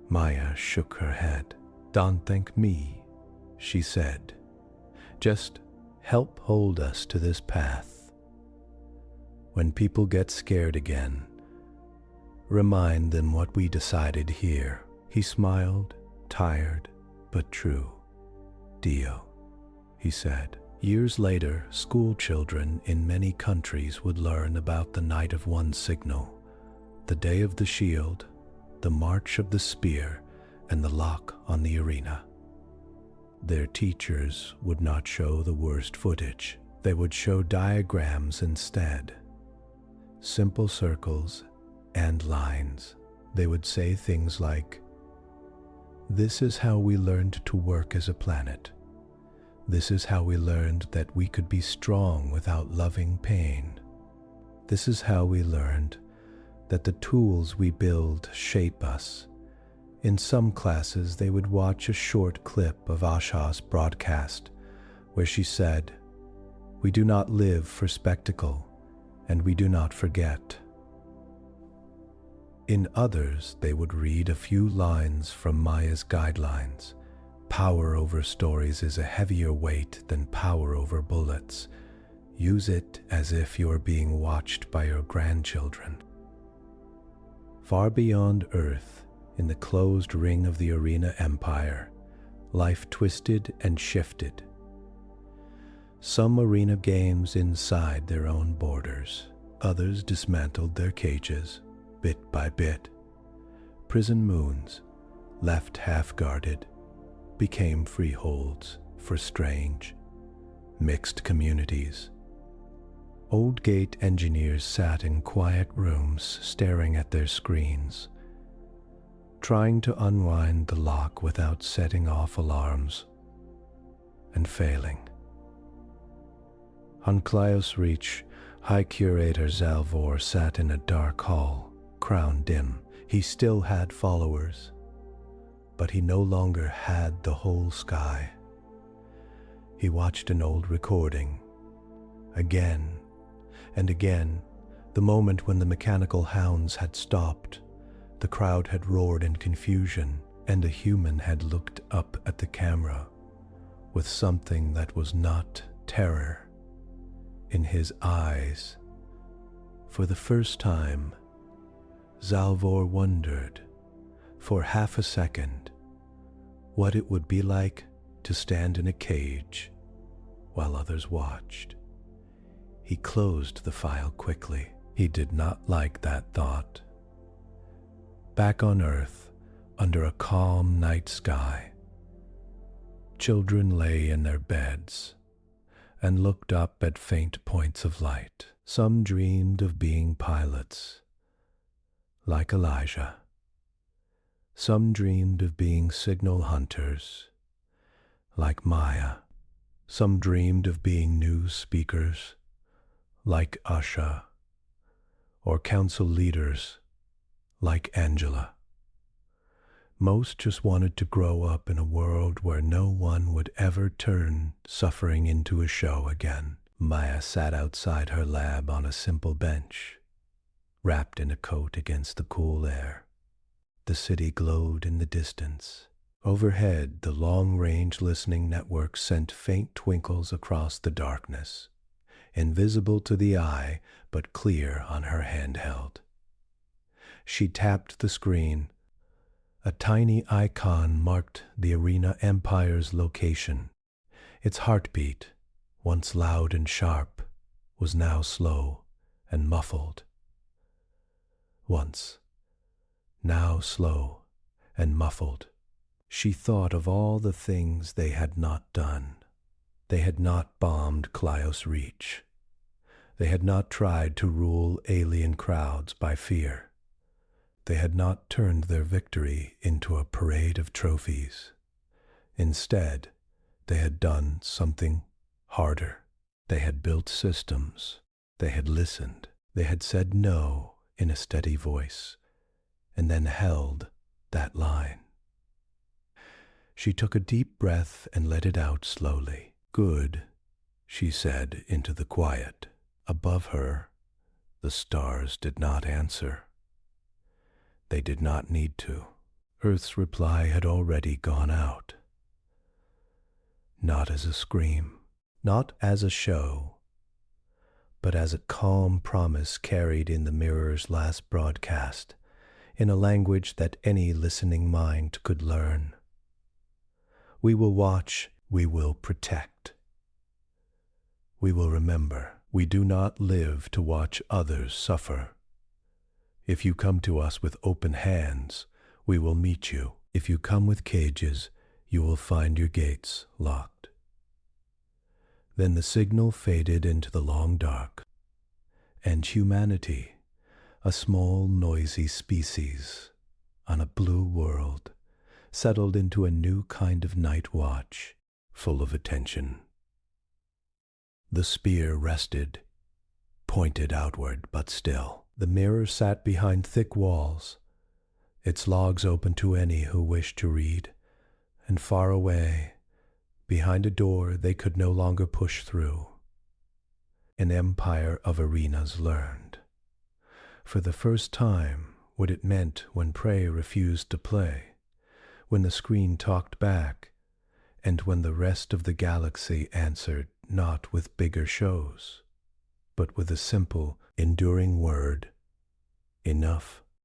Maya shook her head. Don't thank me, she said. Just help hold us to this path. When people get scared again, remind them what we decided here. He smiled, tired but true. Dio, he said. Years later, school children in many countries would learn about the Night of One signal, the Day of the Shield, the March of the Spear, and the lock on the arena. Their teachers would not show the worst footage. They would show diagrams instead. Simple circles and lines. They would say things like, "This is how we learned to work as a planet. This is how we learned that we could be strong without loving pain. This is how we learned that the tools we build shape us." In some classes, they would watch a short clip of Asha's broadcast where she said, "We do not live for spectacle, and we do not forget." In others, they would read a few lines from Maya's guidelines. Power over stories is a heavier weight than power over bullets. Use it as if you are being watched by your grandchildren. Far beyond Earth, in the closed ring of the Arena Empire, life twisted and shifted. Some arena games inside their own borders. Others dismantled their cages, bit by bit. Prison moons, left half-guarded, became freeholds for strange, mixed communities. Old gate engineers sat in quiet rooms staring at their screens, trying to unwind the lock without setting off alarms, and failing. On Clios Reach, High Curator Zalvor sat in a dark hall, crown dim. He still had followers, but he no longer had the whole sky. He watched an old recording, again and again, the moment when the mechanical hounds had stopped. The crowd had roared in confusion, and a human had looked up at the camera with something that was not terror in his eyes. For the first time, Zalvor wondered, for half a second, what it would be like to stand in a cage while others watched. He closed the file quickly. He did not like that thought. Back on Earth, under a calm night sky, children lay in their beds and looked up at faint points of light. Some dreamed of being pilots, like Elijah. Some dreamed of being signal hunters, like Maya. Some dreamed of being news speakers, like Asha, or council leaders, like Angela. Most just wanted to grow up in a world where no one would ever turn suffering into a show again. Maya sat outside her lab on a simple bench, wrapped in a coat against the cool air. The city glowed in the distance. Overhead, the long-range listening network sent faint twinkles across the darkness, invisible to the eye but clear on her handheld. She tapped the screen. A tiny icon marked the Arena Empire's location. Its heartbeat, once loud and sharp, was now slow and muffled. Once, now slow and muffled. She thought of all the things they had not done. They had not bombed Clyos Reach. They had not tried to rule alien crowds by fear. They had not turned their victory into a parade of trophies. Instead, they had done something harder. They had built systems. They had listened. They had said no in a steady voice, and then held that line. She took a deep breath and let it out slowly. "Good," she said into the quiet. Above her, the stars did not answer. They did not need to. Earth's reply had already gone out. Not as a scream, not as a show, but as a calm promise carried in the mirror's last broadcast, in a language that any listening mind could learn. We will watch, we will protect. We will remember, we do not live to watch others suffer. If you come to us with open hands, we will meet you. If you come with cages, you will find your gates locked. Then the signal faded into the long dark, and humanity, a small noisy species on a blue world, settled into a new kind of night watch, full of attention. The spear rested, pointed outward but still. The mirror sat behind thick walls, its logs open to any who wished to read, and far away, behind a door they could no longer push through, an empire of arenas learned, for the first time, what it meant when prey refused to play, when the screen talked back, and when the rest of the galaxy answered not with bigger shows, but with a simple, enduring word: enough